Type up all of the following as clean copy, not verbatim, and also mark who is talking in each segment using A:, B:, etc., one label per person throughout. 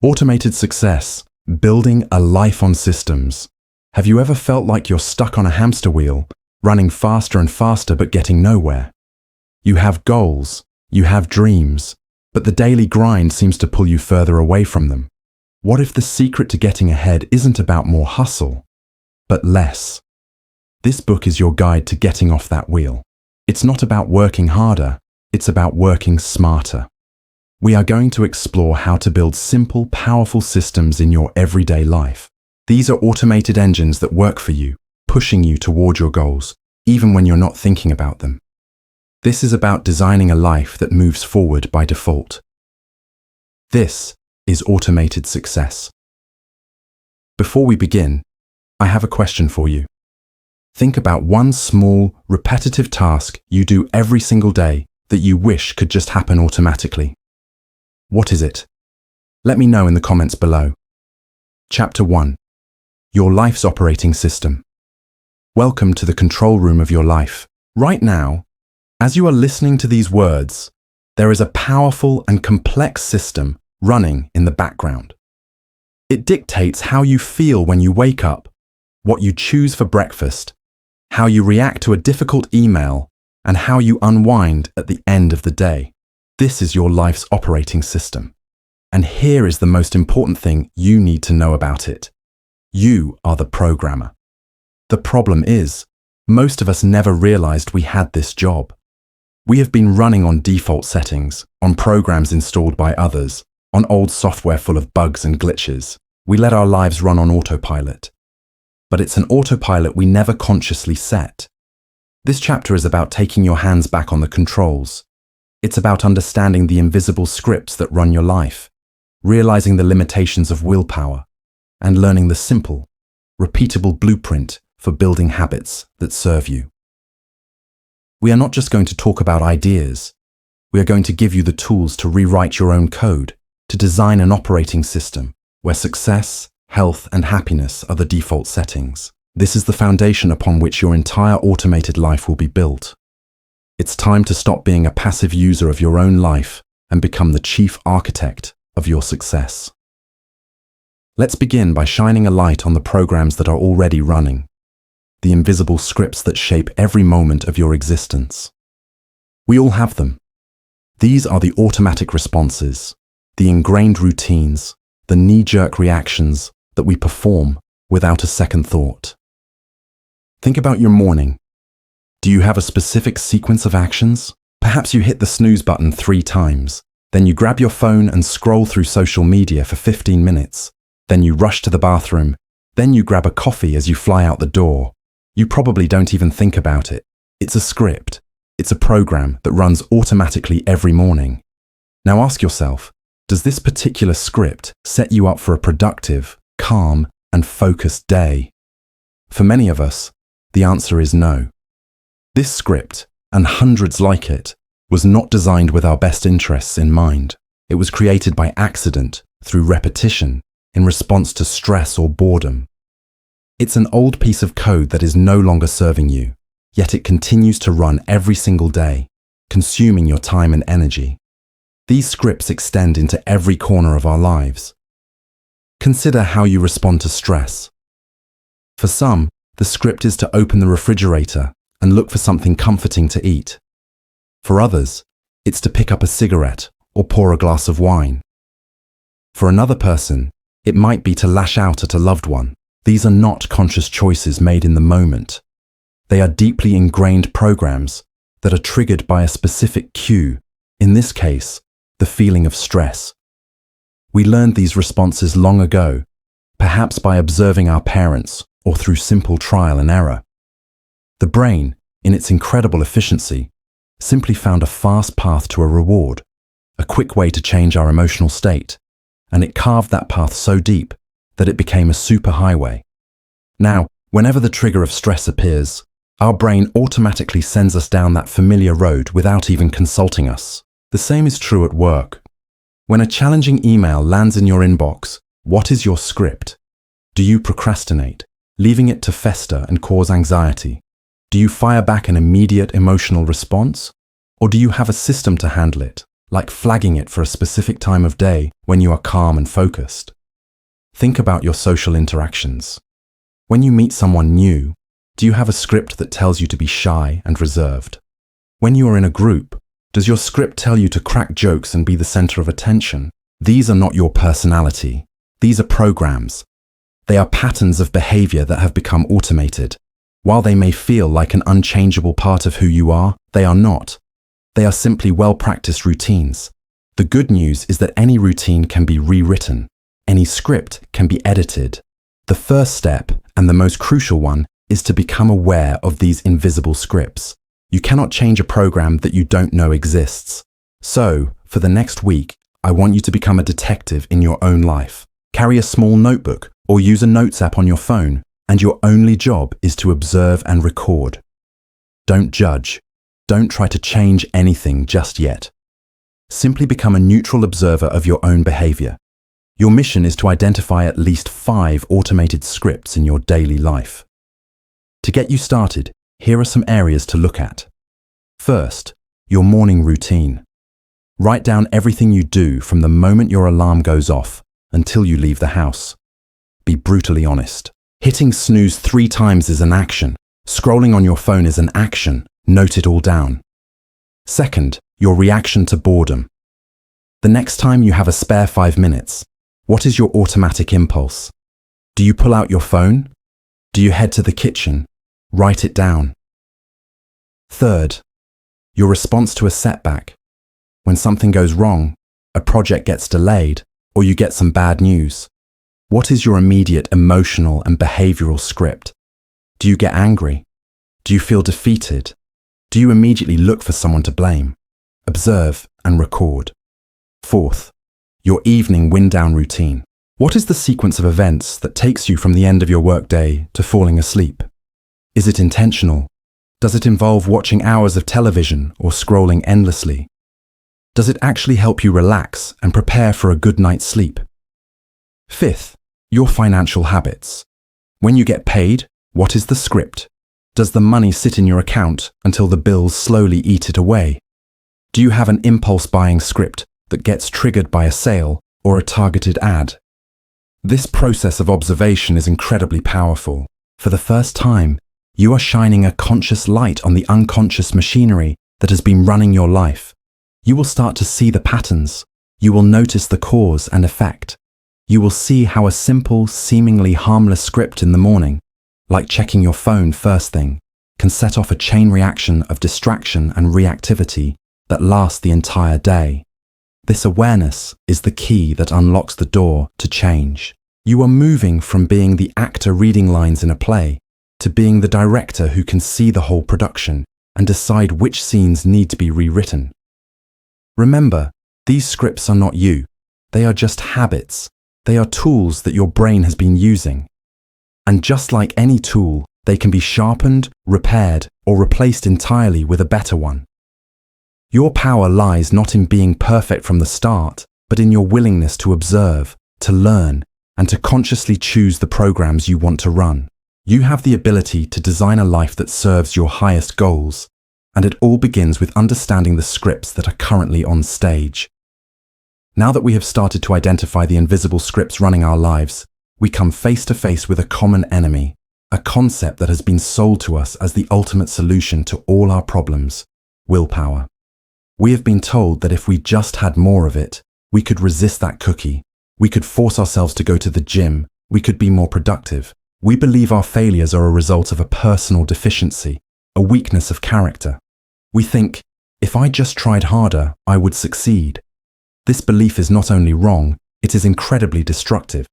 A: Automated success, building a life on systems. Have you ever felt like you're stuck on a hamster wheel, running faster and faster but getting nowhere? You have goals, you have dreams, but the daily grind seems to pull you further away from them. What if the secret to getting ahead isn't about more hustle, but less? This book is your guide to getting off that wheel. It's not about working harder, it's about working smarter. We are going to explore how to build simple, powerful systems in your everyday life. These are automated engines that work for you, pushing you toward your goals, even when you're not thinking about them. This is about designing a life that moves forward by default. This is automated success. Before we begin, I have a question for you. Think about one small, repetitive task you do every single day that you wish could just happen automatically. What is it? Let me know in the comments below. Chapter 1. Your life's operating system. Welcome to the control room of your life. Right now, as you are listening to these words, there is a powerful and complex system running in the background. It dictates how you feel when you wake up, what you choose for breakfast, how you react to a difficult email, and how you unwind at the end of the day. This is your life's operating system. And here is the most important thing you need to know about it. You are the programmer. The problem is, most of us never realized we had this job. We have been running on default settings, on programs installed by others, on old software full of bugs and glitches. We let our lives run on autopilot. But it's an autopilot we never consciously set. This chapter is about taking your hands back on the controls. It's about understanding the invisible scripts that run your life, realizing the limitations of willpower, and learning the simple, repeatable blueprint for building habits that serve you. We are not just going to talk about ideas. We are going to give you the tools to rewrite your own code, to design an operating system where success, health, and happiness are the default settings. This is the foundation upon which your entire automated life will be built. It's time to stop being a passive user of your own life and become the chief architect of your success. Let's begin by shining a light on the programs that are already running, the invisible scripts that shape every moment of your existence. We all have them. These are the automatic responses, the ingrained routines, the knee-jerk reactions that we perform without a second thought. Think about your morning. Do you have a specific sequence of actions? Perhaps you hit the snooze button 3 times, then you grab your phone and scroll through social media for 15 minutes, then you rush to the bathroom, then you grab a coffee as you fly out the door. You probably don't even think about it. It's a script. It's a program that runs automatically every morning. Now ask yourself, does this particular script set you up for a productive, calm, and focused day? For many of us, the answer is no. This script, and hundreds like it, was not designed with our best interests in mind. It was created by accident, through repetition, in response to stress or boredom. It's an old piece of code that is no longer serving you, yet it continues to run every single day, consuming your time and energy. These scripts extend into every corner of our lives. Consider how you respond to stress. For some, the script is to open the refrigerator and look for something comforting to eat. For others, it's to pick up a cigarette or pour a glass of wine. For another person, it might be to lash out at a loved one. These are not conscious choices made in the moment. They are deeply ingrained programs that are triggered by a specific cue, in this case, the feeling of stress. We learned these responses long ago, perhaps by observing our parents or through simple trial and error. The brain, in its incredible efficiency, simply found a fast path to a reward, a quick way to change our emotional state, and it carved that path so deep that it became a superhighway. Now, whenever the trigger of stress appears, our brain automatically sends us down that familiar road without even consulting us. The same is true at work. When a challenging email lands in your inbox, what is your script? Do you procrastinate, leaving it to fester and cause anxiety? Do you fire back an immediate emotional response? Or do you have a system to handle it, like flagging it for a specific time of day when you are calm and focused. Think about your social interactions. When you meet someone new, do you have a script that tells you to be shy and reserved? When you are in a group, does your script tell you to crack jokes and be the center of attention? These are not your personality. These are programs. They are patterns of behavior that have become automated. While they may feel like an unchangeable part of who you are, they are not. They are simply well-practiced routines. The good news is that any routine can be rewritten. Any script can be edited. The first step, and the most crucial one, is to become aware of these invisible scripts. You cannot change a program that you don't know exists. So, for the next week, I want you to become a detective in your own life. Carry a small notebook or use a notes app on your phone, and your only job is to observe and record. Don't judge. Don't try to change anything just yet. Simply become a neutral observer of your own behavior. Your mission is to identify at least 5 automated scripts in your daily life. To get you started, here are some areas to look at. First, your morning routine. Write down everything you do from the moment your alarm goes off until you leave the house. Be brutally honest. Hitting snooze 3 times is an action. Scrolling on your phone is an action. Note it all down. Second, your reaction to boredom. The next time you have a spare 5 minutes, what is your automatic impulse? Do you pull out your phone? Do you head to the kitchen? Write it down. Third, your response to a setback. When something goes wrong, a project gets delayed, or you get some bad news, what is your immediate emotional and behavioral script? Do you get angry? Do you feel defeated? Do you immediately look for someone to blame? Observe and record. Fourth, your evening wind-down routine. What is the sequence of events that takes you from the end of your workday to falling asleep? Is it intentional? Does it involve watching hours of television or scrolling endlessly? Does it actually help you relax and prepare for a good night's sleep? Fifth, your financial habits. When you get paid, what is the script? Does the money sit in your account until the bills slowly eat it away? Do you have an impulse buying script that gets triggered by a sale or a targeted ad? This process of observation is incredibly powerful. For the first time, you are shining a conscious light on the unconscious machinery that has been running your life. You will start to see the patterns. You will notice the cause and effect. You will see how a simple, seemingly harmless script in the morning, like checking your phone first thing, can set off a chain reaction of distraction and reactivity that lasts the entire day. This awareness is the key that unlocks the door to change. You are moving from being the actor reading lines in a play to being the director who can see the whole production and decide which scenes need to be rewritten. Remember, these scripts are not you. They are just habits. They are tools that your brain has been using. And just like any tool, they can be sharpened, repaired, or replaced entirely with a better one. Your power lies not in being perfect from the start, but in your willingness to observe, to learn, and to consciously choose the programs you want to run. You have the ability to design a life that serves your highest goals, and it all begins with understanding the scripts that are currently on stage. Now that we have started to identify the invisible scripts running our lives, we come face to face with a common enemy, a concept that has been sold to us as the ultimate solution to all our problems: willpower. We have been told that if we just had more of it, we could resist that cookie, we could force ourselves to go to the gym, we could be more productive. We believe our failures are a result of a personal deficiency, a weakness of character. We think, if I just tried harder, I would succeed. This belief is not only wrong, it is incredibly destructive.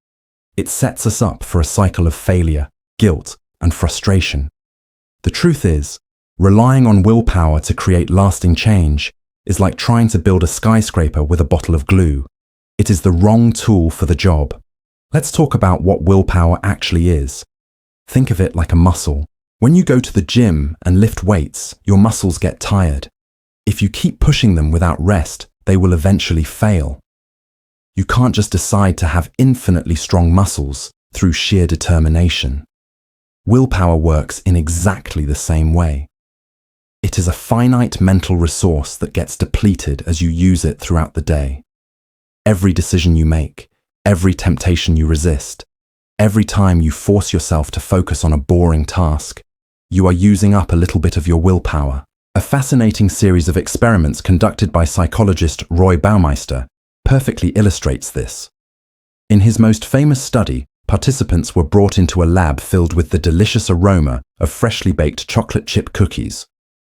A: It sets us up for a cycle of failure, guilt, and frustration. The truth is, relying on willpower to create lasting change is like trying to build a skyscraper with a bottle of glue. It is the wrong tool for the job. Let's talk about what willpower actually is. Think of it like a muscle. When you go to the gym and lift weights, your muscles get tired. If you keep pushing them without rest, they will eventually fail. You can't just decide to have infinitely strong muscles through sheer determination. Willpower works in exactly the same way. It is a finite mental resource that gets depleted as you use it throughout the day. Every decision you make, every temptation you resist, every time you force yourself to focus on a boring task, you are using up a little bit of your willpower. A fascinating series of experiments conducted by psychologist Roy Baumeister perfectly illustrates this. In his most famous study, participants were brought into a lab filled with the delicious aroma of freshly baked chocolate chip cookies.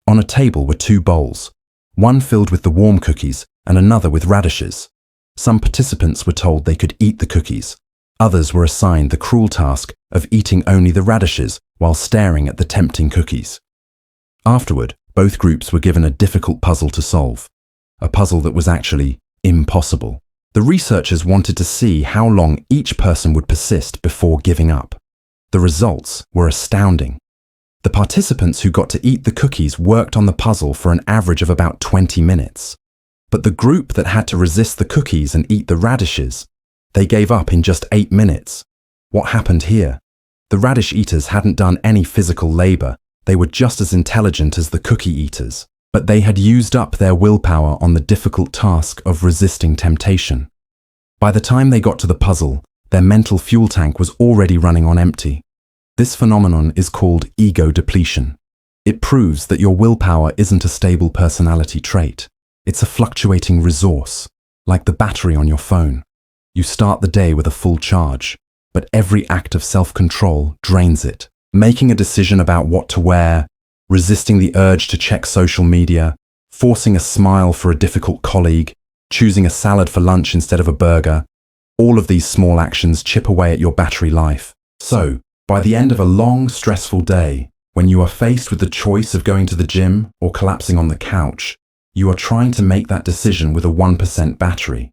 A: On a table were two bowls, one filled with the warm cookies and another with radishes. Some participants were told they could eat the cookies. Others were assigned the cruel task of eating only the radishes while staring at the tempting cookies. Afterward, both groups were given a difficult puzzle to solve, a puzzle that was actually impossible. The researchers wanted to see how long each person would persist before giving up. The results were astounding. The participants who got to eat the cookies worked on the puzzle for an average of about 20 minutes. But the group that had to resist the cookies and eat the radishes, they gave up in just 8 minutes. What happened here? The radish eaters hadn't done any physical labor. They were just as intelligent as the cookie eaters, but they had used up their willpower on the difficult task of resisting temptation. By the time they got to the puzzle, their mental fuel tank was already running on empty. This phenomenon is called ego depletion. It proves that your willpower isn't a stable personality trait. It's a fluctuating resource, like the battery on your phone. You start the day with a full charge, but every act of self-control drains it. Making a decision about what to wear, resisting the urge to check social media, forcing a smile for a difficult colleague, choosing a salad for lunch instead of a burger, all of these small actions chip away at your battery life. So, by the end of a long, stressful day, when you are faced with the choice of going to the gym or collapsing on the couch, you are trying to make that decision with a 1% battery.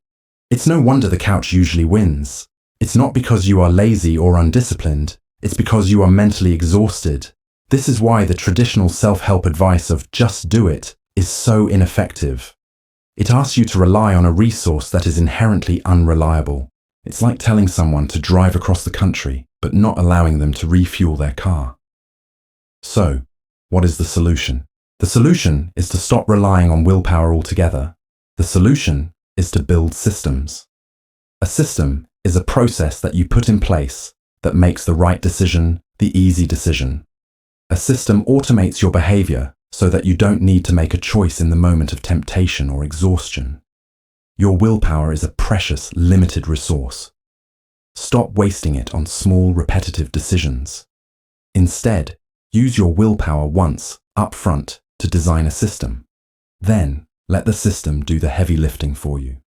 A: It's no wonder the couch usually wins. It's not because you are lazy or undisciplined. It's because you are mentally exhausted. This is why the traditional self-help advice of just do it is so ineffective. It asks you to rely on a resource that is inherently unreliable. It's like telling someone to drive across the country, but not allowing them to refuel their car. So, what is the solution? The solution is to stop relying on willpower altogether. The solution is to build systems. A system is a process that you put in place that makes the right decision the easy decision. A system automates your behavior so that you don't need to make a choice in the moment of temptation or exhaustion. Your willpower is a precious, limited resource. Stop wasting it on small, repetitive decisions. Instead, use your willpower once, up front, to design a system. Then, let the system do the heavy lifting for you.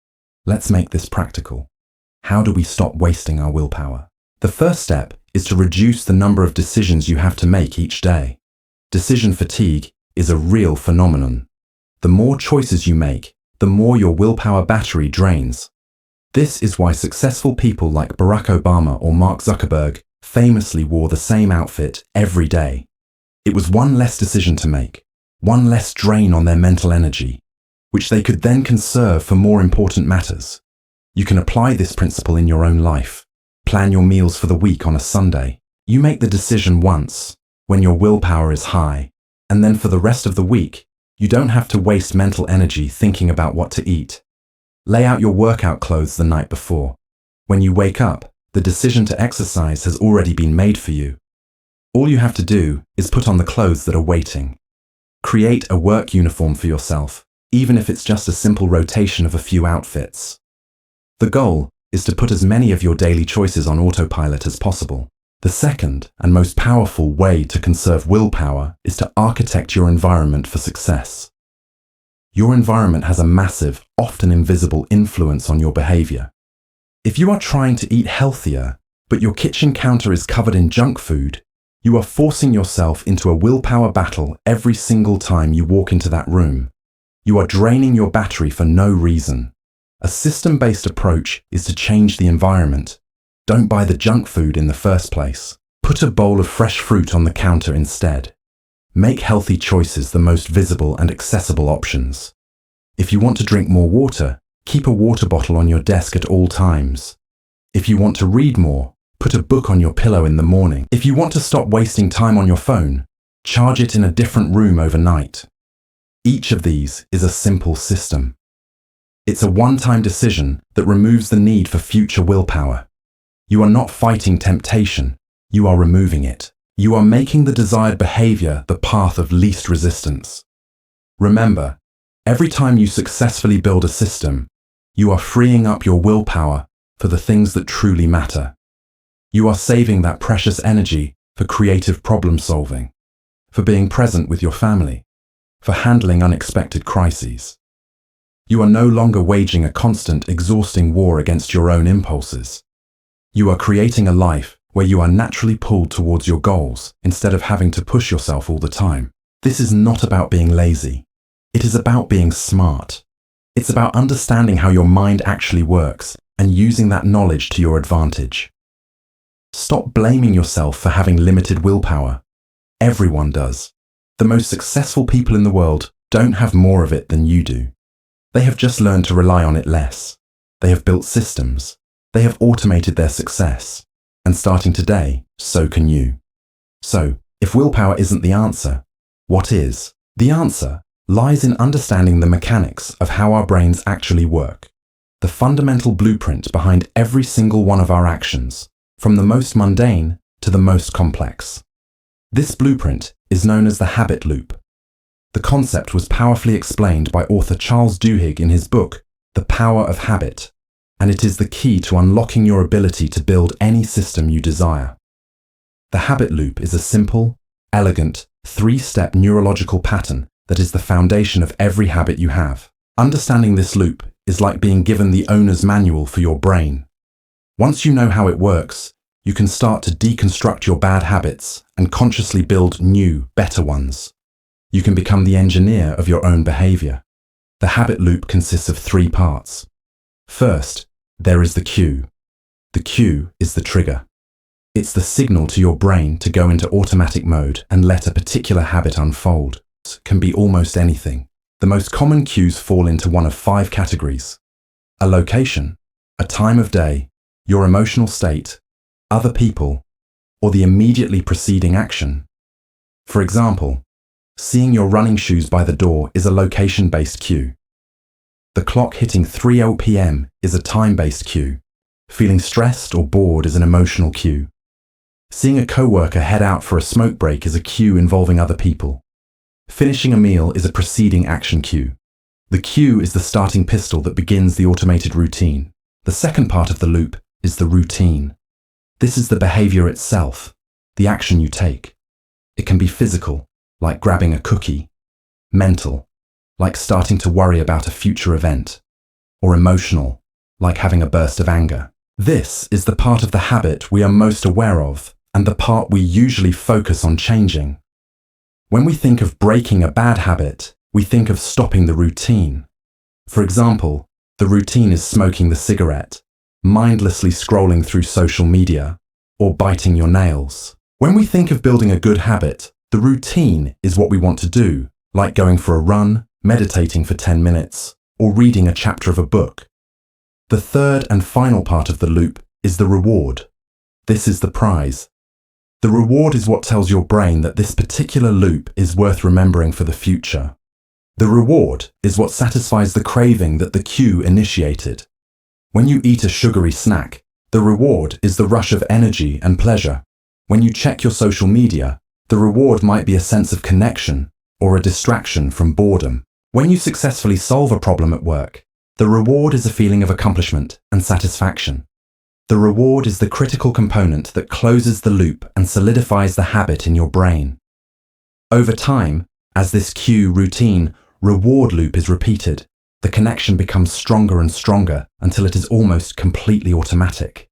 A: Let's make this practical. How do we stop wasting our willpower? The first step is to reduce the number of decisions you have to make each day. Decision fatigue is a real phenomenon. The more choices you make, the more your willpower battery drains. This is why successful people like Barack Obama or Mark Zuckerberg famously wore the same outfit every day. It was one less decision to make, one less drain on their mental energy, which they could then conserve for more important matters. You can apply this principle in your own life. Plan your meals for the week on a Sunday. You make the decision once, when your willpower is high, and then for the rest of the week, you don't have to waste mental energy thinking about what to eat. Lay out your workout clothes the night before. When you wake up, the decision to exercise has already been made for you. All you have to do is put on the clothes that are waiting. Create a work uniform for yourself, even if it's just a simple rotation of a few outfits. The goal is to put as many of your daily choices on autopilot as possible. The second and most powerful way to conserve willpower is to architect your environment for success. Your environment has a massive, often invisible influence on your behavior. If you are trying to eat healthier, but your kitchen counter is covered in junk food, you are forcing yourself into a willpower battle every single time you walk into that room. You are draining your battery for no reason. A system-based approach is to change the environment. Don't buy the junk food in the first place. Put a bowl of fresh fruit on the counter instead. Make healthy choices the most visible and accessible options. If you want to drink more water, keep a water bottle on your desk at all times. If you want to read more, put a book on your pillow in the morning. If you want to stop wasting time on your phone, charge it in a different room overnight. Each of these is a simple system. It's a one-time decision that removes the need for future willpower. You are not fighting temptation, you are removing it. You are making the desired behavior the path of least resistance. Remember, every time you successfully build a system, you are freeing up your willpower for the things that truly matter. You are saving that precious energy for creative problem solving, for being present with your family, for handling unexpected crises. You are no longer waging a constant, exhausting war against your own impulses. You are creating a life where you are naturally pulled towards your goals instead of having to push yourself all the time. This is not about being lazy. It is about being smart. It's about understanding how your mind actually works and using that knowledge to your advantage. Stop blaming yourself for having limited willpower. Everyone does. The most successful people in the world don't have more of it than you do. They have just learned to rely on it less. They have built systems. They have automated their success. And starting today, so can you. So, if willpower isn't the answer, what is? The answer lies in understanding the mechanics of how our brains actually work. The fundamental blueprint behind every single one of our actions, from the most mundane to the most complex. This blueprint is known as the habit loop. The concept was powerfully explained by author Charles Duhigg in his book, The Power of Habit, and it is the key to unlocking your ability to build any system you desire. The habit loop is a simple, elegant, three-step neurological pattern that is the foundation of every habit you have. Understanding this loop is like being given the owner's manual for your brain. Once you know how it works, you can start to deconstruct your bad habits and consciously build new, better ones. You can become the engineer of your own behavior. The habit loop consists of three parts. First, there is the cue. The cue is the trigger. It's the signal to your brain to go into automatic mode and let a particular habit unfold. It can be almost anything. The most common cues fall into one of 5 categories: a location, a time of day, your emotional state, other people, or the immediately preceding action. For example, seeing your running shoes by the door is a location-based cue. The clock hitting 3 p.m. is a time-based cue. Feeling stressed or bored is an emotional cue. Seeing a coworker head out for a smoke break is a cue involving other people. Finishing a meal is a preceding action cue. The cue is the starting pistol that begins the automated routine. The second part of the loop is the routine. This is the behavior itself, the action you take. It can be physical, like grabbing a cookie; mental, like starting to worry about a future event; or emotional, like having a burst of anger. This is the part of the habit we are most aware of, and the part we usually focus on changing. When we think of breaking a bad habit, we think of stopping the routine. For example, the routine is smoking the cigarette, mindlessly scrolling through social media, or biting your nails. When we think of building a good habit, the routine is what we want to do, like going for a run, meditating for 10 minutes, or reading a chapter of a book. The third and final part of the loop is the reward. This is the prize. The reward is what tells your brain that this particular loop is worth remembering for the future. The reward is what satisfies the craving that the cue initiated. When you eat a sugary snack, the reward is the rush of energy and pleasure. When you check your social media, the reward might be a sense of connection or a distraction from boredom. When you successfully solve a problem at work, the reward is a feeling of accomplishment and satisfaction. The reward is the critical component that closes the loop and solidifies the habit in your brain. Over time, as this cue, routine, reward loop is repeated, the connection becomes stronger and stronger until it is almost completely automatic.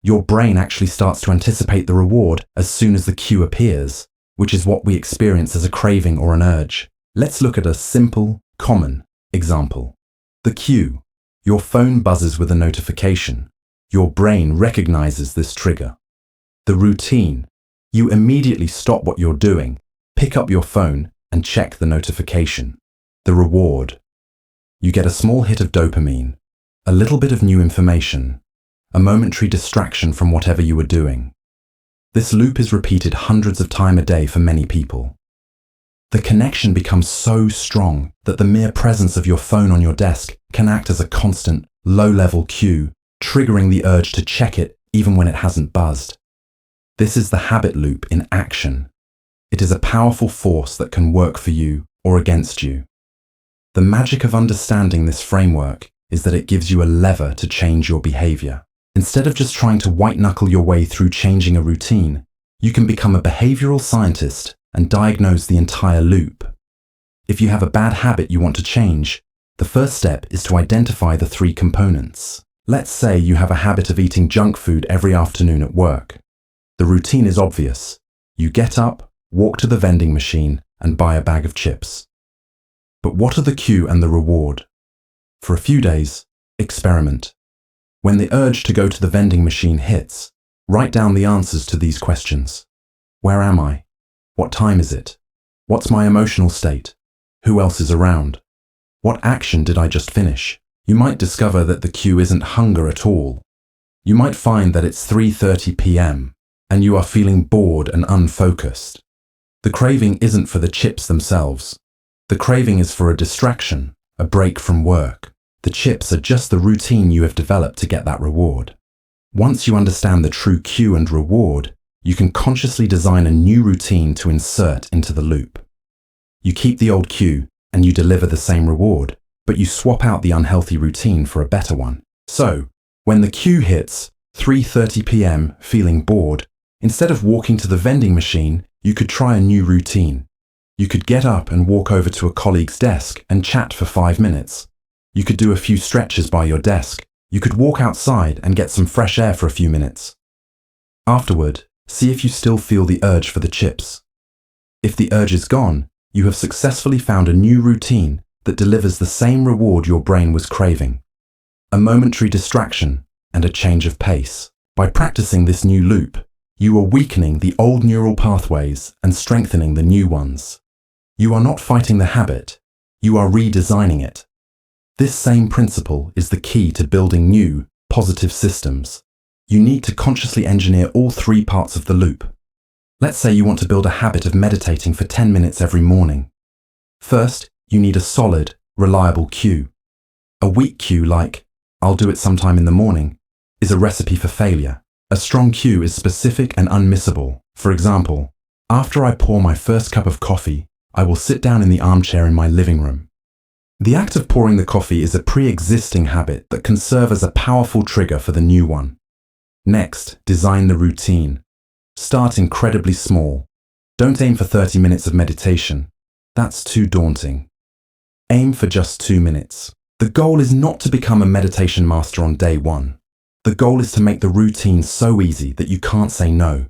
A: Your brain actually starts to anticipate the reward as soon as the cue appears, which is what we experience as a craving or an urge. Let's look at a simple, common example. The cue. Your phone buzzes with a notification. Your brain recognizes this trigger. The routine. You immediately stop what you're doing, pick up your phone, and check the notification. The reward. You get a small hit of dopamine, a little bit of new information, a momentary distraction from whatever you were doing. This loop is repeated hundreds of times a day for many people. The connection becomes so strong that the mere presence of your phone on your desk can act as a constant, low-level cue, triggering the urge to check it even when it hasn't buzzed. This is the habit loop in action. It is a powerful force that can work for you or against you. The magic of understanding this framework is that it gives you a lever to change your behavior. Instead of just trying to white-knuckle your way through changing a routine, you can become a behavioral scientist and diagnose the entire loop. If you have a bad habit you want to change, the first step is to identify the 3 components. Let's say you have a habit of eating junk food every afternoon at work. The routine is obvious. You get up, walk to the vending machine, and buy a bag of chips. But what are the cue and the reward? For a few days, experiment. When the urge to go to the vending machine hits, write down the answers to these questions. Where am I? What time is it? What's my emotional state? Who else is around? What action did I just finish? You might discover that the cue isn't hunger at all. You might find that it's 3:30 p.m. and you are feeling bored and unfocused. The craving isn't for the chips themselves. The craving is for a distraction, a break from work. The chips are just the routine you have developed to get that reward. Once you understand the true cue and reward, you can consciously design a new routine to insert into the loop. You keep the old cue and you deliver the same reward, but you swap out the unhealthy routine for a better one. So, when the cue hits 3:30 p.m. feeling bored, instead of walking to the vending machine, you could try a new routine. You could get up and walk over to a colleague's desk and chat for 5 minutes. You could do a few stretches by your desk. You could walk outside and get some fresh air for a few minutes. Afterward, see if you still feel the urge for the chips. If the urge is gone, you have successfully found a new routine that delivers the same reward your brain was craving. A momentary distraction and a change of pace. By practicing this new loop, you are weakening the old neural pathways and strengthening the new ones. You are not fighting the habit, you are redesigning it. This same principle is the key to building new, positive systems. You need to consciously engineer all 3 parts of the loop. Let's say you want to build a habit of meditating for 10 minutes every morning. First, you need a solid, reliable cue. A weak cue like, "I'll do it sometime in the morning," is a recipe for failure. A strong cue is specific and unmissable. For example, after I pour my first cup of coffee, I will sit down in the armchair in my living room. The act of pouring the coffee is a pre-existing habit that can serve as a powerful trigger for the new one. Next, design the routine. Start incredibly small. Don't aim for 30 minutes of meditation. That's too daunting. Aim for just 2 minutes. The goal is not to become a meditation master on day 1. The goal is to make the routine so easy that you can't say no.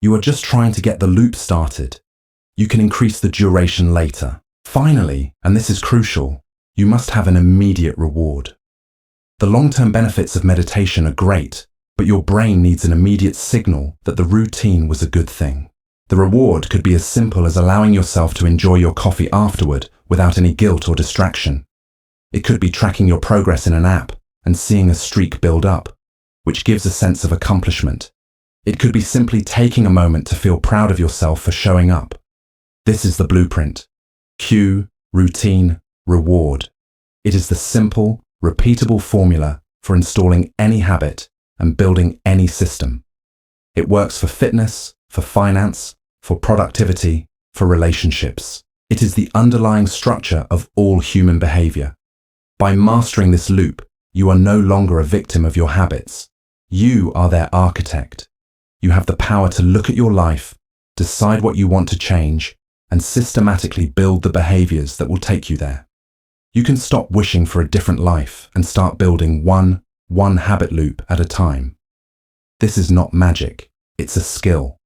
A: You are just trying to get the loop started. You can increase the duration later. Finally, and this is crucial, you must have an immediate reward. The long-term benefits of meditation are great, but your brain needs an immediate signal that the routine was a good thing. The reward could be as simple as allowing yourself to enjoy your coffee afterward without any guilt or distraction. It could be tracking your progress in an app and seeing a streak build up, which gives a sense of accomplishment. It could be simply taking a moment to feel proud of yourself for showing up. This is the blueprint. Cue, routine, reward. It is the simple, repeatable formula for installing any habit and building any system. It works for fitness, for finance, for productivity, for relationships. It is the underlying structure of all human behavior. By mastering this loop, you are no longer a victim of your habits. You are their architect. You have the power to look at your life, decide what you want to change, and systematically build the behaviors that will take you there. You can stop wishing for a different life and start building one habit loop at a time. This is not magic, it's a skill.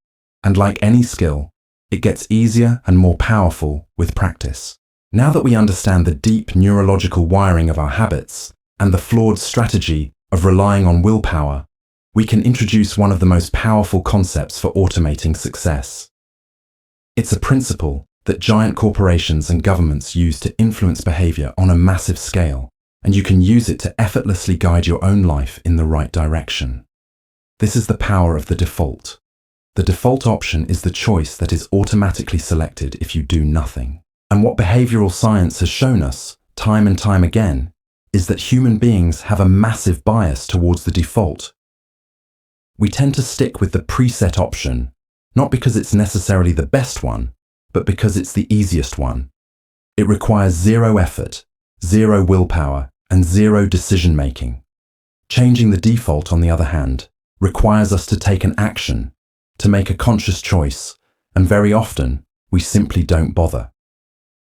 A: And like any skill, it gets easier and more powerful with practice. Now that we understand the deep neurological wiring of our habits and the flawed strategy of relying on willpower, we can introduce one of the most powerful concepts for automating success. It's a principle that giant corporations and governments use to influence behavior on a massive scale, and you can use it to effortlessly guide your own life in the right direction. This is the power of the default. The default option is the choice that is automatically selected if you do nothing. And what behavioral science has shown us, time and time again, is that human beings have a massive bias towards the default. We tend to stick with the preset option, not because it's necessarily the best one, but because it's the easiest one. It requires zero effort, zero willpower, and zero decision-making. Changing the default, on the other hand, requires us to take an action, to make a conscious choice, and very often, we simply don't bother.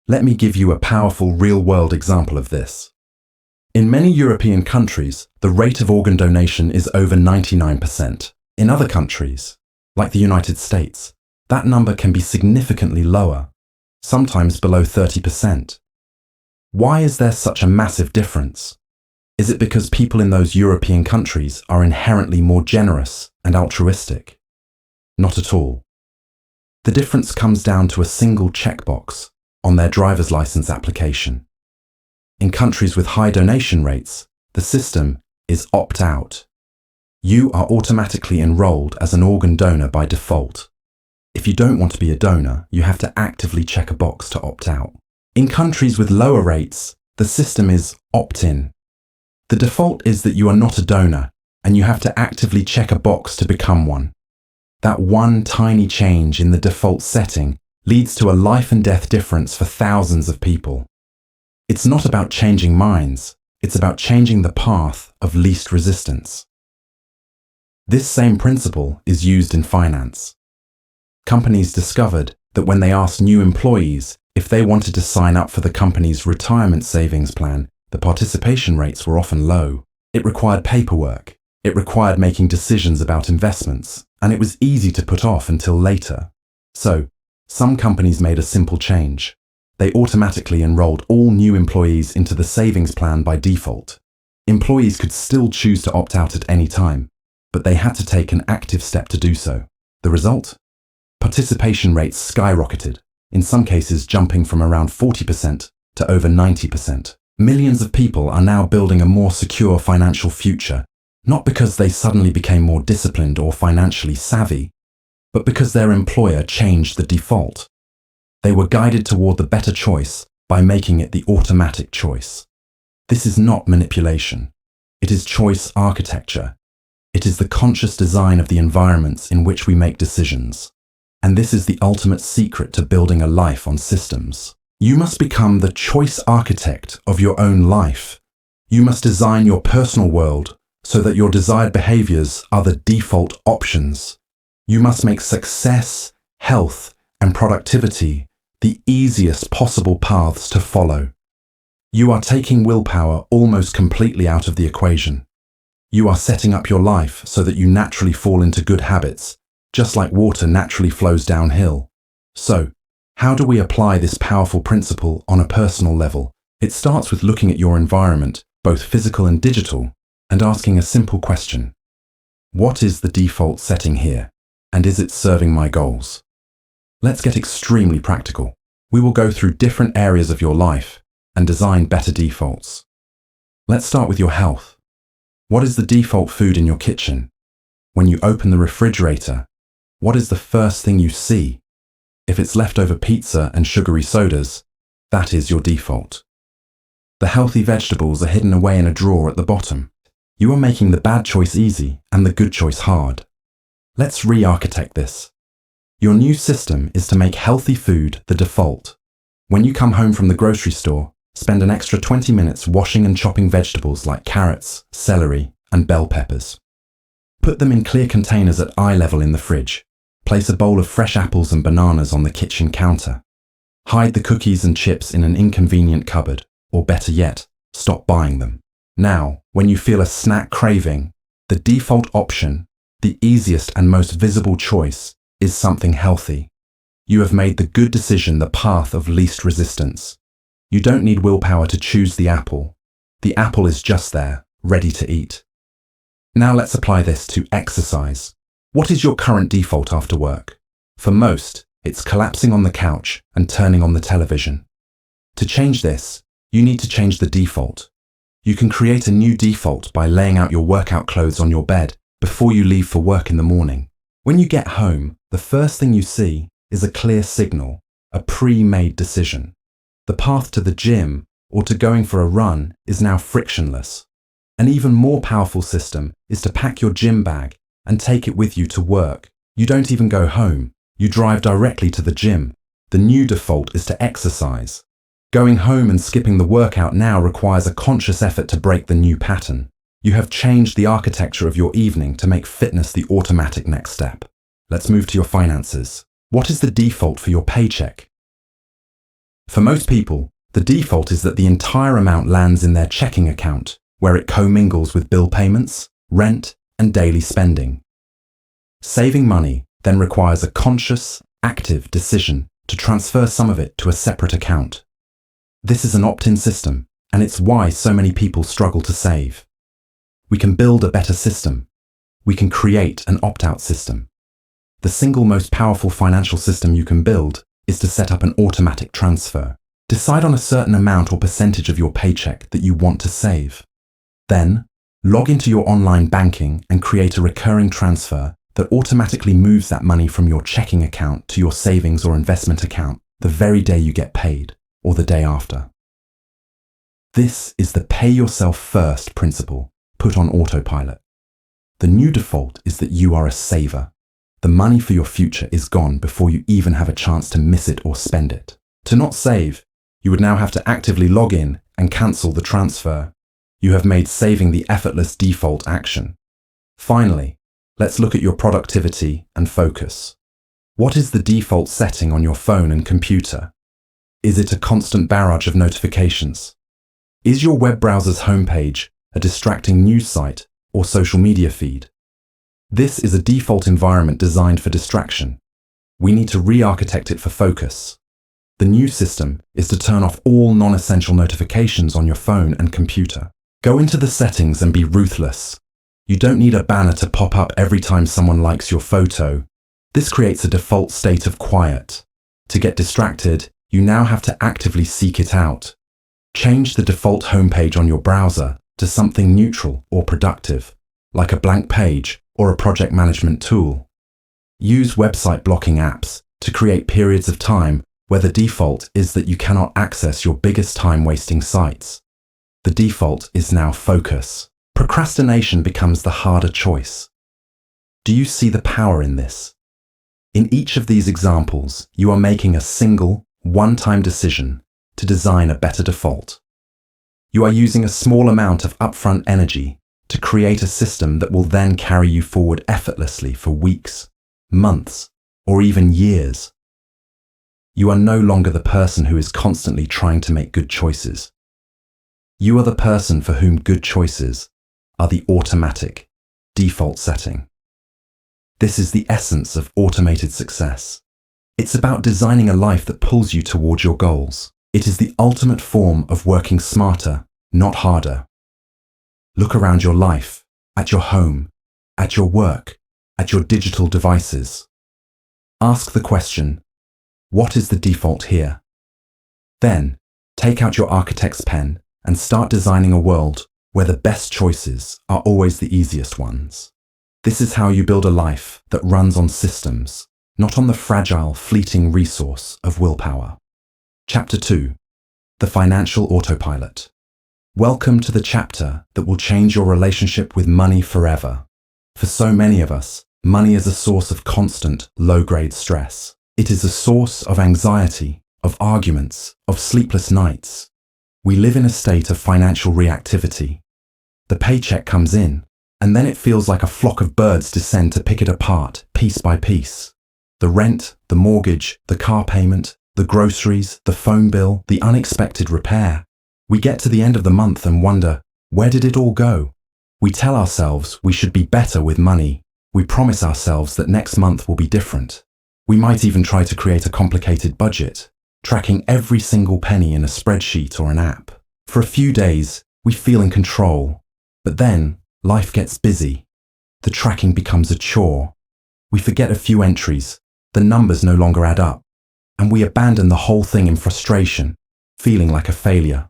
A: Let me give you a powerful real-world example of this. In many European countries, the rate of organ donation is over 99%. In other countries, like the United States, that number can be significantly lower, sometimes below 30%. Why is there such a massive difference? Is it because people in those European countries are inherently more generous and altruistic? Not at all. The difference comes down to a single checkbox on their driver's license application. In countries with high donation rates, the system is opt-out. You are automatically enrolled as an organ donor by default. If you don't want to be a donor, you have to actively check a box to opt out. In countries with lower rates, the system is opt-in. The default is that you are not a donor, and you have to actively check a box to become one. That one tiny change in the default setting leads to a life and death difference for thousands of people. It's not about changing minds, it's about changing the path of least resistance. This same principle is used in finance. Companies discovered that when they asked new employees if they wanted to sign up for the company's retirement savings plan, the participation rates were often low. It required paperwork, it required making decisions about investments, and it was easy to put off until later. So, some companies made a simple change. They automatically enrolled all new employees into the savings plan by default. Employees could still choose to opt out at any time, but they had to take an active step to do so. The result? Participation rates skyrocketed, in some cases jumping from around 40% to over 90%. Millions of people are now building a more secure financial future, not because they suddenly became more disciplined or financially savvy, but because their employer changed the default. They were guided toward the better choice by making it the automatic choice. This is not manipulation. It is choice architecture. It is the conscious design of the environments in which we make decisions. And this is the ultimate secret to building a life on systems. You must become the choice architect of your own life. You must design your personal world so that your desired behaviors are the default options. You must make success, health, and productivity the easiest possible paths to follow. You are taking willpower almost completely out of the equation. You are setting up your life so that you naturally fall into good habits, just like water naturally flows downhill. So, how do we apply this powerful principle on a personal level? It starts with looking at your environment, both physical and digital, and asking a simple question. What is the default setting here? And is it serving my goals? Let's get extremely practical. We will go through different areas of your life and design better defaults. Let's start with your health. What is the default food in your kitchen? When you open the refrigerator, what is the first thing you see? If it's leftover pizza and sugary sodas, that is your default. The healthy vegetables are hidden away in a drawer at the bottom. You are making the bad choice easy and the good choice hard. Let's re-architect this. Your new system is to make healthy food the default. When you come home from the grocery store, spend an extra 20 minutes washing and chopping vegetables like carrots, celery, and bell peppers. Put them in clear containers at eye level in the fridge. Place a bowl of fresh apples and bananas on the kitchen counter. Hide the cookies and chips in an inconvenient cupboard, or better yet, stop buying them. Now, when you feel a snack craving, the default option, the easiest and most visible choice, is something healthy. You have made the good decision the path of least resistance. You don't need willpower to choose the apple. The apple is just there, ready to eat. Now let's apply this to exercise. What is your current default after work? For most, it's collapsing on the couch and turning on the television. To change this, you need to change the default. You can create a new default by laying out your workout clothes on your bed before you leave for work in the morning. When you get home, the first thing you see is a clear signal, a pre-made decision. The path to the gym or to going for a run is now frictionless. An even more powerful system is to pack your gym bag and take it with you to work. You don't even go home. You drive directly to the gym. The new default is to exercise. Going home and skipping the workout now requires a conscious effort to break the new pattern. You have changed the architecture of your evening to make fitness the automatic next step. Let's move to your finances. What is the default for your paycheck? For most people, the default is that the entire amount lands in their checking account, where it commingles with bill payments, rent, and daily spending. Saving money then requires a conscious, active decision to transfer some of it to a separate account. This is an opt-in system, and it's why so many people struggle to save. We can build a better system. We can create an opt-out system. The single most powerful financial system you can build is to set up an automatic transfer. Decide on a certain amount or percentage of your paycheck that you want to save. Then, log into your online banking and create a recurring transfer that automatically moves that money from your checking account to your savings or investment account the very day you get paid or the day after. This is the pay yourself first principle put on autopilot. The new default is that you are a saver. The money for your future is gone before you even have a chance to miss it or spend it. To not save, you would now have to actively log in and cancel the transfer. You have made saving the effortless default action. Finally, let's look at your productivity and focus. What is the default setting on your phone and computer? Is it a constant barrage of notifications? Is your web browser's homepage a distracting news site or social media feed? This is a default environment designed for distraction. We need to re-architect it for focus. The new system is to turn off all non-essential notifications on your phone and computer. Go into the settings and be ruthless. You don't need a banner to pop up every time someone likes your photo. This creates a default state of quiet. To get distracted, you now have to actively seek it out. Change the default homepage on your browser to something neutral or productive, like a blank page or a project management tool. Use website blocking apps to create periods of time where the default is that you cannot access your biggest time-wasting sites. The default is now focus. Procrastination becomes the harder choice. Do you see the power in this? In each of these examples, you are making a single, one-time decision to design a better default. You are using a small amount of upfront energy to create a system that will then carry you forward effortlessly for weeks, months, or even years. You are no longer the person who is constantly trying to make good choices. You are the person for whom good choices are the automatic, default setting. This is the essence of automated success. It's about designing a life that pulls you towards your goals. It is the ultimate form of working smarter, not harder. Look around your life, at your home, at your work, at your digital devices. Ask the question, what is the default here? Then, take out your architect's pen and start designing a world where the best choices are always the easiest ones. This is how you build a life that runs on systems, not on the fragile, fleeting resource of willpower. Chapter 2. The Financial Autopilot. Welcome to the chapter that will change your relationship with money forever. For so many of us, money is a source of constant, low-grade stress. It is a source of anxiety, of arguments, of sleepless nights. We live in a state of financial reactivity. The paycheck comes in, and then it feels like a flock of birds descend to pick it apart, piece by piece. The rent, the mortgage, the car payment, the groceries, the phone bill, the unexpected repair. We get to the end of the month and wonder, where did it all go? We tell ourselves we should be better with money. We promise ourselves that next month will be different. We might even try to create a complicated budget, tracking every single penny in a spreadsheet or an app. For a few days, we feel in control, but then life gets busy. The tracking becomes a chore. We forget a few entries, the numbers no longer add up, and we abandon the whole thing in frustration, feeling like a failure.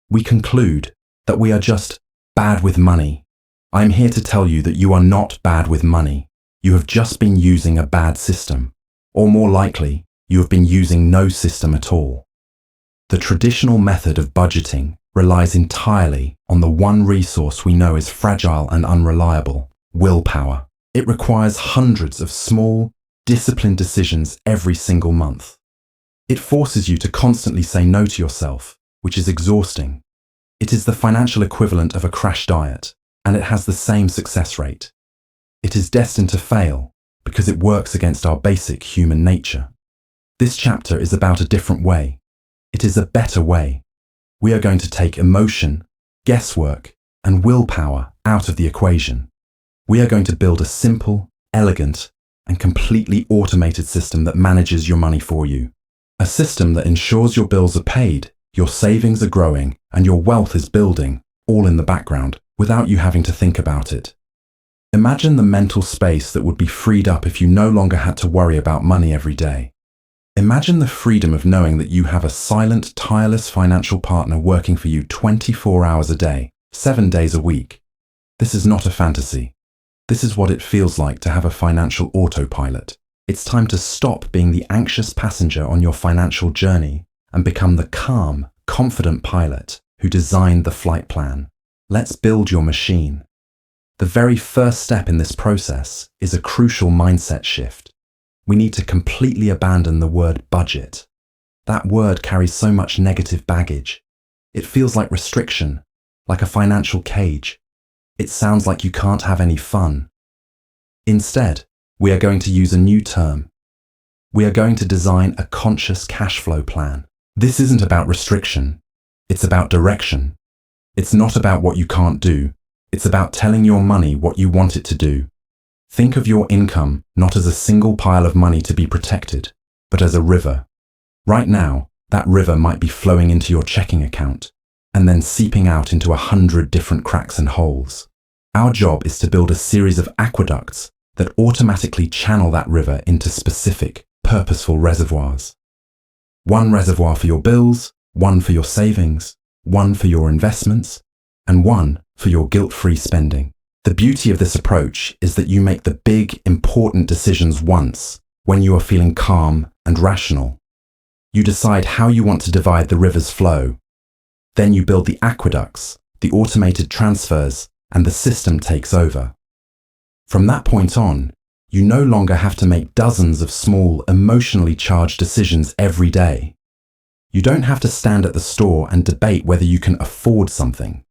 A: We conclude that we are just bad with money. I am here to tell you that you are not bad with money. You have just been using a bad system, or more likely, you have been using no system at all. The traditional method of budgeting relies entirely on the one resource we know is fragile and unreliable: willpower. It requires hundreds of small, disciplined decisions every single month. It forces you to constantly say no to yourself, which is exhausting. It is the financial equivalent of a crash diet, and it has the same success rate. It is destined to fail because it works against our basic human nature. This chapter is about a different way. It is a better way. We are going to take emotion, guesswork, and willpower out of the equation. We are going to build a simple, elegant, and completely automated system that manages your money for you. A system that ensures your bills are paid, your savings are growing, and your wealth is building, all in the background, without you having to think about it. Imagine the mental space that would be freed up if you no longer had to worry about money every day. Imagine the freedom of knowing that you have a silent, tireless financial partner working for you 24 hours a day, 7 days a week. This is not a fantasy. This is what it feels like to have a financial autopilot. It's time to stop being the anxious passenger on your financial journey and become the calm, confident pilot who designed the flight plan. Let's build your machine. The very first step in this process is a crucial mindset shift. We need to completely abandon the word budget. That word carries so much negative baggage. It feels like restriction, like a financial cage. It sounds like you can't have any fun. Instead, we are going to use a new term. We are going to design a conscious cash flow plan. This isn't about restriction. It's about direction. It's not about what you can't do. It's about telling your money what you want it to do. Think of your income not as a single pile of money to be protected, but as a river. Right now, that river might be flowing into your checking account and then seeping out into 100 different cracks and holes. Our job is to build a series of aqueducts that automatically channel that river into specific, purposeful reservoirs. One reservoir for your bills, one for your savings, one for your investments, and one for your guilt-free spending. The beauty of this approach is that you make the big, important decisions once, when you are feeling calm and rational. You decide how you want to divide the river's flow. Then you build the aqueducts, the automated transfers, and the system takes over. From that point on, you no longer have to make dozens of small, emotionally charged decisions every day. You don't have to stand at the store and debate whether you can afford something.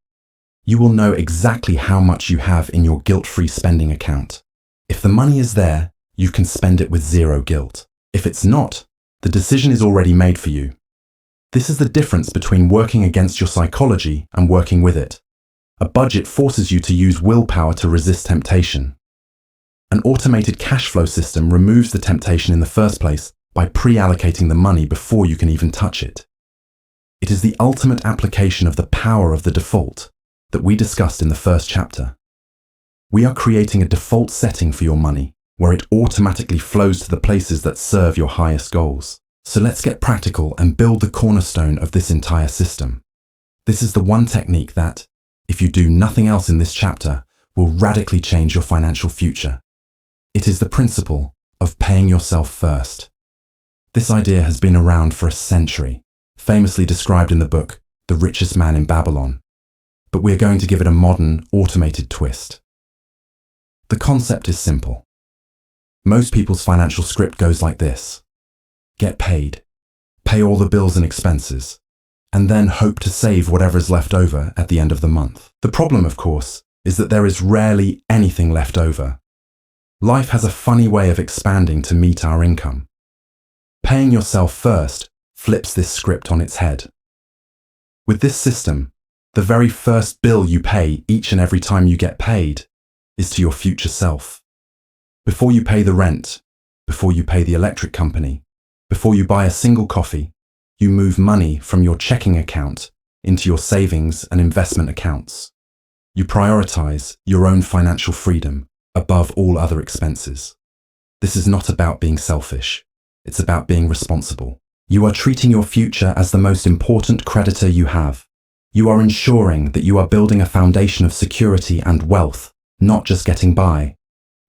A: You will know exactly how much you have in your guilt-free spending account. If the money is there, you can spend it with zero guilt. If it's not, the decision is already made for you. This is the difference between working against your psychology and working with it. A budget forces you to use willpower to resist temptation. An automated cash flow system removes the temptation in the first place by pre-allocating the money before you can even touch it. It is the ultimate application of the power of the default that we discussed in the first chapter. We are creating a default setting for your money where it automatically flows to the places that serve your highest goals. So let's get practical and build the cornerstone of this entire system. This is the one technique that, if you do nothing else in this chapter, will radically change your financial future. It is the principle of paying yourself first. This idea has been around for a century, famously described in the book, The Richest Man in Babylon. But we're going to give it a modern, automated twist. The concept is simple. Most people's financial script goes like this: get paid, pay all the bills and expenses, and then hope to save whatever is left over at the end of the month. The problem, of course, is that there is rarely anything left over. Life has a funny way of expanding to meet our income. Paying yourself first flips this script on its head. With this system, the very first bill you pay each and every time you get paid is to your future self. Before you pay the rent, before you pay the electric company, before you buy a single coffee, you move money from your checking account into your savings and investment accounts. You prioritize your own financial freedom above all other expenses. This is not about being selfish. It's about being responsible. You are treating your future as the most important creditor you have. You are ensuring that you are building a foundation of security and wealth, not just getting by.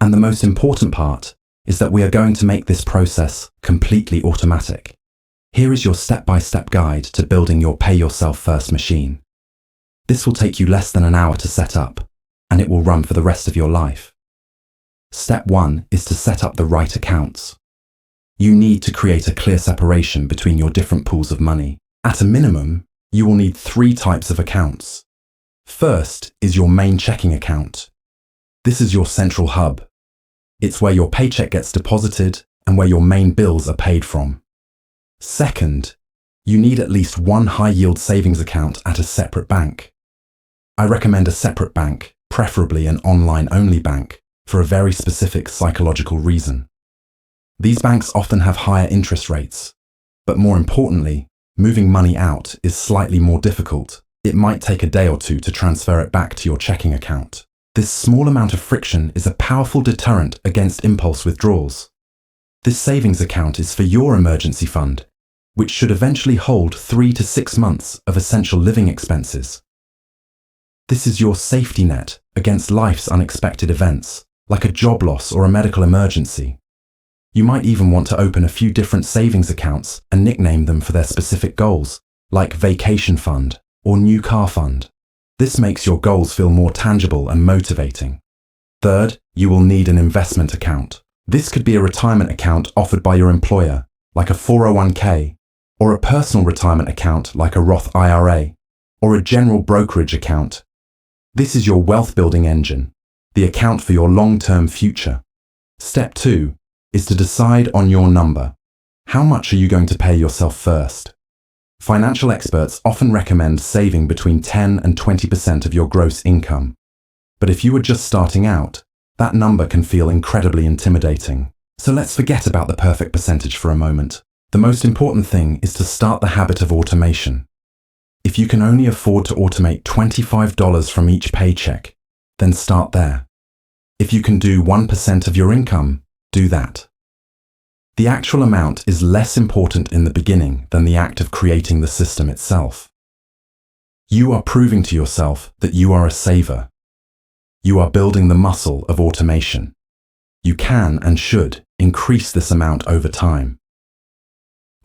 A: And the most important part is that we are going to make this process completely automatic. Here is your step-by-step guide to building your pay-yourself-first machine. This will take you less than an hour to set up, and it will run for the rest of your life. Step 1 is to set up the right accounts. You need to create a clear separation between your different pools of money. At a minimum, you will need 3 types of accounts. First is your main checking account. This is your central hub. It's where your paycheck gets deposited and where your main bills are paid from. Second, you need at least one high-yield savings account at a separate bank. I recommend a separate bank, preferably an online-only bank, for a very specific psychological reason. These banks often have higher interest rates, but more importantly, moving money out is slightly more difficult. It might take a day or two to transfer it back to your checking account. This small amount of friction is a powerful deterrent against impulse withdrawals. This savings account is for your emergency fund, which should eventually hold 3 to 6 months of essential living expenses. This is your safety net against life's unexpected events, like a job loss or a medical emergency. You might even want to open a few different savings accounts and nickname them for their specific goals, like vacation fund or new car fund. This makes your goals feel more tangible and motivating. Third, you will need an investment account. This could be a retirement account offered by your employer, like a 401k, or a personal retirement account like a Roth IRA, or a general brokerage account. This is your wealth building engine, the account for your long-term future. Step 2 is to decide on your number. How much are you going to pay yourself first? Financial experts often recommend saving between 10 and 20% of your gross income. But if you are just starting out, that number can feel incredibly intimidating. So let's forget about the perfect percentage for a moment. The most important thing is to start the habit of automation. If you can only afford to automate $25 from each paycheck, then start there. If you can do 1% of your income, do that. The actual amount is less important in the beginning than the act of creating the system itself. You are proving to yourself that you are a saver. You are building the muscle of automation. You can and should increase this amount over time.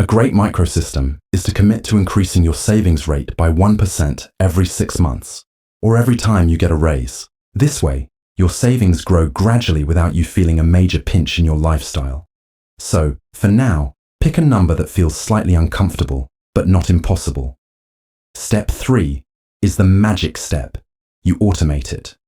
A: A great microsystem is to commit to increasing your savings rate by 1% every 6 months, or every time you get a raise. This way, your savings grow gradually without you feeling a major pinch in your lifestyle. So, for now, pick a number that feels slightly uncomfortable, but not impossible. Step 3 is the magic step. You automate it.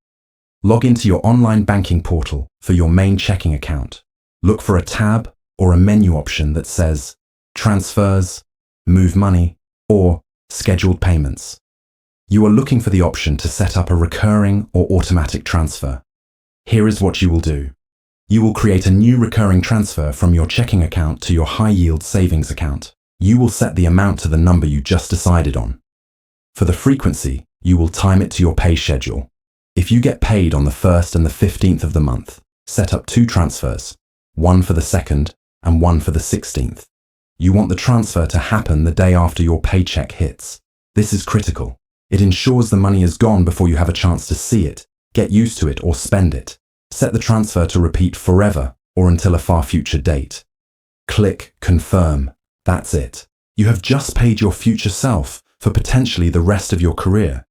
A: Log into your online banking portal for your main checking account. Look for a tab or a menu option that says Transfers, Move Money, or Scheduled Payments. You are looking for the option to set up a recurring or automatic transfer. Here is what you will do. You will create a new recurring transfer from your checking account to your high-yield savings account. You will set the amount to the number you just decided on. For the frequency, you will time it to your pay schedule. If you get paid on the 1st and the 15th of the month, set up 2 transfers, one for the 2nd and one for the 16th. You want the transfer to happen the day after your paycheck hits. This is critical. It ensures the money is gone before you have a chance to see it, get used to it, or spend it. Set the transfer to repeat forever or until a far future date. Click Confirm. That's it. You have just paid your future self for potentially the rest of your career.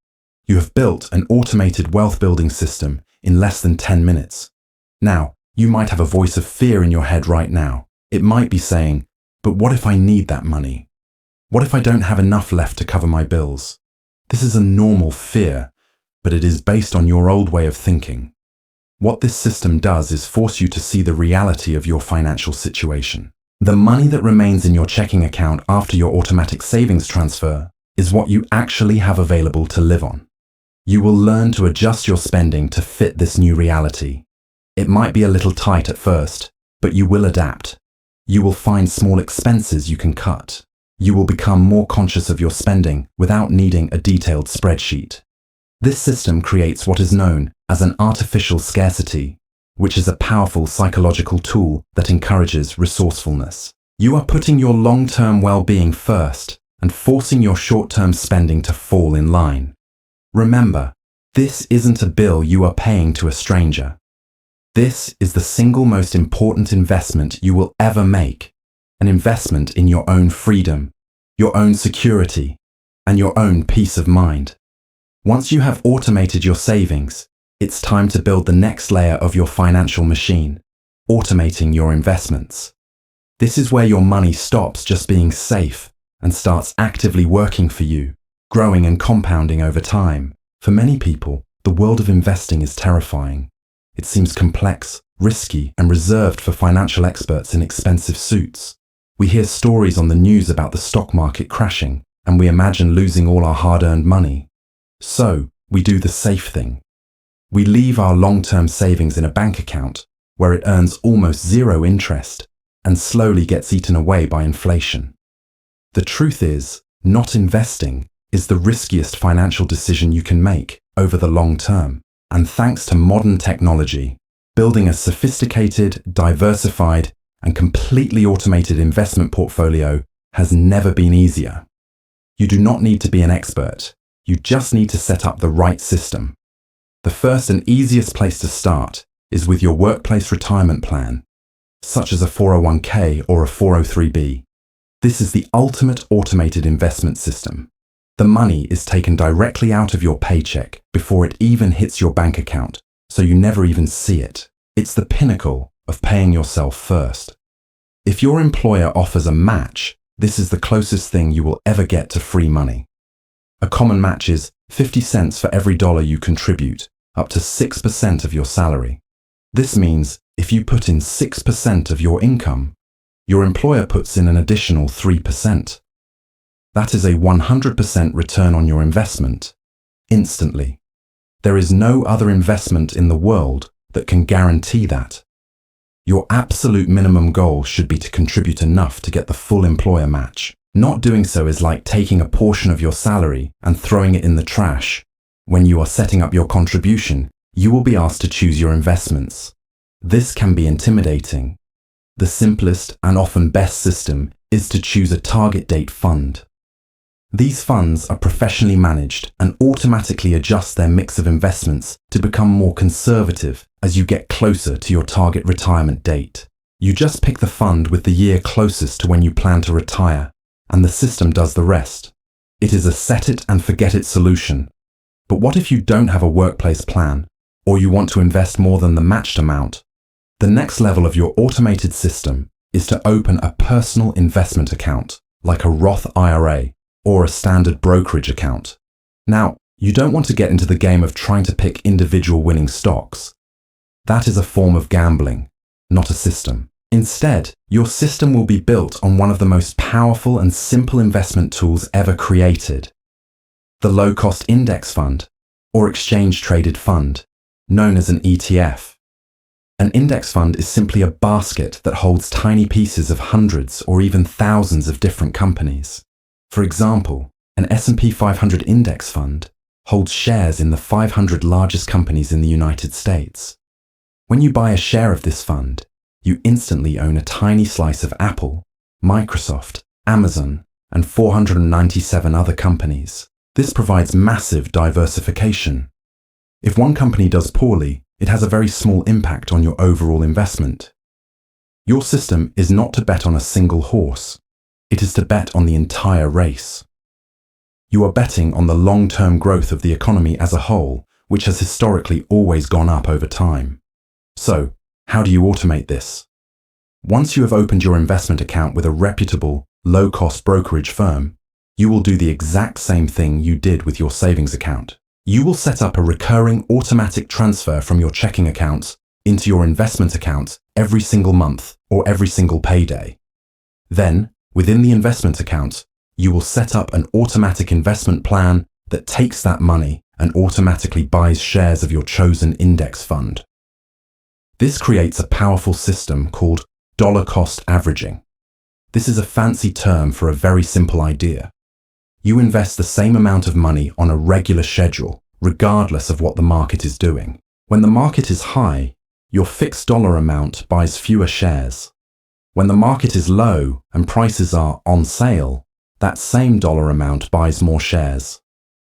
A: You have built an automated wealth building system in less than 10 minutes. Now, you might have a voice of fear in your head right now. It might be saying, but what if I need that money? What if I don't have enough left to cover my bills? This is a normal fear, but it is based on your old way of thinking. What this system does is force you to see the reality of your financial situation. The money that remains in your checking account after your automatic savings transfer is what you actually have available to live on. You will learn to adjust your spending to fit this new reality. It might be a little tight at first, but you will adapt. You will find small expenses you can cut. You will become more conscious of your spending without needing a detailed spreadsheet. This system creates what is known as an artificial scarcity, which is a powerful psychological tool that encourages resourcefulness. You are putting your long-term well-being first and forcing your short-term spending to fall in line. Remember, this isn't a bill you are paying to a stranger. This is the single most important investment you will ever make, an investment in your own freedom, your own security, and your own peace of mind. Once you have automated your savings, it's time to build the next layer of your financial machine, automating your investments. This is where your money stops just being safe and starts actively working for you, growing and compounding over time. For many people, the world of investing is terrifying. It seems complex, risky, and reserved for financial experts in expensive suits. We hear stories on the news about the stock market crashing, and we imagine losing all our hard-earned money. So, we do the safe thing. We leave our long-term savings in a bank account where it earns almost zero interest and slowly gets eaten away by inflation. The truth is, not investing is the riskiest financial decision you can make over the long term. And thanks to modern technology, building a sophisticated, diversified, and completely automated investment portfolio has never been easier. You do not need to be an expert. You just need to set up the right system. The first and easiest place to start is with your workplace retirement plan, such as a 401k or a 403b. This is the ultimate automated investment system. The money is taken directly out of your paycheck before it even hits your bank account, so you never even see it. It's the pinnacle of paying yourself first. If your employer offers a match, this is the closest thing you will ever get to free money. A common match is 50 cents for every dollar you contribute, up to 6% of your salary. This means if you put in 6% of your income, your employer puts in an additional 3%. That is a 100% return on your investment, instantly. There is no other investment in the world that can guarantee that. Your absolute minimum goal should be to contribute enough to get the full employer match. Not doing so is like taking a portion of your salary and throwing it in the trash. When you are setting up your contribution, you will be asked to choose your investments. This can be intimidating. The simplest and often best system is to choose a target date fund. These funds are professionally managed and automatically adjust their mix of investments to become more conservative as you get closer to your target retirement date. You just pick the fund with the year closest to when you plan to retire, and the system does the rest. It is a set it and forget it solution. But what if you don't have a workplace plan, or you want to invest more than the matched amount? The next level of your automated system is to open a personal investment account, like a Roth IRA, or a standard brokerage account. Now, you don't want to get into the game of trying to pick individual winning stocks. That is a form of gambling, not a system. Instead, your system will be built on one of the most powerful and simple investment tools ever created, the low-cost index fund, or exchange-traded fund, known as an ETF. An index fund is simply a basket that holds tiny pieces of hundreds or even thousands of different companies. For example, an S&P 500 index fund holds shares in the 500 largest companies in the United States. When you buy a share of this fund, you instantly own a tiny slice of Apple, Microsoft, Amazon, and 497 other companies. This provides massive diversification. If one company does poorly, it has a very small impact on your overall investment. Your system is not to bet on a single horse. It is to bet on the entire race. You are betting on the long-term growth of the economy as a whole, which has historically always gone up over time. So, how do you automate this? Once you have opened your investment account with a reputable, low-cost brokerage firm, you will do the exact same thing you did with your savings account. You will set up a recurring automatic transfer from your checking accounts into your investment account every single month or every single payday. Then, within the investment account, you will set up an automatic investment plan that takes that money and automatically buys shares of your chosen index fund. This creates a powerful system called dollar cost averaging. This is a fancy term for a very simple idea. You invest the same amount of money on a regular schedule, regardless of what the market is doing. When the market is high, your fixed dollar amount buys fewer shares. When the market is low and prices are on sale, that same dollar amount buys more shares.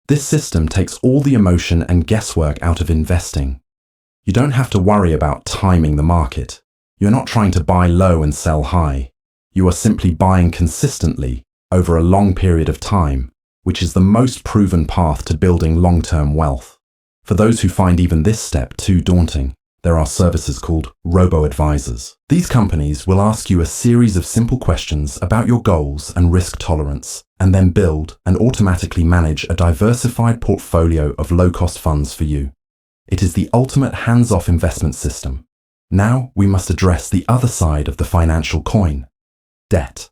A: This system takes all the emotion and guesswork out of investing. You don't have to worry about timing the market. You're not trying to buy low and sell high. You are simply buying consistently over a long period of time, which is the most proven path to building long-term wealth. For those who find even this step too daunting, there are services called robo-advisors. These companies will ask you a series of simple questions about your goals and risk tolerance, and then build and automatically manage a diversified portfolio of low-cost funds for you. It is the ultimate hands-off investment system. Now we must address the other side of the financial coin: debt.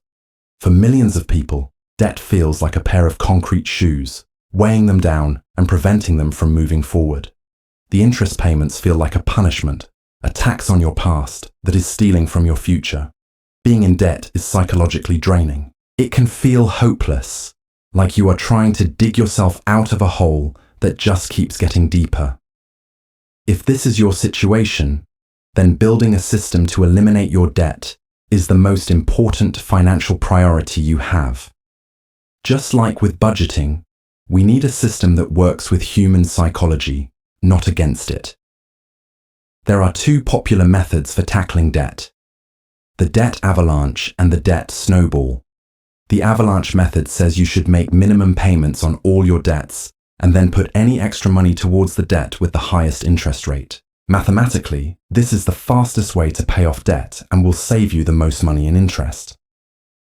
A: For millions of people, debt feels like a pair of concrete shoes, weighing them down and preventing them from moving forward. The interest payments feel like a punishment, a tax on your past that is stealing from your future. Being in debt is psychologically draining. It can feel hopeless, like you are trying to dig yourself out of a hole that just keeps getting deeper. If this is your situation, then building a system to eliminate your debt is the most important financial priority you have. Just like with budgeting, we need a system that works with human psychology, not against it. There are two popular methods for tackling debt: the debt avalanche and the debt snowball. The avalanche method says you should make minimum payments on all your debts and then put any extra money towards the debt with the highest interest rate. Mathematically, this is the fastest way to pay off debt and will save you the most money in interest.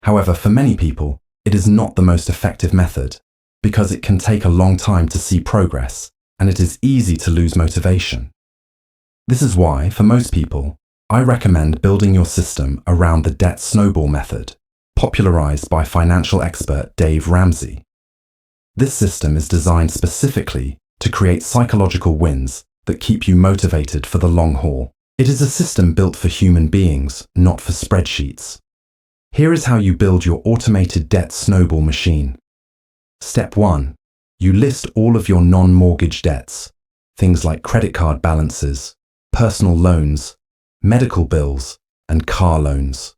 A: However, for many people, it is not the most effective method because it can take a long time to see progress and it is easy to lose motivation. This is why, for most people, I recommend building your system around the debt snowball method, popularized by financial expert Dave Ramsey. This system is designed specifically to create psychological wins that keep you motivated for the long haul. It is a system built for human beings, not for spreadsheets. Here is how you build your automated debt snowball machine. Step 1. You list all of your non-mortgage debts, things like credit card balances, personal loans, medical bills, and car loans.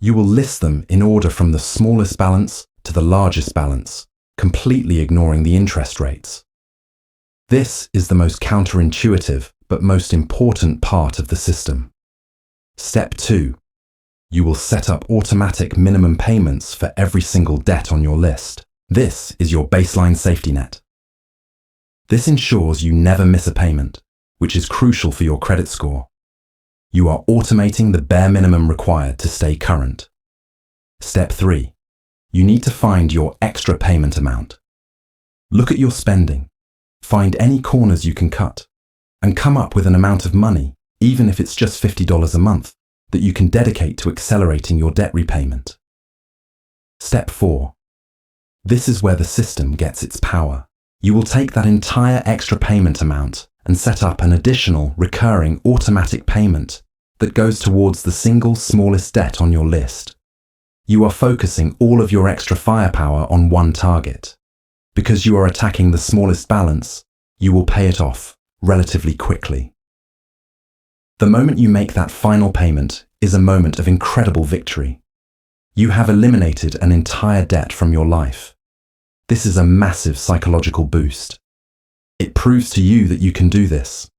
A: You will list them in order from the smallest balance to the largest balance, completely ignoring the interest rates. This is the most counterintuitive but most important part of the system. Step 2. You will set up automatic minimum payments for every single debt on your list. This is your baseline safety net. This ensures you never miss a payment, which is crucial for your credit score. You are automating the bare minimum required to stay current. Step 3. You need to find your extra payment amount. Look at your spending, find any corners you can cut, and come up with an amount of money, even if it's just $50 a month, that you can dedicate to accelerating your debt repayment. Step 4. This is where the system gets its power. You will take that entire extra payment amount and set up an additional recurring automatic payment that goes towards the single smallest debt on your list. You are focusing all of your extra firepower on one target. Because you are attacking the smallest balance, you will pay it off relatively quickly. The moment you make that final payment is a moment of incredible victory. You have eliminated an entire debt from your life. This is a massive psychological boost. It proves to you that you can do this.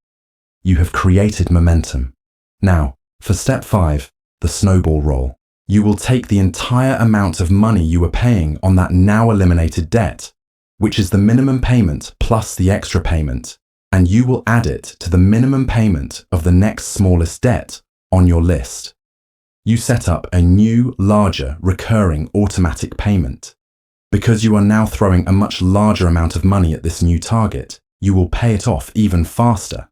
A: You have created momentum. Now, for step 5, the snowball roll. You will take the entire amount of money you are paying on that now eliminated debt, which is the minimum payment plus the extra payment, and you will add it to the minimum payment of the next smallest debt on your list. You set up a new, larger, recurring automatic payment. Because you are now throwing a much larger amount of money at this new target, you will pay it off even faster.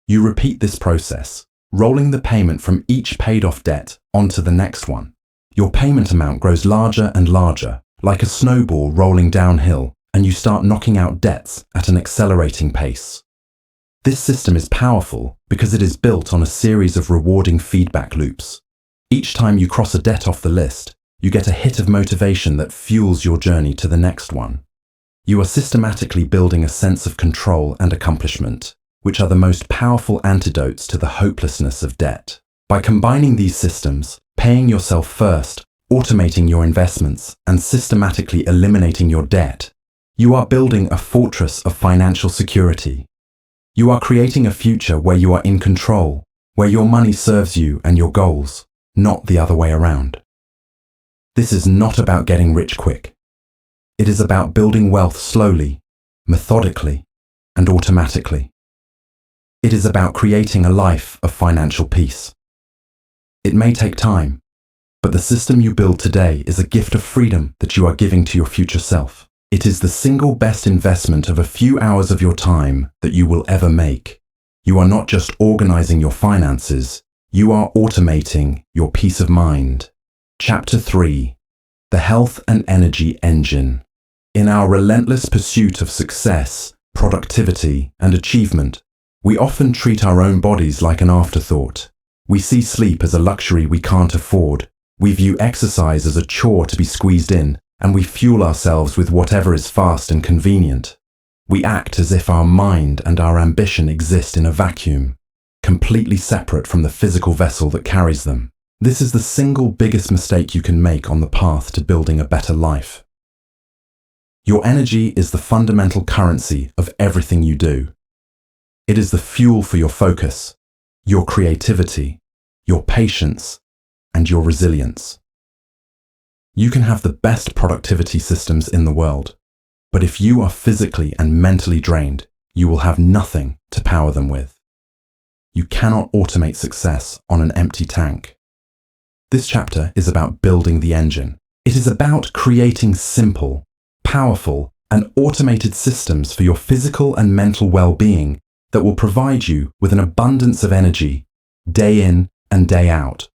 A: You repeat this process, rolling the payment from each paid-off debt onto the next one. Your payment amount grows larger and larger, like a snowball rolling downhill, and you start knocking out debts at an accelerating pace. This system is powerful because it is built on a series of rewarding feedback loops. Each time you cross a debt off the list, you get a hit of motivation that fuels your journey to the next one. You are systematically building a sense of control and accomplishment, which are the most powerful antidotes to the hopelessness of debt. By combining these systems, paying yourself first, automating your investments, and systematically eliminating your debt, you are building a fortress of financial security. You are creating a future where you are in control, where your money serves you and your goals, not the other way around. This is not about getting rich quick. It is about building wealth slowly, methodically, and automatically. It is about creating a life of financial peace. It may take time, but the system you build today is a gift of freedom that you are giving to your future self. It is the single best investment of a few hours of your time that you will ever make. You are not just organizing your finances, you are automating your peace of mind. Chapter 3: The Health and Energy Engine. In our relentless pursuit of success, productivity, and achievement, we often treat our own bodies like an afterthought. We see sleep as a luxury we can't afford. We view exercise as a chore to be squeezed in, and we fuel ourselves with whatever is fast and convenient. We act as if our mind and our ambition exist in a vacuum, completely separate from the physical vessel that carries them. This is the single biggest mistake you can make on the path to building a better life. Your energy is the fundamental currency of everything you do. It is the fuel for your focus, your creativity, your patience, and your resilience. You can have the best productivity systems in the world, but if you are physically and mentally drained, you will have nothing to power them with. You cannot automate success on an empty tank. This chapter is about building the engine. It is about creating simple, powerful, and automated systems for your physical and mental well-being that will provide you with an abundance of energy, day in and day out.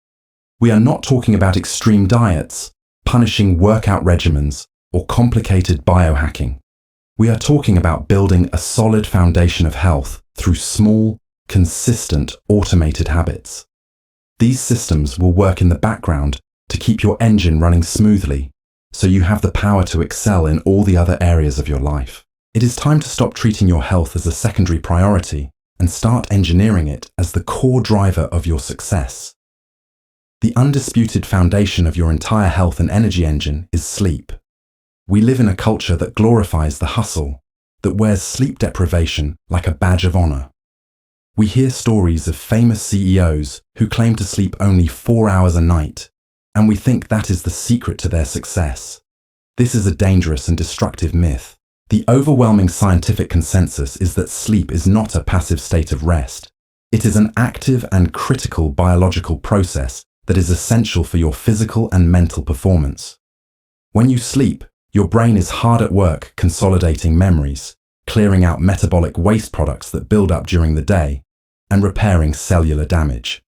A: We are not talking about extreme diets, punishing workout regimens, or complicated biohacking. We are talking about building a solid foundation of health through small, consistent, automated habits. These systems will work in the background to keep your engine running smoothly, so you have the power to excel in all the other areas of your life. It is time to stop treating your health as a secondary priority and start engineering it as the core driver of your success. The undisputed foundation of your entire health and energy engine is sleep. We live in a culture that glorifies the hustle, that wears sleep deprivation like a badge of honor. We hear stories of famous CEOs who claim to sleep only 4 hours a night, and we think that is the secret to their success. This is a dangerous and destructive myth. The overwhelming scientific consensus is that sleep is not a passive state of rest. It is an active and critical biological process that is essential for your physical and mental performance. When you sleep, your brain is hard at work consolidating memories, clearing out metabolic waste products that build up during the day, and repairing cellular damage.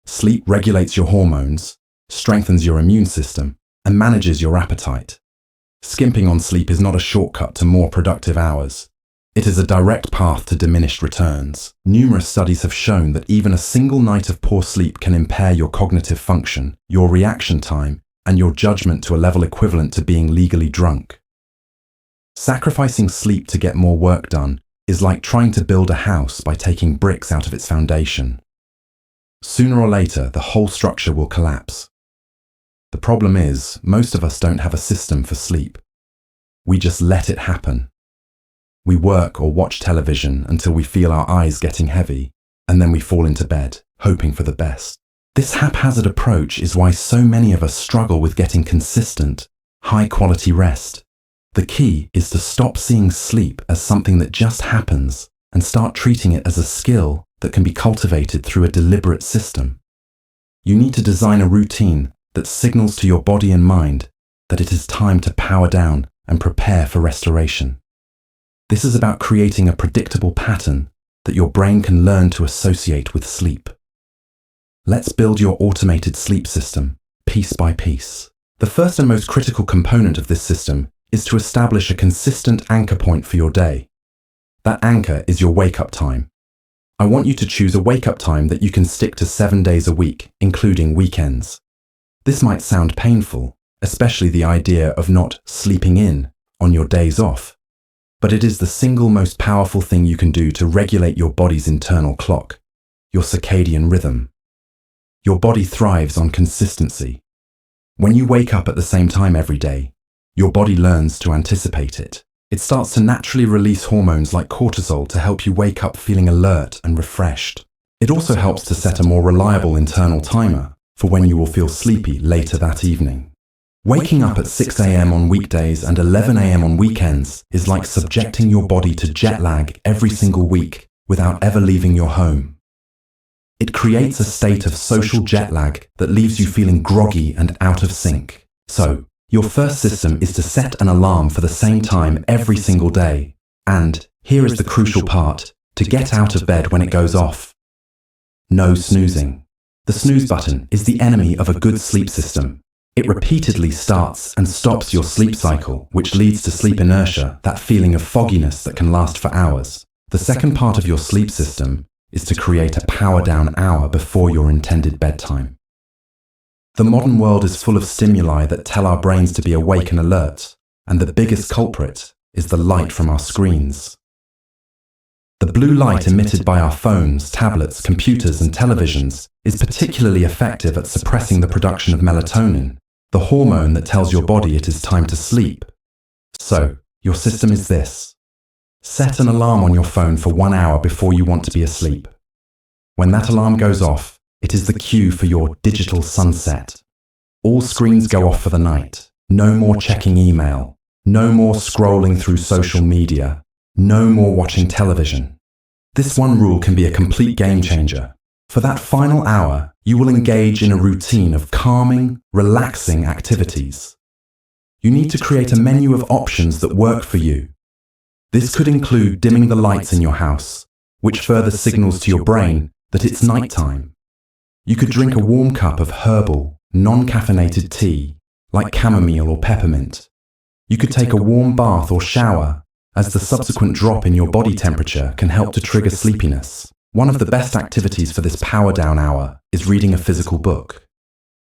A: Sleep regulates your hormones, strengthens your immune system, and manages your appetite. Skimping on sleep is not a shortcut to more productive hours. It is a direct path to diminished returns. Numerous studies have shown that even a single night of poor sleep can impair your cognitive function, your reaction time, and your judgment to a level equivalent to being legally drunk. Sacrificing sleep to get more work done is like trying to build a house by taking bricks out of its foundation. Sooner or later, the whole structure will collapse. The problem is, most of us don't have a system for sleep. We just let it happen. We work or watch television until we feel our eyes getting heavy, and then we fall into bed, hoping for the best. This haphazard approach is why so many of us struggle with getting consistent, high-quality rest. The key is to stop seeing sleep as something that just happens and start treating it as a skill that can be cultivated through a deliberate system. You need to design a routine that signals to your body and mind that it is time to power down and prepare for restoration. This is about creating a predictable pattern that your brain can learn to associate with sleep. Let's build your automated sleep system, piece by piece. The first and most critical component of this system is to establish a consistent anchor point for your day. That anchor is your wake-up time. I want you to choose a wake-up time that you can stick to 7 days a week, including weekends. This might sound painful, especially the idea of not sleeping in on your days off, but it is the single most powerful thing you can do to regulate your body's internal clock, your circadian rhythm. Your body thrives on consistency. When you wake up at the same time every day, your body learns to anticipate it. It starts to naturally release hormones like cortisol to help you wake up feeling alert and refreshed. It also helps to set a more reliable internal timer for when you will feel sleepy later that evening. Waking up at 6 a.m. on weekdays and 11 a.m. on weekends is like subjecting your body to jet lag every single week without ever leaving your home. It creates a state of social jet lag that leaves you feeling groggy and out of sync. So, your first system is to set an alarm for the same time every single day. And, here is the crucial part, to get out of bed when it goes off. No snoozing. The snooze button is the enemy of a good sleep system. It repeatedly starts and stops your sleep cycle, which leads to sleep inertia, that feeling of fogginess that can last for hours. The second part of your sleep system is to create a power-down hour before your intended bedtime. The modern world is full of stimuli that tell our brains to be awake and alert, and the biggest culprit is the light from our screens. The blue light emitted by our phones, tablets, computers, and televisions is particularly effective at suppressing the production of melatonin, the hormone that tells your body it is time to sleep. So, your system is this. Set an alarm on your phone for 1 hour before you want to be asleep. When that alarm goes off, it is the cue for your digital sunset. All screens go off for the night. No more checking email. No more scrolling through social media. No more watching television. This one rule can be a complete game changer. For that final hour, you will engage in a routine of calming, relaxing activities. You need to create a menu of options that work for you. This could include dimming the lights in your house, which further signals to your brain that it's nighttime. You could drink a warm cup of herbal, non-caffeinated tea, like chamomile or peppermint. You could take a warm bath or shower, as the subsequent drop in your body temperature can help to trigger sleepiness. One of the best activities for this power-down hour is reading a physical book.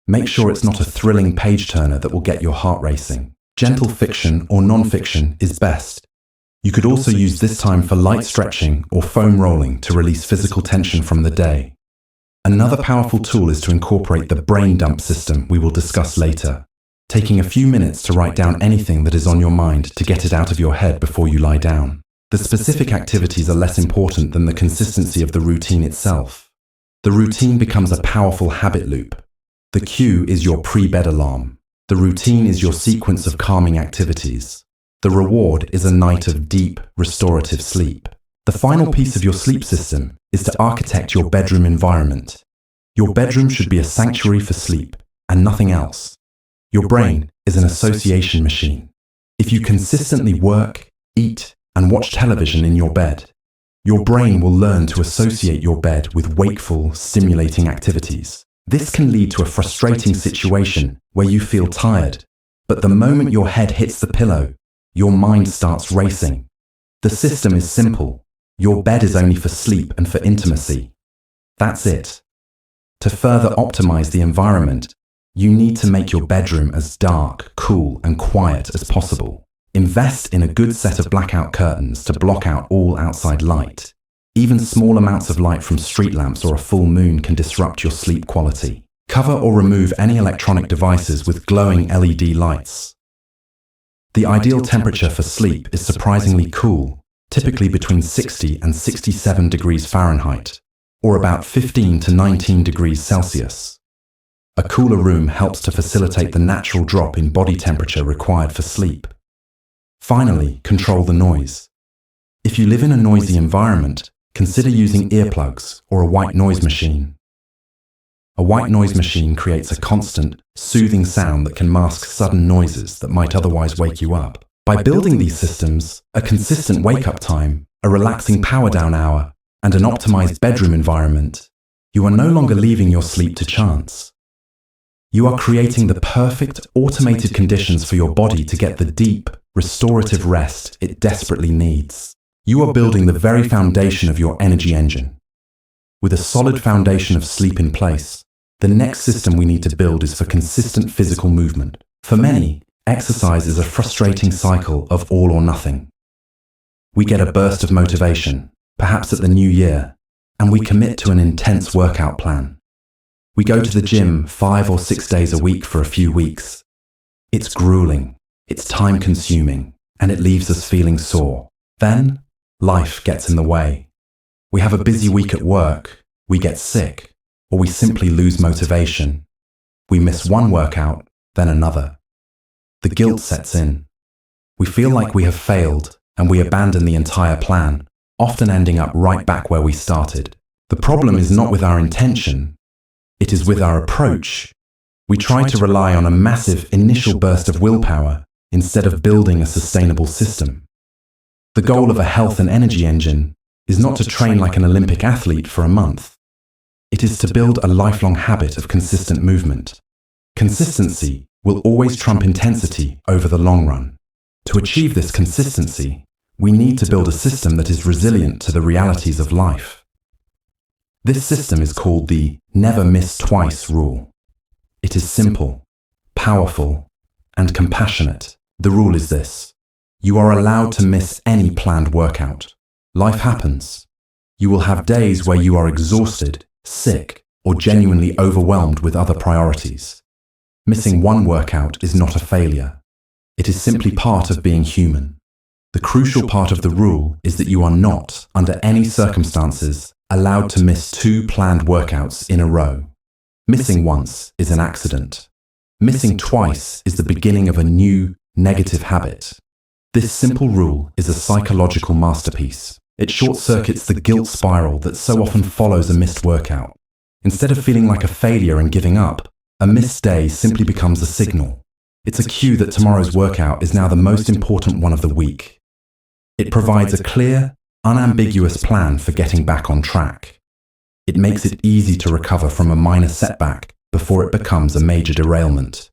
A: Make sure it's not a thrilling page-turner that will get your heart racing. Gentle fiction or non-fiction is best. You could also use this time for light stretching or foam rolling to release physical tension from the day. Another powerful tool is to incorporate the brain dump system we will discuss later, taking a few minutes to write down anything that is on your mind to get it out of your head before you lie down. The specific activities are less important than the consistency of the routine itself. The routine becomes a powerful habit loop. The cue is your pre-bed alarm. The routine is your sequence of calming activities. The reward is a night of deep, restorative sleep. The final piece of your sleep system is to architect your bedroom environment. Your bedroom should be a sanctuary for sleep, and nothing else. Your brain is an association machine. If you consistently work, eat, and watch television in your bed, your brain will learn to associate your bed with wakeful, stimulating activities. This can lead to a frustrating situation where you feel tired, but the moment your head hits the pillow, your mind starts racing. The system is simple. Your bed is only for sleep and for intimacy. That's it. To further optimize the environment, you need to make your bedroom as dark, cool, and quiet as possible. Invest in a good set of blackout curtains to block out all outside light. Even small amounts of light from street lamps or a full moon can disrupt your sleep quality. Cover or remove any electronic devices with glowing LED lights. The ideal temperature for sleep is surprisingly cool, typically between 60 and 67 degrees Fahrenheit, or about 15 to 19 degrees Celsius. A cooler room helps to facilitate the natural drop in body temperature required for sleep. Finally, control the noise. If you live in a noisy environment, consider using earplugs or a white noise machine. A white noise machine creates a constant, soothing sound that can mask sudden noises that might otherwise wake you up. By building these systems, a consistent wake-up time, a relaxing power-down hour, and an optimized bedroom environment, you are no longer leaving your sleep to chance. You are creating the perfect, automated conditions for your body to get the deep, restorative rest it desperately needs. You are building the very foundation of your energy engine. With a solid foundation of sleep in place, the next system we need to build is for consistent physical movement. For many, exercise is a frustrating cycle of all or nothing. We get a burst of motivation, perhaps at the new year, and we commit to an intense workout plan. We go to the gym 5 or 6 days a week for a few weeks. It's grueling. It's time-consuming. and it leaves us feeling sore. Then, life gets in the way. We have a busy week at work, we get sick, or we simply lose motivation. We miss one workout, then another. The guilt sets in. We feel like we have failed, and we abandon the entire plan, often ending up right back where we started. The problem is not with our intention, it is with our approach. We try to rely on a massive initial burst of willpower instead of building a sustainable system. The goal of a health and energy engine is not to train like an Olympic athlete for a month. It is to build a lifelong habit of consistent movement. Consistency will always trump intensity over the long run. To achieve this consistency, we need to build a system that is resilient to the realities of life. This system is called the never miss twice rule. It is simple, powerful, and compassionate. The rule is this: you are allowed to miss any planned workout. Life happens. You will have days where you are exhausted, sick, or genuinely overwhelmed with other priorities. Missing one workout is not a failure. It is simply part of being human. The crucial part of the rule is that you are not, under any circumstances, allowed to miss 2 planned workouts in a row. Missing once is an accident. Missing twice is the beginning of a new, negative habit. This simple rule is a psychological masterpiece. It short-circuits the guilt spiral that so often follows a missed workout. Instead of feeling like a failure and giving up, a missed day simply becomes a signal. It's a cue that tomorrow's workout is now the most important one of the week. It provides a clear, unambiguous plan for getting back on track. It makes it easy to recover from a minor setback before it becomes a major derailment.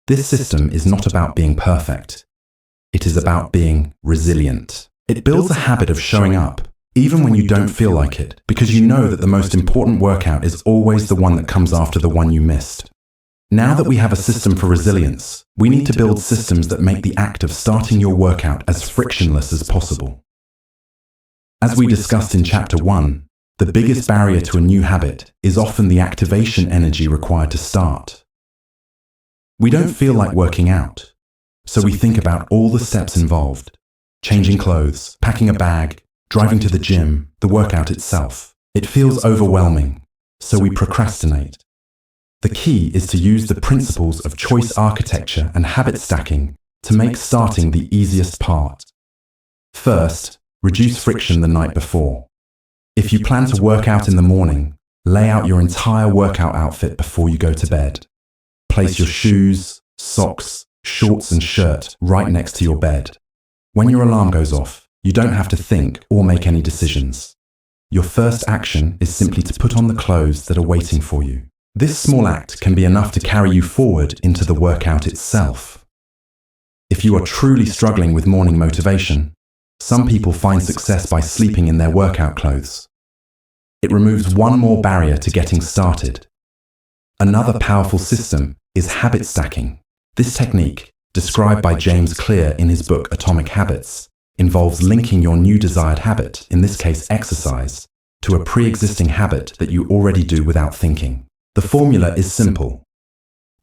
A: This system is not about being perfect. It is about being resilient. It builds a habit of showing up, even when you don't feel like it, because you know that the most important workout is always the one that comes after the one you missed. Now that we have a system for resilience, we need to build systems that make the act of starting your workout as frictionless as possible. As we discussed in Chapter 1, the biggest barrier to a new habit is often the activation energy required to start. We don't feel like working out, so we think about all the steps involved: changing clothes, packing a bag, driving to the gym, the workout itself. It feels overwhelming, so we procrastinate. The key is to use the principles of choice architecture and habit stacking to make starting the easiest part. First, reduce friction the night before. If you plan to work out in the morning, lay out your entire workout outfit before you go to bed. Place your shoes, socks, shorts and shirt right next to your bed. When your alarm goes off, you don't have to think or make any decisions. Your first action is simply to put on the clothes that are waiting for you. This small act can be enough to carry you forward into the workout itself. If you are truly struggling with morning motivation, some people find success by sleeping in their workout clothes. It removes one more barrier to getting started. Another powerful system is habit stacking. This technique, described by James Clear in his book Atomic Habits, involves linking your new desired habit, in this case exercise, to a pre-existing habit that you already do without thinking. The formula is simple.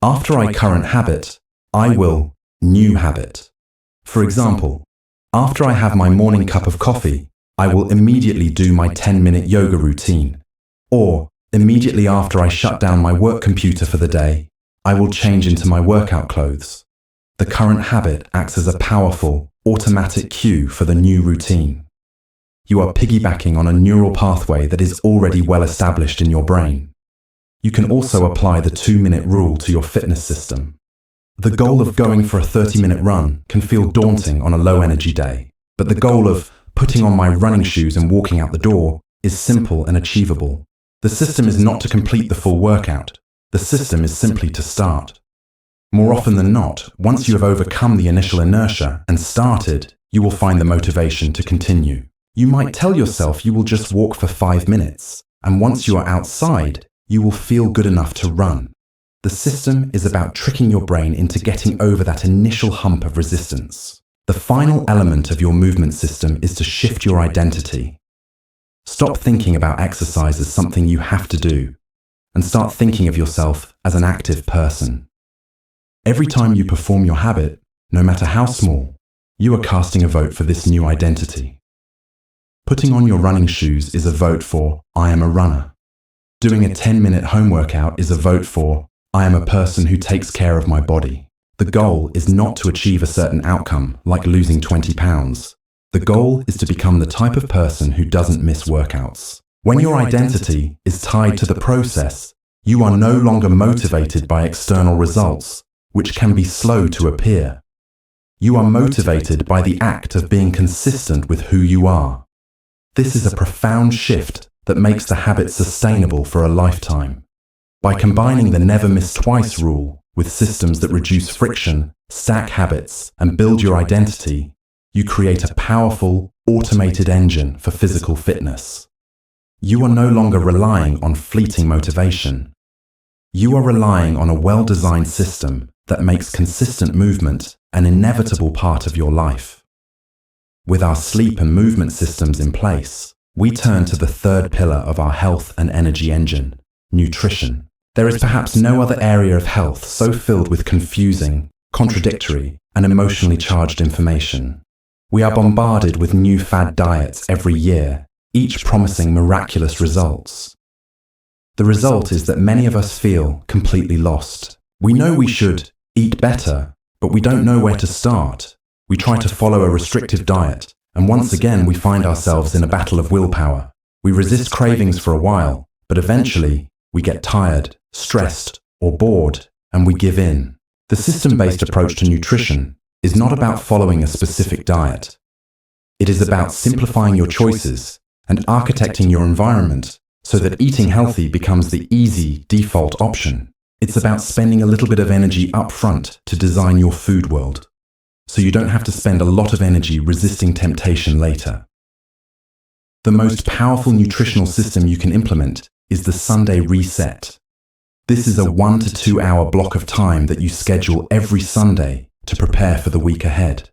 A: After I current habit, I will new habit. For example, after I have my morning cup of coffee, I will immediately do my 10-minute yoga routine. Or, immediately after I shut down my work computer for the day, I will change into my workout clothes. The current habit acts as a powerful, automatic cue for the new routine. You are piggybacking on a neural pathway that is already well established in your brain. You can also apply the 2-minute rule to your fitness system. The goal of going for a 30-minute run can feel daunting on a low-energy day, but the goal of putting on my running shoes and walking out the door is simple and achievable. The system is not to complete the full workout. The system is simply to start. More often than not, once you have overcome the initial inertia and started, you will find the motivation to continue. You might tell yourself you will just walk for 5 minutes, and once you are outside, you will feel good enough to run. The system is about tricking your brain into getting over that initial hump of resistance. The final element of your movement system is to shift your identity. Stop thinking about exercise as something you have to do, and start thinking of yourself as an active person. Every time you perform your habit, no matter how small, You are casting a vote for this new identity. Putting on your running shoes is a vote for I am a runner. Doing a 10-minute home workout is a vote for I am a person who takes care of my body. The goal is not to achieve a certain outcome, like losing 20 pounds. The goal is to become the type of person who doesn't miss workouts. When your identity is tied to the process, you are no longer motivated by external results, which can be slow to appear. You are motivated by the act of being consistent with who you are. This is a profound shift that makes the habit sustainable for a lifetime. By combining the never miss twice rule with systems that reduce friction, stack habits, and build your identity, you create a powerful, automated engine for physical fitness. You are no longer relying on fleeting motivation. You are relying on a well-designed system that makes consistent movement an inevitable part of your life. With our sleep and movement systems in place, we turn to the third pillar of our health and energy engine, nutrition. There is perhaps no other area of health so filled with confusing, contradictory, and emotionally charged information. We are bombarded with new fad diets every year, each promising miraculous results. The result is that many of us feel completely lost. We know we should eat better, but we don't know where to start. We try to follow a restrictive diet, and once again we find ourselves in a battle of willpower. We resist cravings for a while, but eventually we get tired, stressed, or bored, and we give in. The system-based approach to nutrition is not about following a specific diet. It is about simplifying your choices and architecting your environment so that eating healthy becomes the easy default option. It's about spending a little bit of energy up front to design your food world, so you don't have to spend a lot of energy resisting temptation later. The most powerful nutritional system you can implement is the Sunday reset. This is a 1 to 2 hour block of time that you schedule every Sunday to prepare for the week ahead.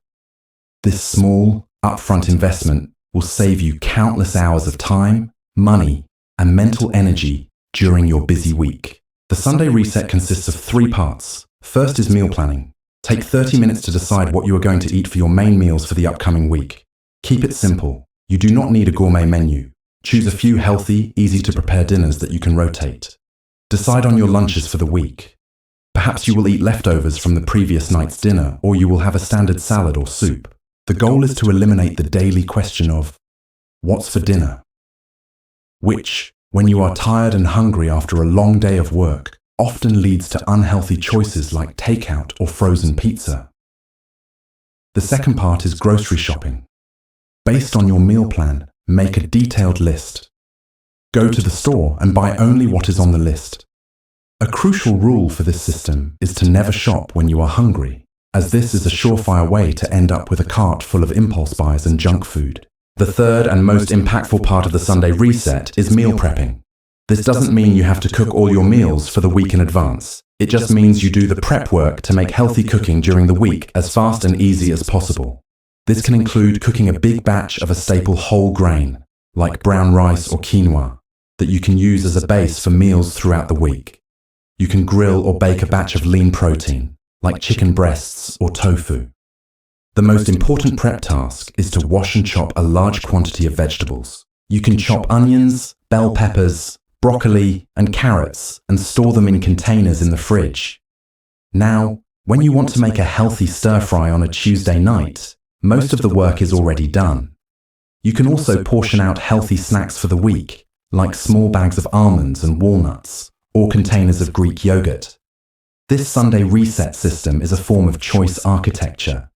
A: This small, upfront investment will save you countless hours of time, money, and mental energy during your busy week. The Sunday reset consists of 3 parts. First is meal planning. Take 30 minutes to decide what you are going to eat for your main meals for the upcoming week. Keep it simple. You do not need a gourmet menu. Choose a few healthy, easy-to-prepare dinners that you can rotate. Decide on your lunches for the week. Perhaps you will eat leftovers from the previous night's dinner, or you will have a standard salad or soup. The goal is to eliminate the daily question of, what's for dinner? Which, when you are tired and hungry after a long day of work, often leads to unhealthy choices like takeout or frozen pizza. The second part is grocery shopping. Based on your meal plan, make a detailed list. Go to the store and buy only what is on the list. A crucial rule for this system is to never shop when you are hungry, as this is a surefire way to end up with a cart full of impulse buys and junk food. The third and most impactful part of the Sunday reset is meal prepping. This doesn't mean you have to cook all your meals for the week in advance. It just means you do the prep work to make healthy cooking during the week as fast and easy as possible. This can include cooking a big batch of a staple whole grain, like brown rice or quinoa, that you can use as a base for meals throughout the week. You can grill or bake a batch of lean protein, like chicken breasts or tofu. The most important prep task is to wash and chop a large quantity of vegetables. You can chop onions, bell peppers, broccoli, and carrots and store them in containers in the fridge. Now, when you want to make a healthy stir-fry on a Tuesday night, most of the work is already done. You can also portion out healthy snacks for the week, like small bags of almonds and walnuts, or containers of Greek yogurt. This Sunday reset system is a form of choice architecture.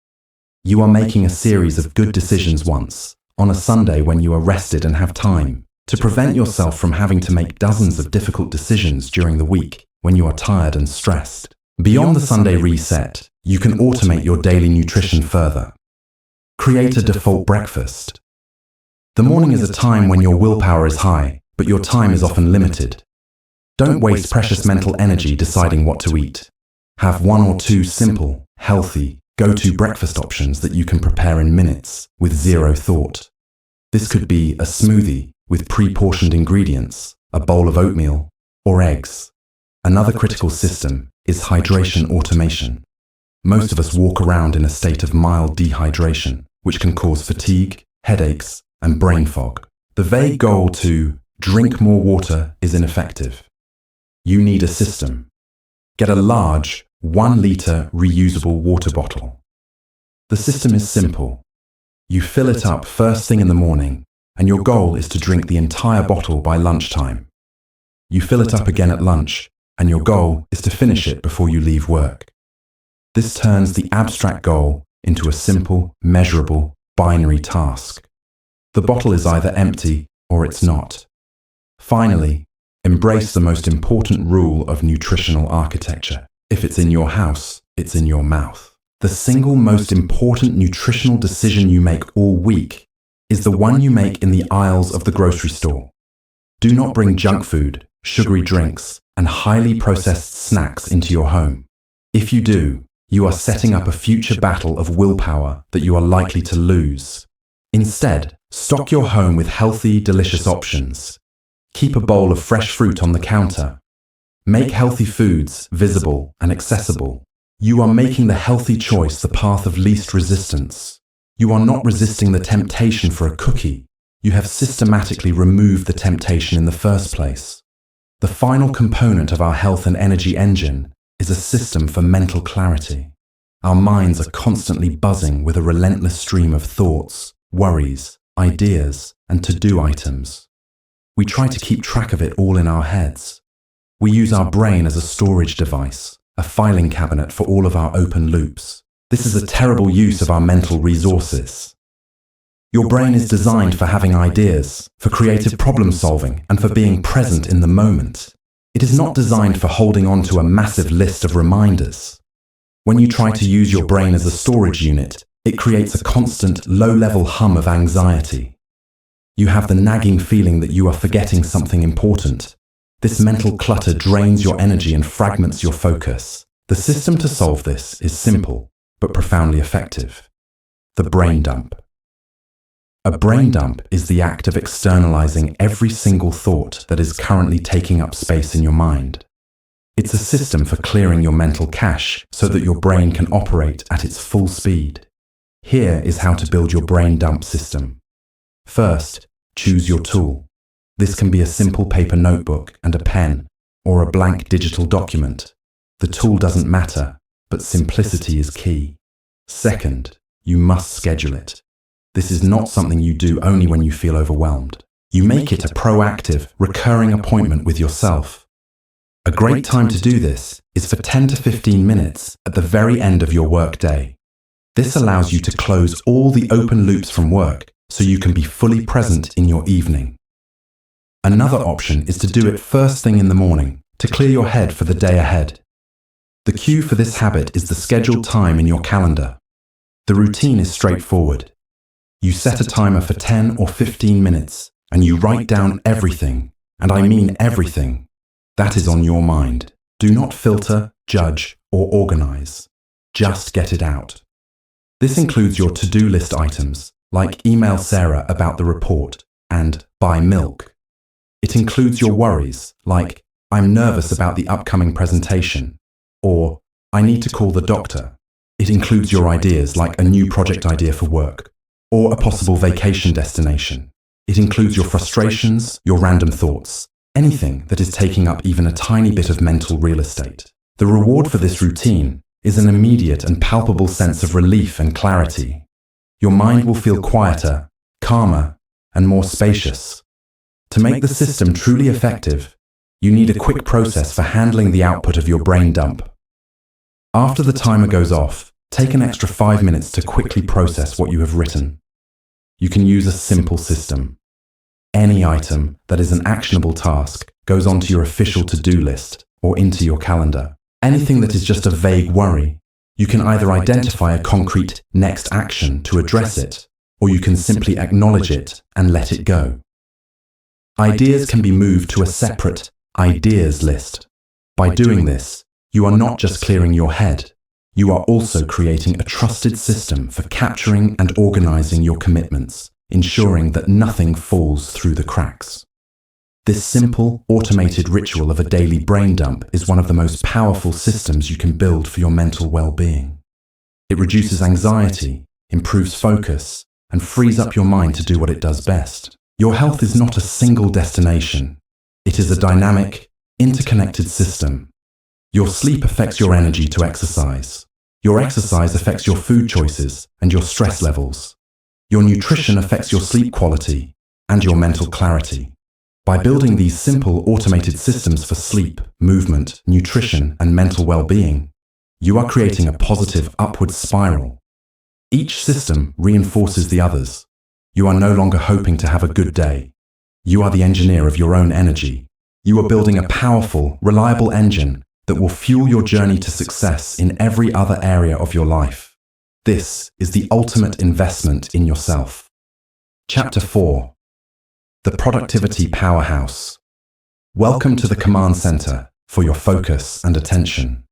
A: You are making a series of good decisions once, on a Sunday when you are rested and have time, to prevent yourself from having to make dozens of difficult decisions during the week when you are tired and stressed. Beyond the Sunday reset, you can automate your daily nutrition further. Create a default breakfast. The morning is a time when your willpower is high, but your time is often limited. Don't waste precious mental energy deciding what to eat. Have 1 or 2 simple, healthy, go-to breakfast options that you can prepare in minutes with zero thought. This could be a smoothie with pre-portioned ingredients, a bowl of oatmeal, or eggs. Another critical system is hydration automation. Most of us walk around in a state of mild dehydration, which can cause fatigue, headaches, and brain fog. The vague goal to drink more water is ineffective. You need a system. Get a large, 1-liter reusable water bottle. The system is simple. You fill it up first thing in the morning, and your goal is to drink the entire bottle by lunchtime. You fill it up again at lunch, and your goal is to finish it before you leave work. This turns the abstract goal into a simple, measurable, binary task. The bottle is either empty or it's not. Finally, embrace the most important rule of nutritional architecture. If it's in your house, it's in your mouth. The single most important nutritional decision you make all week is the one you make in the aisles of the grocery store. Do not bring junk food, sugary drinks, and highly processed snacks into your home. If you do, you are setting up a future battle of willpower that you are likely to lose. Instead, stock your home with healthy, delicious options. Keep a bowl of fresh fruit on the counter. Make healthy foods visible and accessible. You are making the healthy choice the path of least resistance. You are not resisting the temptation for a cookie. You have systematically removed the temptation in the first place. The final component of our health and energy engine is a system for mental clarity. Our minds are constantly buzzing with a relentless stream of thoughts, worries, ideas, and to-do items. We try to keep track of it all in our heads. We use our brain as a storage device, a filing cabinet for all of our open loops. This is a terrible use of our mental resources. Your brain is designed for having ideas, for creative problem solving, and for being present in the moment. It is not designed for holding on to a massive list of reminders. When you try to use your brain as a storage unit, it creates a constant, low-level hum of anxiety. You have the nagging feeling that you are forgetting something important. This mental clutter drains your energy and fragments your focus. The system to solve this is simple, but profoundly effective. The brain dump. A brain dump is the act of externalizing every single thought that is currently taking up space in your mind. It's a system for clearing your mental cache so that your brain can operate at its full speed. Here is how to build your brain dump system. First, choose your tool. This can be a simple paper notebook and a pen, or a blank digital document. The tool doesn't matter, but simplicity is key. Second, you must schedule it. This is not something you do only when you feel overwhelmed. You make it a proactive, recurring appointment with yourself. A great time to do this is for 10 to 15 minutes at the very end of your workday. This allows you to close all the open loops from work so you can be fully present in your evening. Another option is to do it first thing in the morning to clear your head for the day ahead. The cue for this habit is the scheduled time in your calendar. The routine is straightforward. You set a timer for 10 or 15 minutes and you write down everything, and I mean everything, that is on your mind. Do not filter, judge, or organize. Just get it out. This includes your to-do list items, like email Sarah about the report and buy milk. It includes your worries, like I'm nervous about the upcoming presentation, or I need to call the doctor. It includes your ideas, like a new project idea for work, or a possible vacation destination. It includes your frustrations, your random thoughts, anything that is taking up even a tiny bit of mental real estate. The reward for this routine is an immediate and palpable sense of relief and clarity. Your mind will feel quieter, calmer, and more spacious. To make the system truly effective, you need a quick process for handling the output of your brain dump. After the timer goes off, take an extra 5 minutes to quickly process what you have written. You can use a simple system. Any item that is an actionable task goes onto your official to-do list or into your calendar. Anything that is just a vague worry, you can either identify a concrete next action to address it, or you can simply acknowledge it and let it go. Ideas can be moved to a separate ideas list. By doing this, you are not just clearing your head, you are also creating a trusted system for capturing and organizing your commitments, ensuring that nothing falls through the cracks. This simple, automated ritual of a daily brain dump is one of the most powerful systems you can build for your mental well-being. It reduces anxiety, improves focus, and frees up your mind to do what it does best. Your health is not a single destination. It is a dynamic, interconnected system. Your sleep affects your energy to exercise. Your exercise affects your food choices and your stress levels. Your nutrition affects your sleep quality and your mental clarity. By building these simple automated systems for sleep, movement, nutrition, and mental well-being, you are creating a positive upward spiral. Each system reinforces the others. You are no longer hoping to have a good day. You are the engineer of your own energy. You are building a powerful, reliable engine that will fuel your journey to success in every other area of your life. This is the ultimate investment in yourself. Chapter 4. The Productivity Powerhouse. Welcome to the command center for your focus and attention.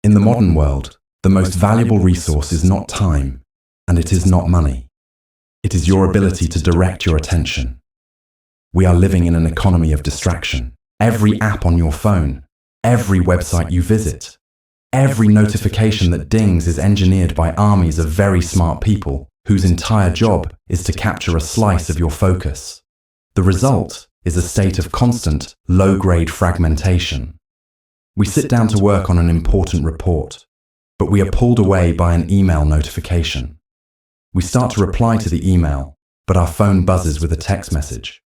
A: In the modern world, the most valuable resource is not time, and it is not money. It is your ability to direct your attention. We are living in an economy of distraction. Every app on your phone, every website you visit, every notification that dings is engineered by armies of very smart people whose entire job is to capture a slice of your focus. The result is a state of constant, low-grade fragmentation. We sit down to work on an important report, but we are pulled away by an email notification. We start to reply to the email, but our phone buzzes with a text message.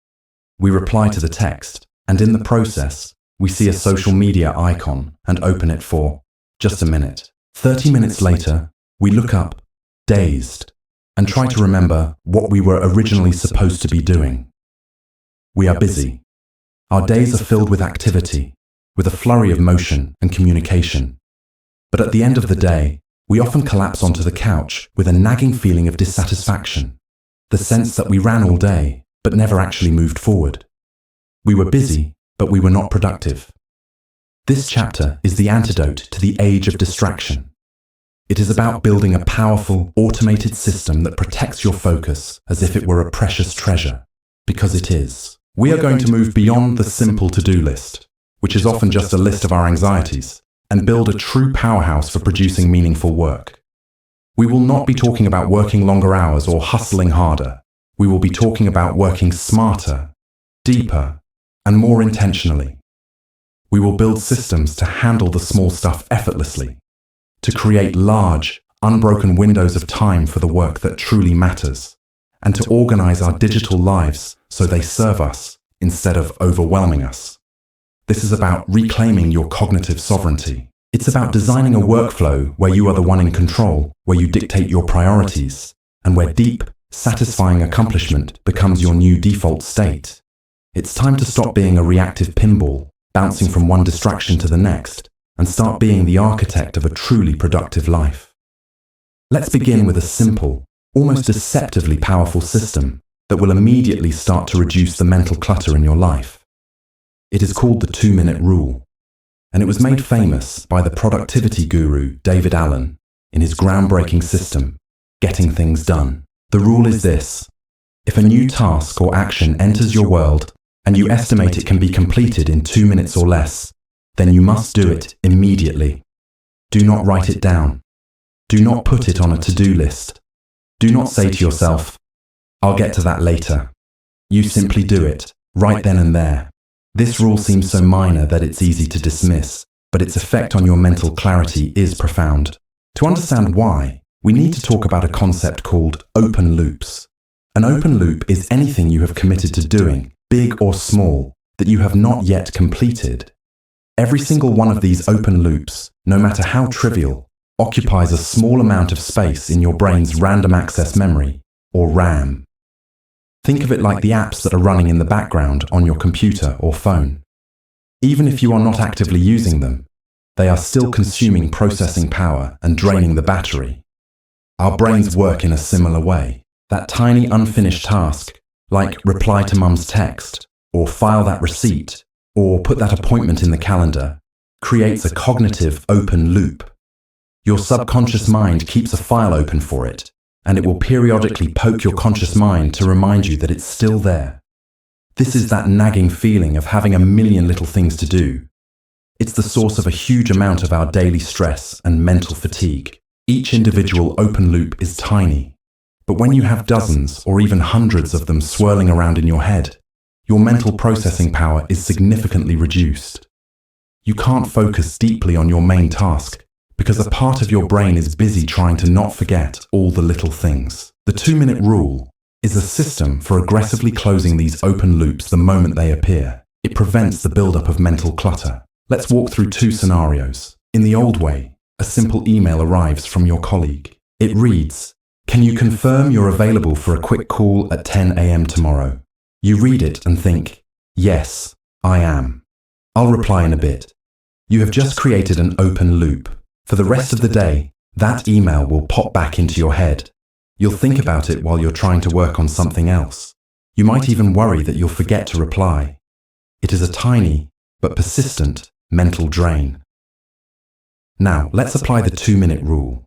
A: We reply to the text, and in the process, we see a social media icon and open it for just a minute. 30 minutes later, we look up, dazed, and try to remember what we were originally supposed to be doing. We are busy. Our days are filled with activity, with a flurry of motion and communication. But at the end of the day, we often collapse onto the couch with a nagging feeling of dissatisfaction, the sense that we ran all day, but never actually moved forward. We were busy, but we were not productive. This chapter is the antidote to the age of distraction. It is about building a powerful, automated system that protects your focus as if it were a precious treasure, because it is. We are going to move beyond the simple to-do list, which is often just a list of our anxieties, and build a true powerhouse for producing meaningful work. We will not be talking about working longer hours or hustling harder. We will be talking about working smarter, deeper, and more intentionally. We will build systems to handle the small stuff effortlessly, to create large, unbroken windows of time for the work that truly matters, and to organize our digital lives so they serve us instead of overwhelming us. This is about reclaiming your cognitive sovereignty. It's about designing a workflow where you are the one in control, where you dictate your priorities, and where deep, satisfying accomplishment becomes your new default state. It's time to stop being a reactive pinball, bouncing from one distraction to the next, and start being the architect of a truly productive life. Let's begin with a simple, almost deceptively powerful system that will immediately start to reduce the mental clutter in your life. It is called the 2-minute rule, and it was made famous by the productivity guru David Allen in his groundbreaking system, Getting Things Done. The rule is this: if a new task or action enters your world and you estimate it can be completed in 2 minutes or less, then you must do it immediately. Do not write it down. Do not put it on a to-do list. Do not say to yourself, "I'll get to that later." You simply do it, right then and there. This rule seems so minor that it's easy to dismiss, but its effect on your mental clarity is profound. To understand why, we need to talk about a concept called open loops. An open loop is anything you have committed to doing, big or small, that you have not yet completed. Every single one of these open loops, no matter how trivial, occupies a small amount of space in your brain's random access memory, or RAM. Think of it like the apps that are running in the background on your computer or phone. Even if you are not actively using them, they are still consuming processing power and draining the battery. Our brains work in a similar way. That tiny unfinished task, like reply to mum's text, or file that receipt, or put that appointment in the calendar, creates a cognitive open loop. Your subconscious mind keeps a file open for it, and it will periodically poke your conscious mind to remind you that it's still there. This is that nagging feeling of having a million little things to do. It's the source of a huge amount of our daily stress and mental fatigue. Each individual open loop is tiny, but when you have dozens or even hundreds of them swirling around in your head, your mental processing power is significantly reduced. You can't focus deeply on your main task because a part of your brain is busy trying to not forget all the little things. The 2-minute rule is a system for aggressively closing these open loops the moment they appear. It prevents the buildup of mental clutter. Let's walk through 2 scenarios. In the old way, a simple email arrives from your colleague. It reads, "Can you confirm you're available for a quick call at 10 a.m. tomorrow?" You read it and think, "Yes, I am. I'll reply in a bit." You have just created an open loop. For the rest of the day, that email will pop back into your head. You'll think about it while you're trying to work on something else. You might even worry that you'll forget to reply. It is a tiny, but persistent, mental drain. Now, let's apply the 2-minute rule.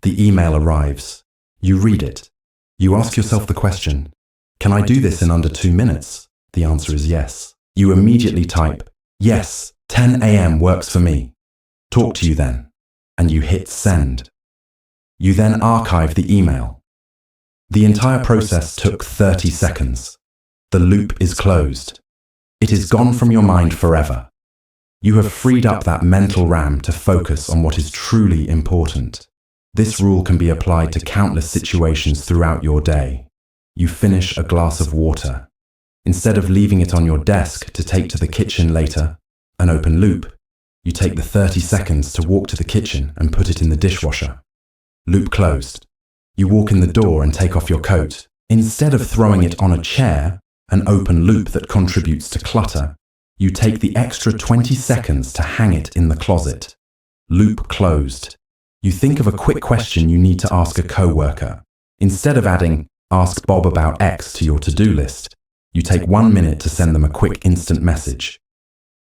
A: The email arrives. You read it. You ask yourself the question, "Can I do this in under 2 minutes?" The answer is yes. You immediately type, "Yes, 10 a.m. works for me. Talk to you then." And you hit send. You then archive the email. The entire process took 30 seconds. The loop is closed. It is gone from your mind forever. You have freed up that mental RAM to focus on what is truly important. This rule can be applied to countless situations throughout your day. You finish a glass of water. Instead of leaving it on your desk to take to the kitchen later, an open loop, you take the 30 seconds to walk to the kitchen and put it in the dishwasher. Loop closed. You walk in the door and take off your coat. Instead of throwing it on a chair, an open loop that contributes to clutter, you take the extra 20 seconds to hang it in the closet. Loop closed. You think of a quick question you need to ask a coworker. Instead of adding, "Ask Bob about X" to your to-do list, you take 1 minute to send them a quick instant message.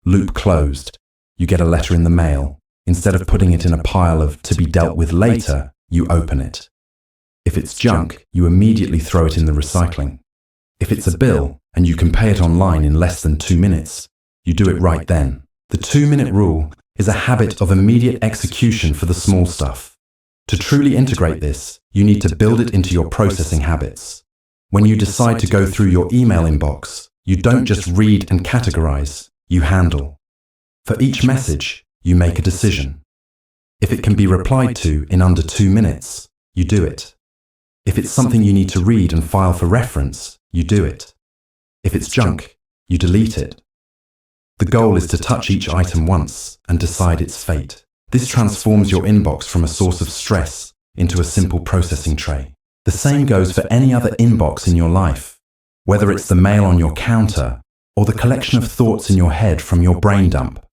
A: Loop closed. You get a letter in the mail. Instead of putting it in a pile of "to be dealt with later," you open it. If it's junk, you immediately throw it in the recycling. If it's a bill and you can pay it online in less than 2 minutes, you do it right then. The 2-minute rule is a habit of immediate execution for the small stuff. To truly integrate this, you need to build it into your processing habits. When you decide to go through your email inbox, you don't just read and categorize, you handle. For each message, you make a decision. If it can be replied to in under 2 minutes, you do it. If it's something you need to read and file for reference, you do it. If it's junk, you delete it. The goal is to touch each item once and decide its fate. This transforms your inbox from a source of stress into a simple processing tray. The same goes for any other inbox in your life, whether it's the mail on your counter or the collection of thoughts in your head from your brain dump.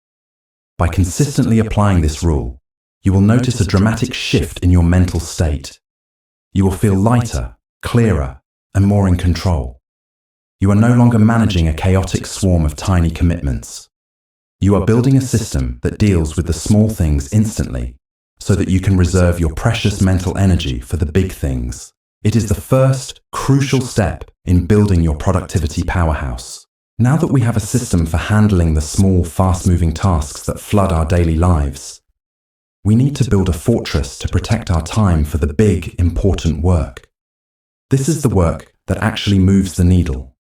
A: By consistently applying this rule, you will notice a dramatic shift in your mental state. You will feel lighter, clearer, and more in control. You are no longer managing a chaotic swarm of tiny commitments. You are building a system that deals with the small things instantly, so that you can reserve your precious mental energy for the big things. It is the first, crucial step in building your productivity powerhouse. Now that we have a system for handling the small, fast-moving tasks that flood our daily lives, we need to build a fortress to protect our time for the big, important work. This is the work that actually moves the needle.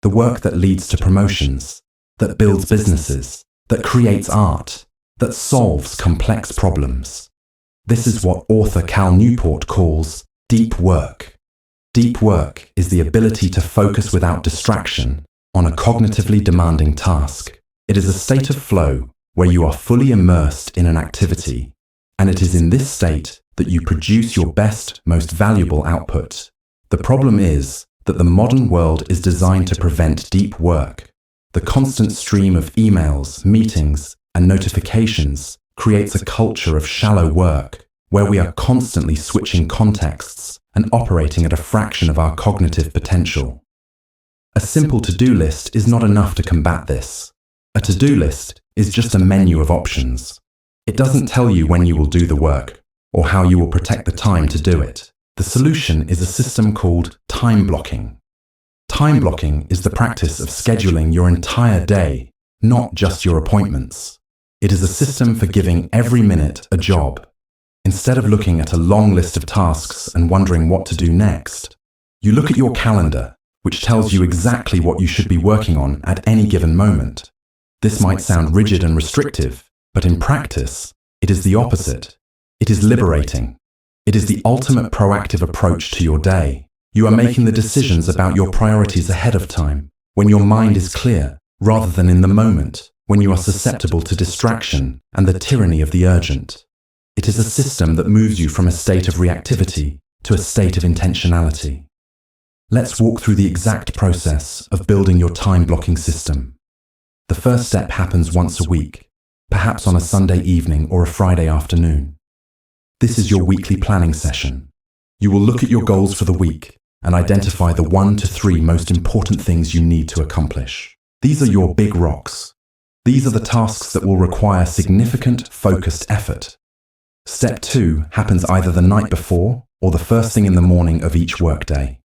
A: The work that leads to promotions, that builds businesses, that creates art, that solves complex problems. This is what author Cal Newport calls deep work. Deep work is the ability to focus without distraction on a cognitively demanding task. It is a state of flow where you are fully immersed in an activity, and it is in this state that you produce your best, most valuable output. The problem is that the modern world is designed to prevent deep work. The constant stream of emails, meetings, and notifications creates a culture of shallow work, where we are constantly switching contexts and operating at a fraction of our cognitive potential. A simple to-do list is not enough to combat this. A to-do list is just a menu of options. It doesn't tell you when you will do the work, or how you will protect the time to do it. The solution is a system called time blocking. Time blocking is the practice of scheduling your entire day, not just your appointments. It is a system for giving every minute a job. Instead of looking at a long list of tasks and wondering what to do next, you look at your calendar, which tells you exactly what you should be working on at any given moment. This might sound rigid and restrictive, but in practice, it is the opposite. It is liberating. It is the ultimate proactive approach to your day. You are making the decisions about your priorities ahead of time, when your mind is clear, rather than in the moment, when you are susceptible to distraction and the tyranny of the urgent. It is a system that moves you from a state of reactivity to a state of intentionality. Let's walk through the exact process of building your time-blocking system. The first step happens once a week, perhaps on a Sunday evening or a Friday afternoon. This is your weekly planning session. You will look at your goals for the week and identify the 1 to 3 most important things you need to accomplish. These are your big rocks. These are the tasks that will require significant, focused effort. Step 2 happens either the night before or the first thing in the morning of each workday.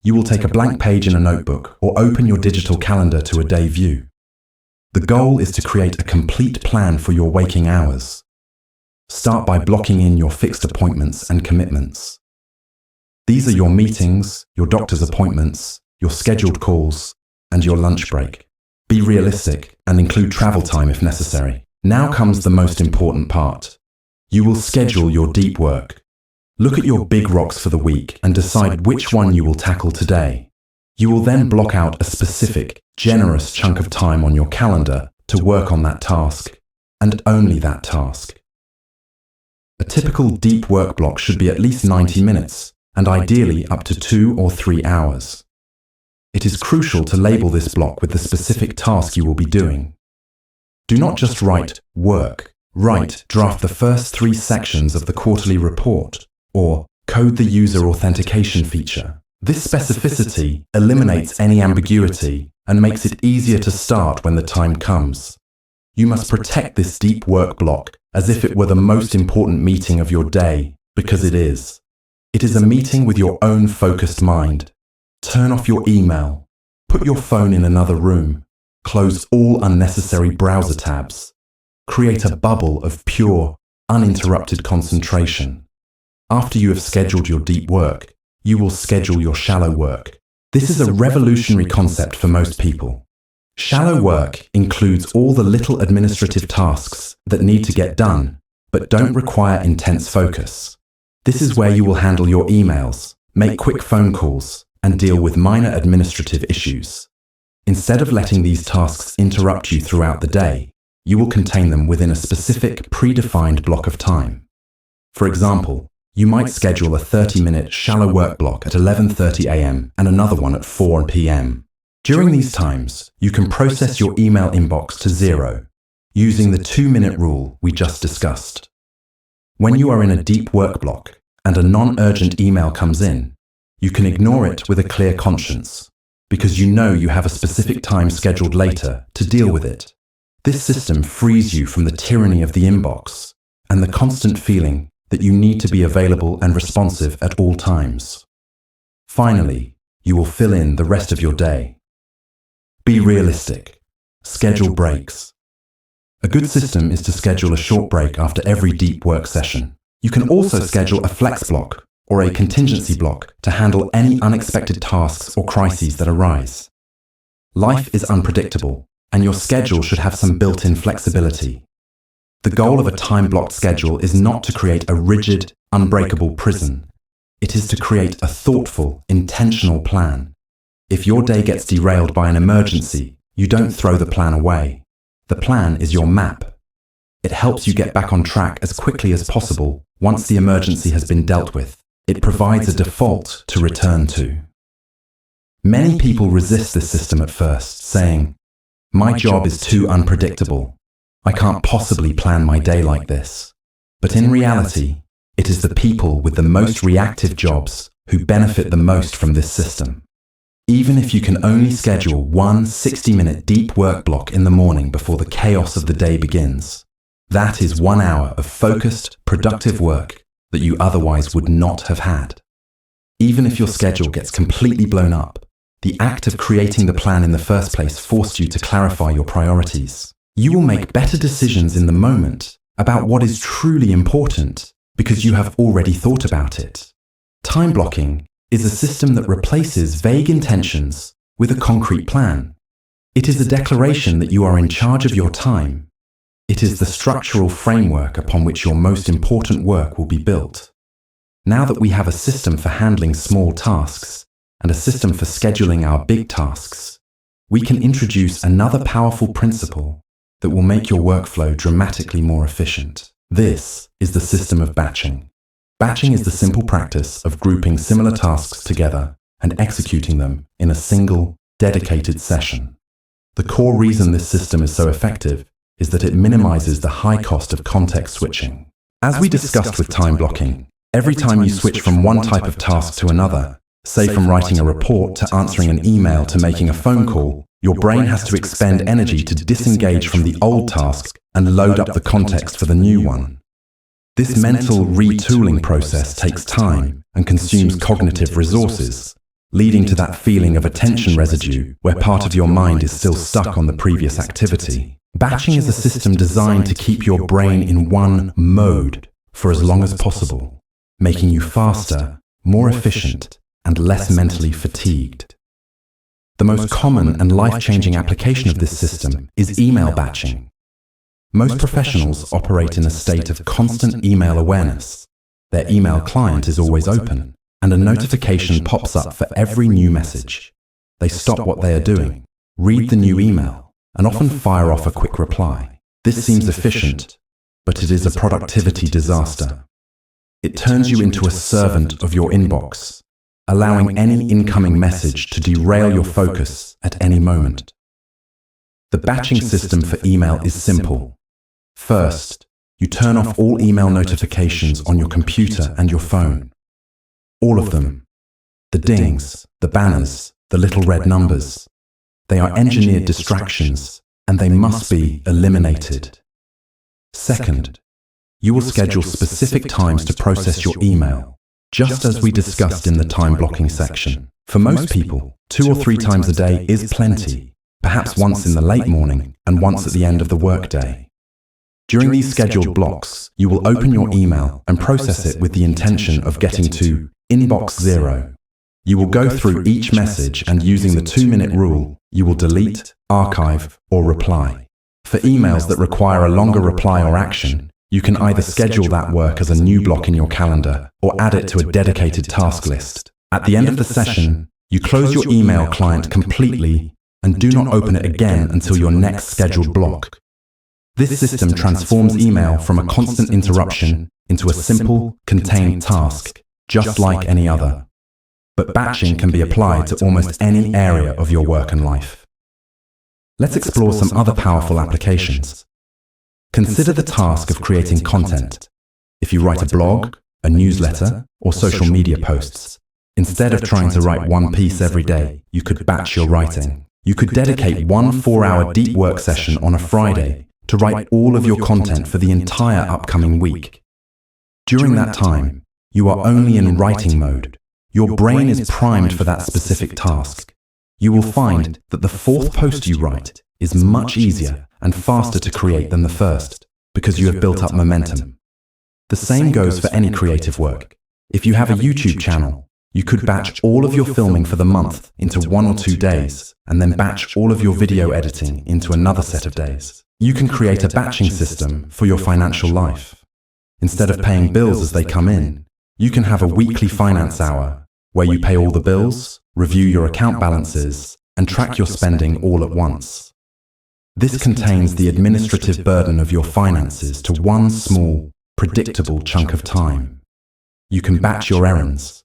A: You will take a blank page in a notebook or open your digital calendar to a day view. The goal is to create a complete plan for your waking hours. Start by blocking in your fixed appointments and commitments. These are your meetings, your doctor's appointments, your scheduled calls, and your lunch break. Be realistic and include travel time if necessary. Now comes the most important part. You will schedule your deep work. Look at your big rocks for the week and decide which one you will tackle today. You will then block out a specific, generous chunk of time on your calendar to work on that task, and only that task. A typical deep work block should be at least 90 minutes, and ideally up to 2 or 3 hours. It is crucial to label this block with the specific task you will be doing. Do not just write work. Write, draft the first 3 sections of the quarterly report, or code the user authentication feature. This specificity eliminates any ambiguity and makes it easier to start when the time comes. You must protect this deep work block as if it were the most important meeting of your day, because it is. It is a meeting with your own focused mind. Turn off your email. Put your phone in another room. Close all unnecessary browser tabs. Create a bubble of pure, uninterrupted concentration. After you have scheduled your deep work, you will schedule your shallow work. This is a revolutionary concept for most people. Shallow work includes all the little administrative tasks that need to get done, but don't require intense focus. This is where you will handle your emails, make quick phone calls, and deal with minor administrative issues. Instead of letting these tasks interrupt you throughout the day, you will contain them within a specific, predefined block of time. For example, you might schedule a 30-minute shallow work block at 11:30 a.m. and another one at 4 p.m. During these times, you can process your email inbox to 0, using the 2-minute rule we just discussed. When you are in a deep work block and a non-urgent email comes in, you can ignore it with a clear conscience, because you know you have a specific time scheduled later to deal with it. This system frees you from the tyranny of the inbox and the constant feeling that you need to be available and responsive at all times. Finally, you will fill in the rest of your day. Be realistic. Schedule breaks. A good system is to schedule a short break after every deep work session. You can also schedule a flex block or a contingency block to handle any unexpected tasks or crises that arise. Life is unpredictable, and your schedule should have some built-in flexibility. The goal of a time-blocked schedule is not to create a rigid, unbreakable prison. It is to create a thoughtful, intentional plan. If your day gets derailed by an emergency, you don't throw the plan away. The plan is your map. It helps you get back on track as quickly as possible once the emergency has been dealt with. It provides a default to return to. Many people resist this system at first, saying, "My job is too unpredictable. I can't possibly plan my day like this." But in reality, it is the people with the most reactive jobs who benefit the most from this system. Even if you can only schedule one 60-minute deep work block in the morning before the chaos of the day begins, that is 1 hour of focused, productive work that you otherwise would not have had. Even if your schedule gets completely blown up, the act of creating the plan in the first place forced you to clarify your priorities. You will make better decisions in the moment about what is truly important because you have already thought about it. Time blocking is a system that replaces vague intentions with a concrete plan. It is a declaration that you are in charge of your time. It is the structural framework upon which your most important work will be built. Now that we have a system for handling small tasks and a system for scheduling our big tasks, we can introduce another powerful principle that will make your workflow dramatically more efficient. This is the system of batching. Batching is the simple practice of grouping similar tasks together and executing them in a single, dedicated session. The core reason this system is so effective is that it minimizes the high cost of context switching. As we discussed with time blocking, every time you switch from one type of task to another, say from writing a report to answering an email to making a phone call, your brain has to expend energy to disengage from the old task and load up the context for the new one. This mental retooling process takes time and consumes cognitive resources, leading to that feeling of attention residue where part of your mind is still stuck on the previous activity. Batching is a system designed to keep your brain in one mode for as long as possible, making you faster, more efficient, and less mentally fatigued. The most common and life-changing application of this system is email batching. Most professionals operate in a state of constant email awareness. Their email client is always open, and a notification pops up for every new message. They stop what they are doing, read the new email, and often fire off a quick reply. This seems efficient, but it is a productivity disaster. It turns you into a servant of your inbox, allowing any incoming message to derail your focus at any moment. The batching system for email is simple. First, you turn off all email notifications on your computer and your phone. All of them. The dings, the banners, the little red numbers. They are engineered distractions, and they must be eliminated. Second, you will schedule specific times to process your email, just as we discussed in the time blocking section. For most people, 2 or 3 times a day is plenty, perhaps once in the late morning and once at the end of the workday. During these scheduled blocks, you will open your email and process it with the intention of getting to inbox 0. You will go through each message and using the 2-minute rule, you will delete, archive, or reply. For emails that require a longer reply or action, you can either schedule that work as a new block in your calendar or add it to a dedicated task list. At the end of the session, you close your email client completely and do not open it again until your next scheduled block. This system transforms email from a constant interruption into a simple, contained task, just like any other. But batching can be applied to almost any area of your work and life. Let's explore some other powerful applications. Consider the task of creating content. If you write a blog, a newsletter, or social media posts, instead of trying to write one piece every day, you could batch your writing. You could dedicate one 4-hour deep work session on a Friday to write all of your content for the entire upcoming week. During that time, you are only in writing mode. Your brain is primed for that specific task. You will find that the 4th post you write is much easier and faster to create than the first, because you have built up momentum. The same goes for any creative work. If you have a YouTube channel, you could batch all of your filming for the month into 1 or 2 days, and then batch all of your video editing into another set of days. You can create a batching system for your financial life. Instead of paying bills as they come in, you can have a weekly finance hour where you pay all the bills, review your account balances, and track your spending all at once. This contains the administrative burden of your finances to one small, predictable chunk of time. You can batch your errands.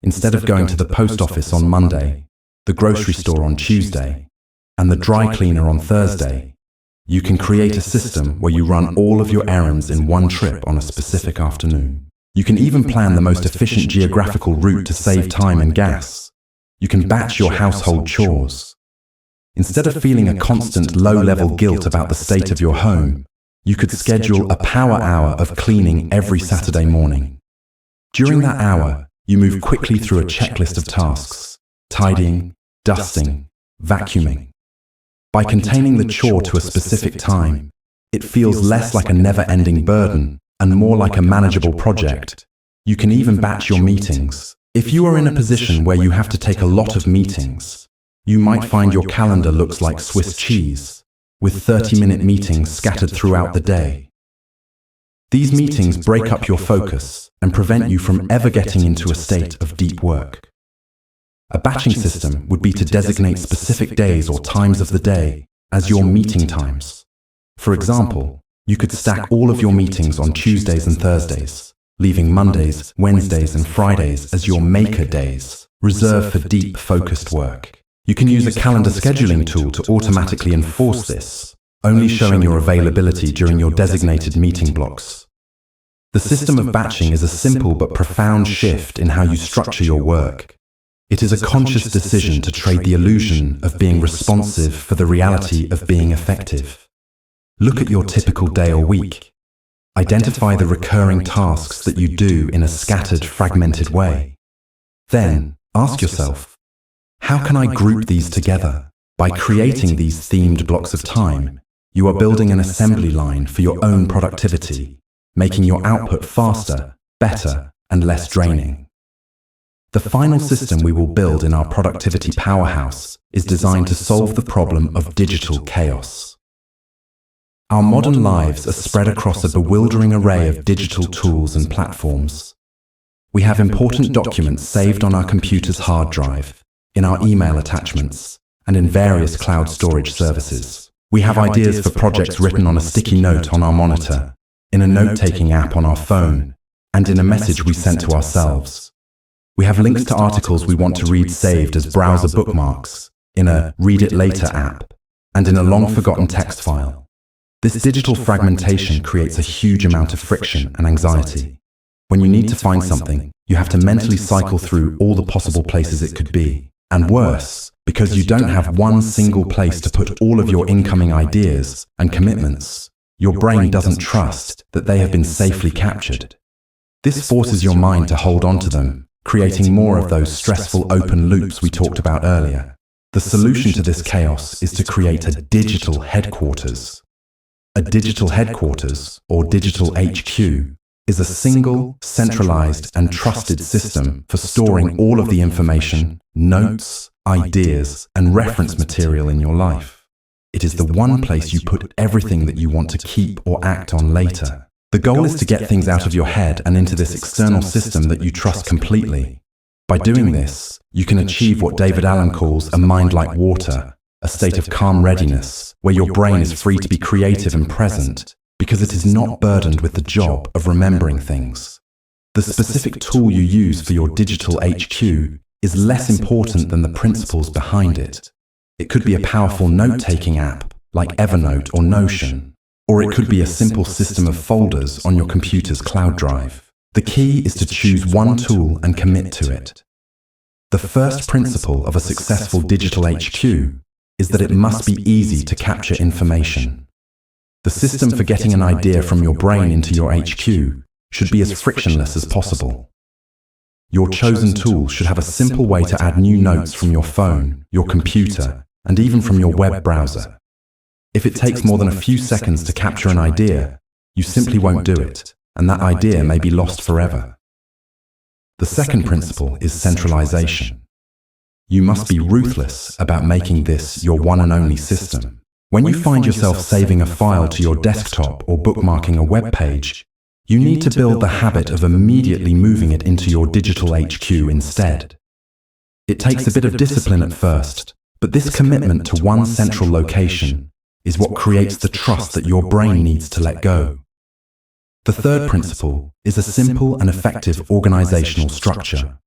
A: Instead of going to the post office on Monday, the grocery store on Tuesday, and the dry cleaner on Thursday, you can create a system where you run all of your errands in one trip on a specific afternoon. You can even plan the most efficient geographical route to save time and gas. You can batch your household chores. Instead of feeling a constant low-level guilt about the state of your home, you could schedule a power hour of cleaning every Saturday morning. During that hour, you move quickly through a checklist of tasks: tidying, dusting, vacuuming. By containing the chore to a specific time, it feels less like a never-ending burden and more like a manageable project. You can even batch your meetings. If you are in a position where you have to take a lot of meetings, you might find your calendar looks like Swiss cheese, with 30-minute meetings scattered throughout the day. These meetings break up your focus and prevent you from ever getting into a state of deep work. A batching system would be to designate specific days or times of the day as your meeting times. For example, you could stack all of your meetings on Tuesdays and Thursdays, leaving Mondays, Wednesdays, and Fridays as your maker days, reserved for deep, focused work. You can use a calendar scheduling tool to automatically enforce this, only showing your availability during your designated meeting blocks. The system of batching is a simple but profound shift in how you structure your work. It is a conscious decision to trade the illusion of being responsive for the reality of being effective. Look at your typical day or week. Identify the recurring tasks that you do in a scattered, fragmented way. Then, ask yourself, how can I group these together? By creating these themed blocks of time, you are building an assembly line for your own productivity, making your output faster, better, and less draining. The final system we will build in our productivity powerhouse is designed to solve the problem of digital chaos. Our modern lives are spread across a bewildering array of digital tools and platforms. We have important documents saved on our computer's hard drive, in our email attachments, and in various cloud storage services. We have ideas for projects written on a sticky note on our monitor, in a note-taking app on our phone, and in a message we sent to ourselves. We have links to articles we want to read saved as browser bookmarks, in a Read It Later app, and in a long-forgotten text file. This digital fragmentation creates a huge amount of friction and anxiety. When you need to find something, you have to mentally cycle through all the possible places it could be. And worse, because you don't have one single place to put all of your incoming ideas and commitments, your brain doesn't trust that they have been safely captured. This forces your mind to hold on to them, creating more of those stressful open loops we talked about earlier. The solution to this chaos is to create a digital headquarters. A digital headquarters, or digital HQ, is a single, centralized, and trusted system for storing all of the information, notes, ideas, and reference material in your life. It is the one place you put everything that you want to keep or act on later. The goal is to get things out of your head and into this external system that you trust completely. By doing this, you can achieve what David Allen calls a mind like water, a state of calm readiness, where your brain is free to be creative and present, because it is not burdened with the job of remembering things. The specific tool you use for your digital HQ is less important than the principles behind it. It could be a powerful note-taking app like Evernote or Notion, or it could be a simple system of folders on your computer's cloud drive. The key is to choose one tool and commit to it. The first principle of a successful digital HQ is that it must be easy to capture information. The system for getting an idea from your brain into your HQ should be as frictionless as possible. Your chosen tool should have a simple way to add new notes from your phone, your computer, and even from your web browser. If it takes more than a few seconds to capture an idea, you simply won't do it, and that idea may be lost forever. The second principle is centralization. You must be ruthless about making this your one and only system. When you find yourself saving a file to your desktop or bookmarking a web page, you need to build the habit of immediately moving it into your digital HQ instead. It takes a bit of discipline at first, but this commitment to one central location is what creates the trust that your brain needs to let go. The third principle is a simple and effective organizational structure.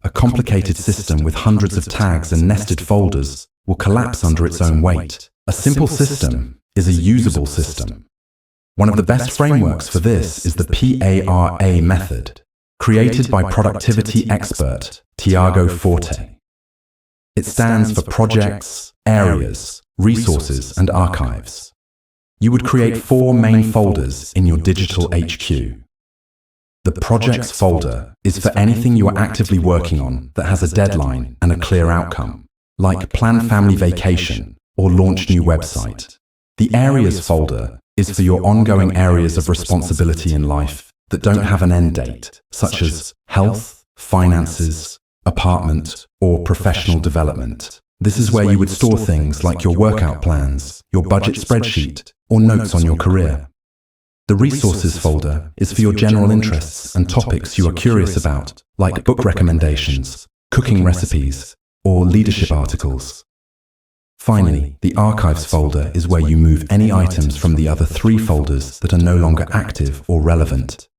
A: A complicated system with hundreds of tags and nested folders will collapse under its own weight. A simple system is a usable system. One of the best frameworks for this is the PARA method, created by productivity expert Tiago Forte. It stands for projects, areas, resources, and archives. You would create 4 main folders in your digital HQ. The projects folder is for anything you are actively working on that has a deadline and a clear outcome, like plan family vacation or launch new website. The areas folder is for your ongoing areas of responsibility in life that don't have an end date, such as health, finances, apartment, or professional development. This is where you would store things like your workout plans, your budget spreadsheet, or notes on your career. The resources folder is for your general interests and topics you are curious about, like book recommendations, cooking recipes, or leadership articles. Finally, the archives folder is where you move any items from the other 3 folders that are no longer active or relevant.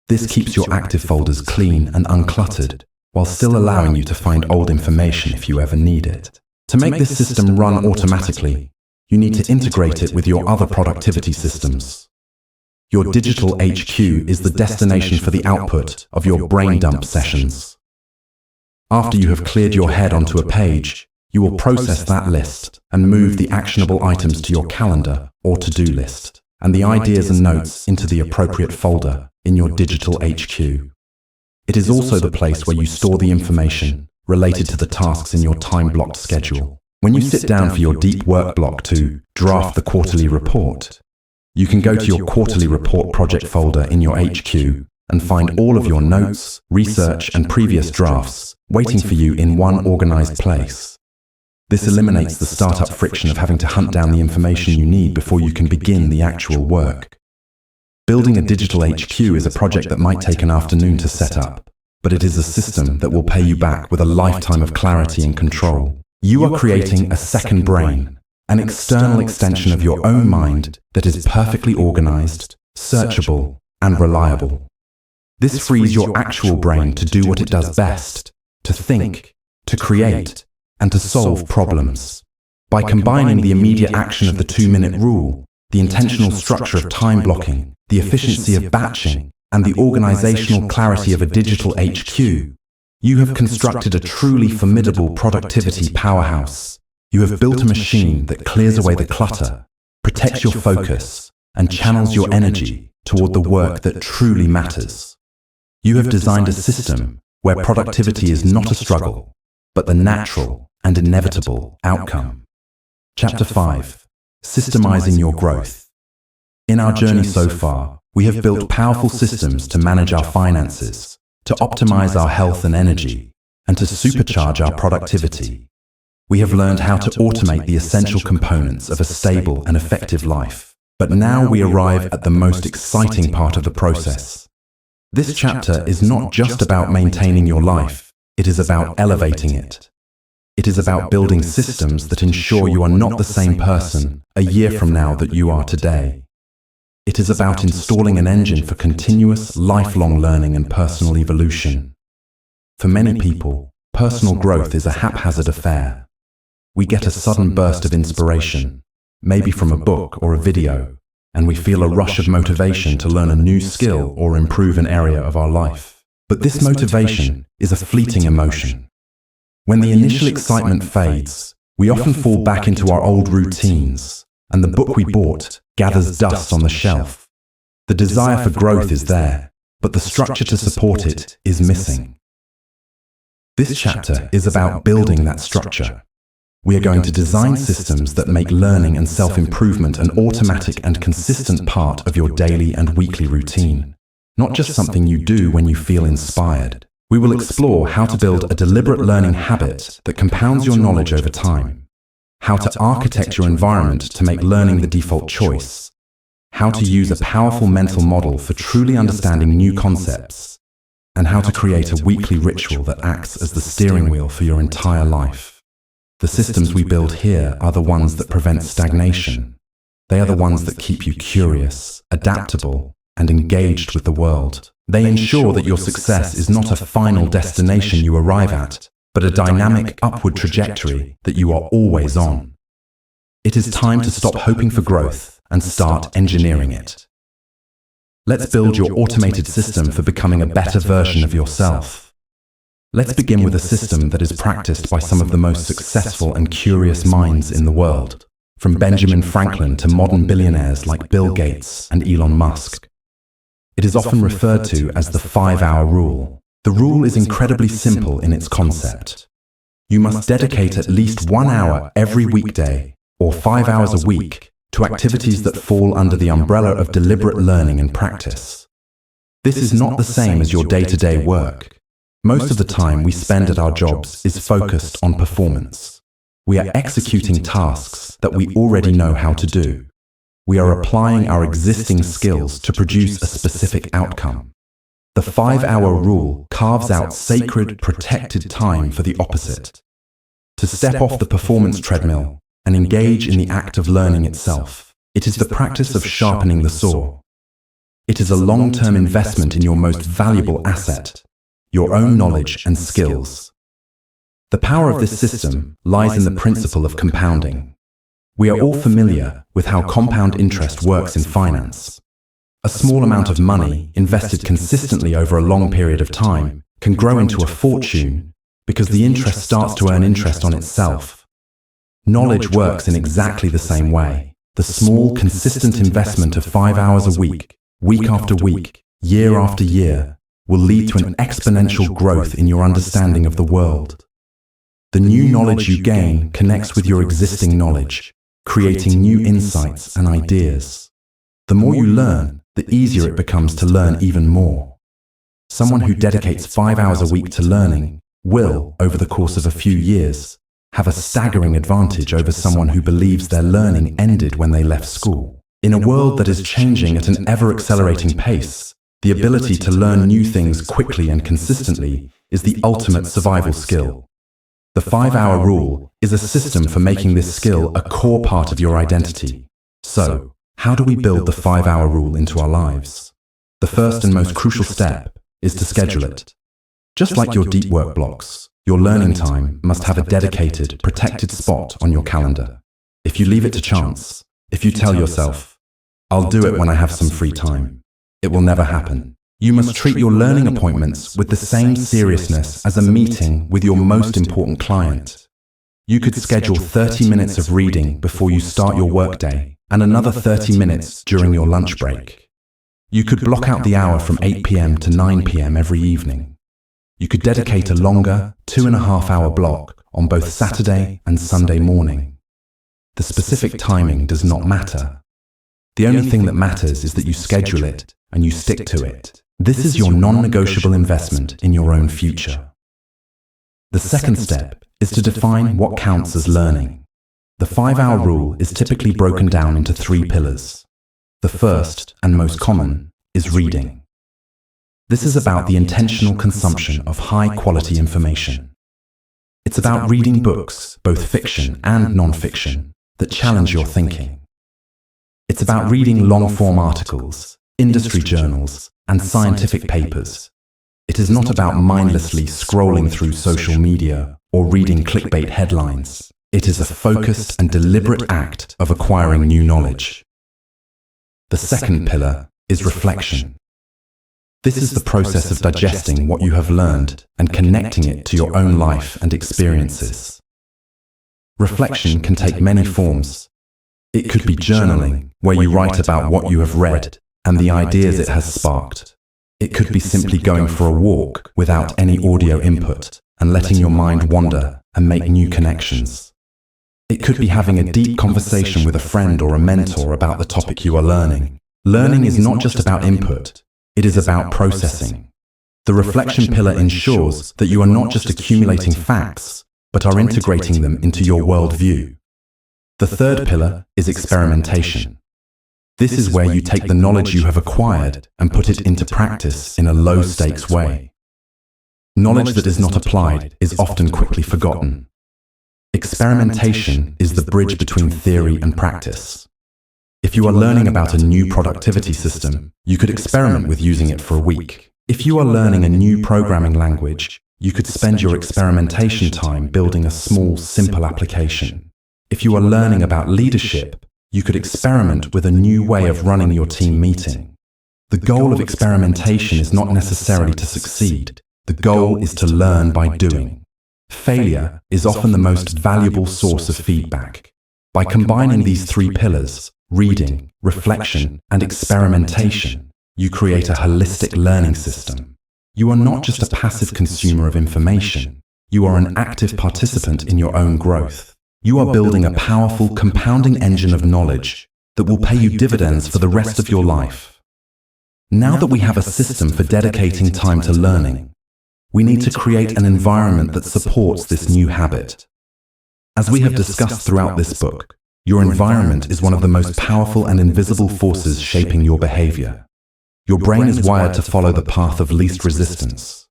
A: This keeps your active folders clean and uncluttered, while still allowing you to find old information if you ever need it. To make this system run automatically, you need to integrate it with your other productivity systems. Your digital HQ is the destination for the output of your brain dump sessions. After you have cleared your head onto a page, you will process that list and move the actionable items to your calendar or to-do list, and the ideas and notes into the appropriate folder in your digital HQ. It is also the place where you store the information related to the tasks in your time-blocked schedule. When you sit down for your deep work block to draft the quarterly report, you can go to your quarterly report project folder in your HQ and find all of your notes, research, and previous drafts waiting for you in one organized place. This eliminates the startup friction of having to hunt down the information you need before you can begin the actual work. Building a digital HQ is a project that might take an afternoon to set up, but it is a system that will pay you back with a lifetime of clarity and control. You are creating a second brain, an external extension of your own mind that is perfectly organized, searchable, and reliable. This frees your actual brain to do what it does best, to think, to create, and to solve problems. By combining the immediate action of the 2-minute rule, the intentional structure of time blocking, the efficiency of batching, and the organizational clarity of a digital HQ, you have constructed a truly formidable productivity powerhouse. You have built a machine that clears away the clutter, protects your focus, and channels your energy toward the work that truly matters. You have designed a system where productivity is not a struggle, but the natural and inevitable outcome. Chapter 5. Systemizing your growth. In our journey so far, we have built powerful systems to manage our finances, to optimize our health and energy, and to supercharge our productivity. We have learned how to automate the essential components of a stable and effective life. But now we arrive at the most exciting part of the process. This chapter is not just about maintaining your life, it is about elevating it. It is about building systems that ensure you are not the same person a year from now that you are today. It is about installing an engine for continuous, lifelong learning and personal evolution. For many people, personal growth is a haphazard affair. We get a sudden burst of inspiration, maybe from a book or a video, and we feel a rush of motivation to learn a new skill or improve an area of our life. But this motivation is a fleeting emotion. When the initial excitement fades, we often fall back into our old routines, and the book we bought gathers dust on the shelf. The desire for growth is there, but the structure to support it is missing. This chapter is about building that structure. We are going to design systems that make learning and self-improvement an automatic and consistent part of your daily and weekly routine, not just something you do when you feel inspired. We will explore how to build a deliberate learning habit that compounds your knowledge over time, how to architect your environment to make learning the default choice, how to use a powerful mental model for truly understanding new concepts, and how to create a weekly ritual that acts as the steering wheel for your entire life. The systems we build here are the ones that prevent stagnation. They are the ones that keep you curious, adaptable, and engaged with the world. They ensure that your success is not a final destination you arrive at, but a dynamic upward trajectory that you are always on. It is time to stop hoping for growth and start engineering it. Let's build your automated system for becoming a better version of yourself. Let's begin with a system that is practiced by some of the most successful and curious minds in the world, from Benjamin Franklin to modern billionaires like Bill Gates and Elon Musk. It is often referred to as the 5-hour rule. The rule is incredibly simple in its concept. You must dedicate at least 1 hour every weekday, or 5 hours a week, to activities that fall under the umbrella of deliberate learning and practice. This is not the same as your day-to-day work. Most of the time we spend at our jobs is focused on performance. We are executing tasks that we already know how to do. We are applying our existing skills to produce a specific outcome. The 5-hour rule carves out sacred, protected time for the opposite. To step off the performance treadmill and engage in the act of learning itself. It is the practice of sharpening the saw. It is a long-term investment in your most valuable asset, your own knowledge and skills. The power of this system lies in the principle of compounding. We are all familiar with how compound interest works in finance. A small amount of money invested consistently over a long period of time can grow into a fortune because the interest starts to earn interest on itself. Knowledge works in exactly the same way. The small, consistent investment of 5 hours a week, week after week, year after year, will lead to an exponential growth in your understanding of the world. The new knowledge you gain connects with your existing knowledge, creating new insights and ideas. The more you learn, the easier it becomes to learn even more. Someone who dedicates 5 hours a week to learning will, over the course of a few years, have a staggering advantage over someone who believes their learning ended when they left school. In a world that is changing at an ever-accelerating pace, the ability to learn new things quickly and consistently is the ultimate survival skill. The 5-hour rule is a system for making this skill a core part of your identity. So, how do we build the 5-hour rule into our lives? The first and most crucial step is to schedule it. Just like your deep work blocks, your learning time must have a dedicated, protected spot on your calendar. If you leave it to chance, if you tell yourself, "I'll do it when I have some free time," it will never happen. You must treat your learning appointments with the same seriousness as a meeting with your most important client. You could schedule 30 minutes of reading before you start your workday and another 30 minutes during your lunch break. You could block out the hour from 8 p.m. to 9 p.m. every evening. You could dedicate a longer 2.5-hour block on both Saturday and Sunday morning. The specific timing does not matter. The only thing that matters is that you schedule it and you stick to it. This is your non-negotiable investment in your own future. The second step is to define what counts as learning. The 5-hour rule is typically broken down into 3 pillars. The first, and most common, is reading. This is about the intentional consumption of high-quality information. It's about reading books, both fiction and non-fiction, that challenge your thinking. It's about reading long-form articles, industry journals, and scientific papers. It is not about mindlessly scrolling through social media or reading clickbait headlines. It is a focused and deliberate act of acquiring new knowledge. The second pillar is reflection. This is the process of digesting what you have learned and connecting it to your own life and experiences. Reflection can take many forms. It could be journaling, where you write about what you have read and the ideas it has sparked. It could be simply going for a walk without any audio input and letting your mind wander and make new connections. It could be having a deep conversation with a friend or a mentor about the topic you are learning. Learning is not just about input, it is about processing. The reflection pillar ensures that you are not just accumulating facts, but are integrating them into your worldview. The third pillar is experimentation. This is where you take the knowledge you have acquired and put it into practice in a low-stakes way. Knowledge that is not applied is often quickly forgotten. Experimentation is the bridge between theory and practice. If you are learning about a new productivity system, you could experiment with using it for a week. If you are learning a new programming language, you could spend your experimentation time building a small, simple application. If you are learning about leadership, you could experiment with a new way of running your team meeting. The goal of experimentation is not necessarily to succeed. The goal is to learn by doing. Failure is often the most valuable source of feedback. By combining these 3 pillars, reading, reflection, and experimentation, you create a holistic learning system. You are not just a passive consumer of information. You are an active participant in your own growth. You are building a powerful compounding engine of knowledge that will pay you dividends for the rest of your life. Now that we have a system for dedicating time to learning, we need to create an environment that supports this new habit. As we have discussed throughout this book, your environment is one of the most powerful and invisible forces shaping your behavior. Your brain is wired to follow the path of least resistance.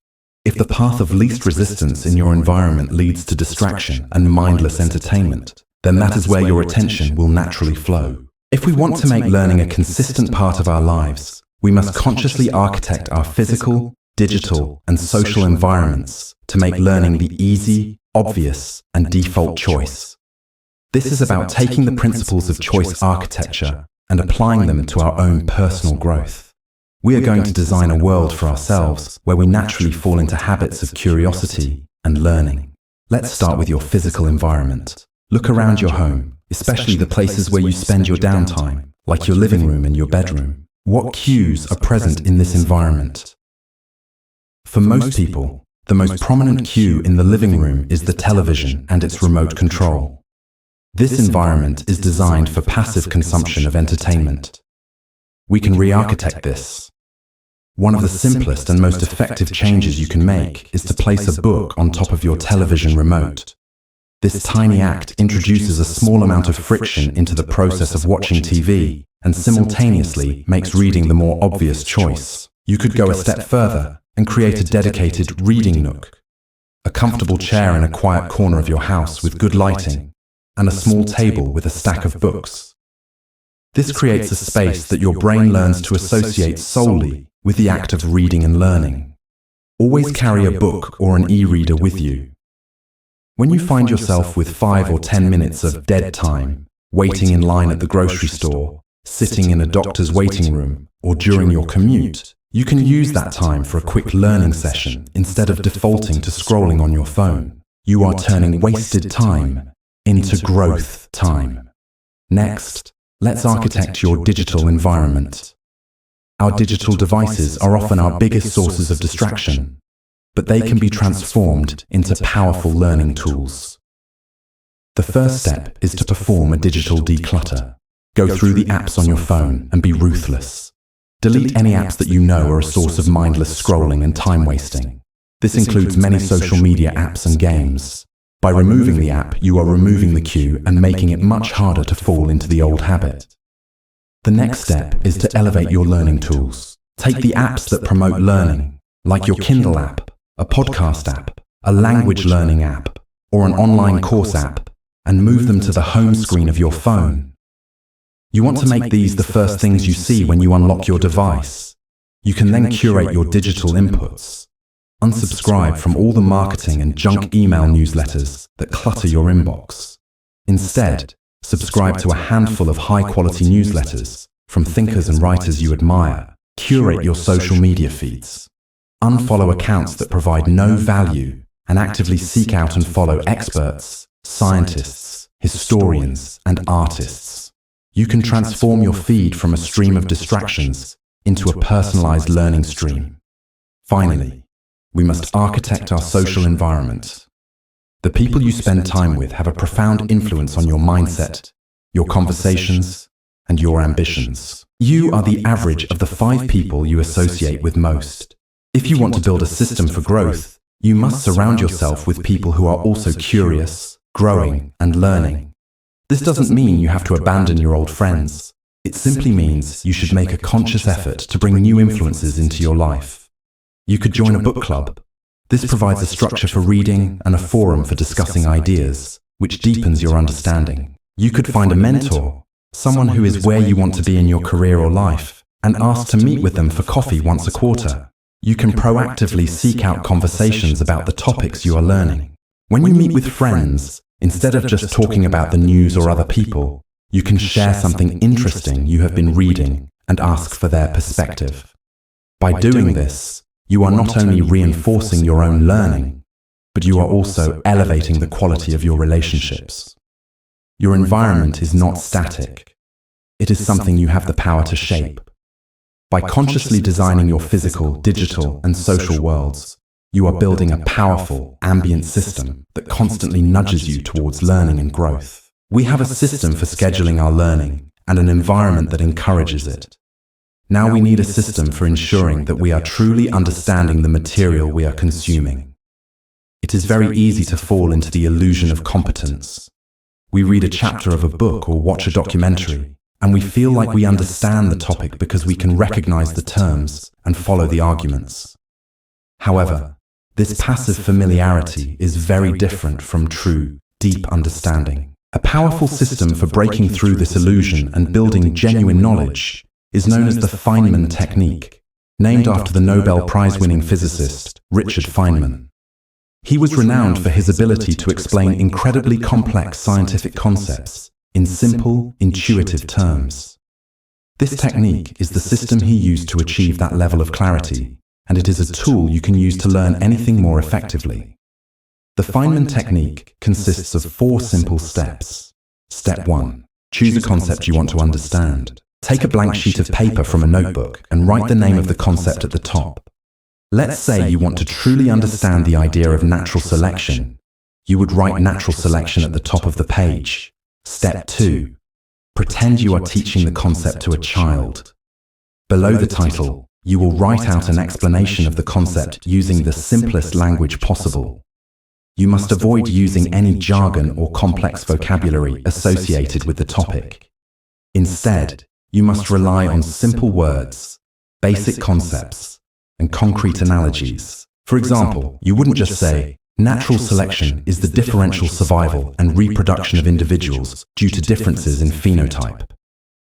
A: If the path of least resistance in your environment leads to distraction and mindless entertainment, then that is where your attention will naturally flow. If we want to make learning a consistent part of our lives, we must consciously architect our physical, digital, and social environments to make learning the easy, obvious, and default choice. This is about taking the principles of choice architecture and applying them to our own personal growth. We are going to design a world for ourselves where we naturally fall into habits of curiosity and learning. Let's start with your physical environment. Look around your home, especially the places where you spend your downtime, like your living room and your bedroom. What cues are present in this environment? For most people, the most prominent cue in the living room is the television and its remote control. This environment is designed for passive consumption of entertainment. We can re-architect this. One of the simplest and most effective changes you can make is to place a book on top of your television remote. This tiny act introduces a small amount of friction into the process of watching TV and simultaneously makes reading the more obvious choice. You could go a step further and create a dedicated reading nook, a comfortable chair in a quiet corner of your house with good lighting, and a small table with a stack of books. This creates a space that your brain learns to associate solely with the act of reading and learning. Always carry a book or an e-reader with you. When you find yourself with 5 or 10 minutes of dead time, waiting in line at the grocery store, sitting in a doctor's waiting room, or during your commute, you can use that time for a quick learning session instead of defaulting to scrolling on your phone. You are turning wasted time into growth time. Next, let's architect your digital environment. Our digital devices are often our biggest sources of distraction, but they can be transformed into powerful learning tools. The first step is to perform a digital declutter. Go through the apps on your phone and be ruthless. Delete any apps that you know are a source of mindless scrolling and time wasting. This includes many social media apps and games. By removing the app, you are removing the cue and making it much harder to fall into the old habit. The next step is to elevate your learning tools. Take the apps that promote learning, like your Kindle app, a podcast app, a language learning app, or an online course app, and move them to the home screen of your phone. You want to make these the first things you see when you unlock your device. You can then curate your digital inputs. Unsubscribe from all the marketing and junk email newsletters that clutter your inbox. Instead, subscribe to a handful of high-quality newsletters from thinkers and writers you admire. Curate your social media feeds. Unfollow accounts that provide no value and actively seek out and follow experts, scientists, historians, and artists. You can transform your feed from a stream of distractions into a personalized learning stream. Finally, we must architect our social environment. The people you spend time with have a profound influence on your mindset, your conversations, and your ambitions. You are the average of the 5 people you associate with most. If you want to build a system for growth, you must surround yourself with people who are also curious, growing, and learning. This doesn't mean you have to abandon your old friends. It simply means you should make a conscious effort to bring new influences into your life. You could join a book club. This provides a structure for reading and a forum for discussing ideas, which deepens your understanding. You could find a mentor, someone who is where you want to be in your career or life, and ask to meet with them for coffee once a quarter. You can proactively seek out conversations about the topics you are learning. When you meet with friends, instead of just talking about the news or other people, you can share something interesting you have been reading and ask for their perspective. By doing this, you are not only reinforcing your own learning, but you are also elevating the quality of your relationships. Your environment is not static. It is something you have the power to shape. By consciously designing your physical, digital, and social worlds, you are building a powerful, ambient system that constantly nudges you towards learning and growth. We have a system for scheduling our learning, and an environment that encourages it. Now we need a system for ensuring that we are truly understanding the material we are consuming. It is very easy to fall into the illusion of competence. We read a chapter of a book or watch a documentary, and we feel like we understand the topic because we can recognize the terms and follow the arguments. However, this passive familiarity is very different from true, deep understanding. A powerful system for breaking through this illusion and building genuine knowledge is known as the Feynman technique, named after the Nobel Prize-winning physicist Richard Feynman. He was renowned for his ability to explain incredibly complex scientific concepts in simple, intuitive terms. This technique is the system he used to achieve that level of clarity, and it is a tool you can use to learn anything more effectively. The Feynman technique consists of 4 simple steps. Step 1. Choose a concept you want to understand. Take a blank sheet of paper from a notebook and write the name of the concept at the top. Let's say you want to truly understand the idea of natural selection. You would write natural selection at the top of the page. Step 2. Pretend you are teaching the concept to a child. Below the title, you will write out an explanation of the concept using the simplest language possible. You must avoid using any jargon or complex vocabulary associated with the topic. Instead, you must rely on simple words, basic concepts, and concrete analogies. For example, you wouldn't just say, natural selection is the differential survival and reproduction of individuals due to differences in phenotype.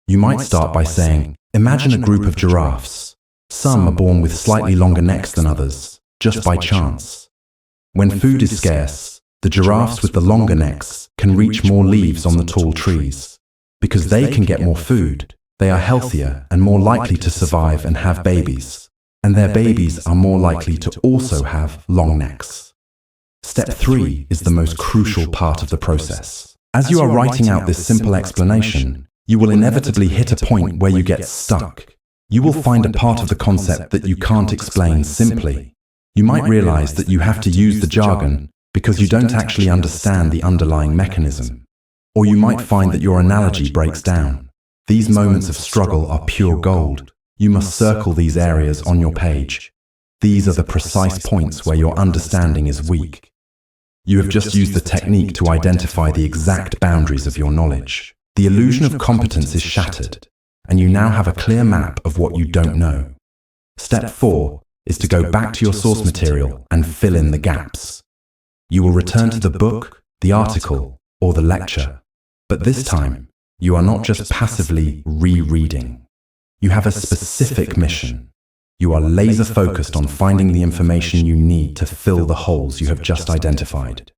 A: You might start by saying, imagine a group of giraffes. Some are born with slightly longer necks than others, just by chance. When food is scarce, the giraffes with the longer necks can reach more leaves on the tall trees. Because they can get more food, they are healthier and more likely to survive and have babies. And their babies are more likely to also have long necks. Step 3 is the most crucial part of the process. As you are writing out this simple explanation, you will inevitably hit a point where you get stuck. You will find a part of the concept that you can't explain simply. You might realize that you have to use the jargon because you don't actually understand the underlying mechanism. Or you might find that your analogy breaks down. These moments of struggle are pure gold. You must circle these areas on your page. These are the precise points where your understanding is weak. You have just used the technique to identify the exact boundaries of your knowledge. The illusion of competence is shattered, and you now have a clear map of what you don't know. Step 4 is to go back to your source material and fill in the gaps. You will return to the book, the article, or the lecture. But this time, you are not just passively rereading. You have a specific mission. You are laser-focused on finding the information you need to fill the holes you have just identified.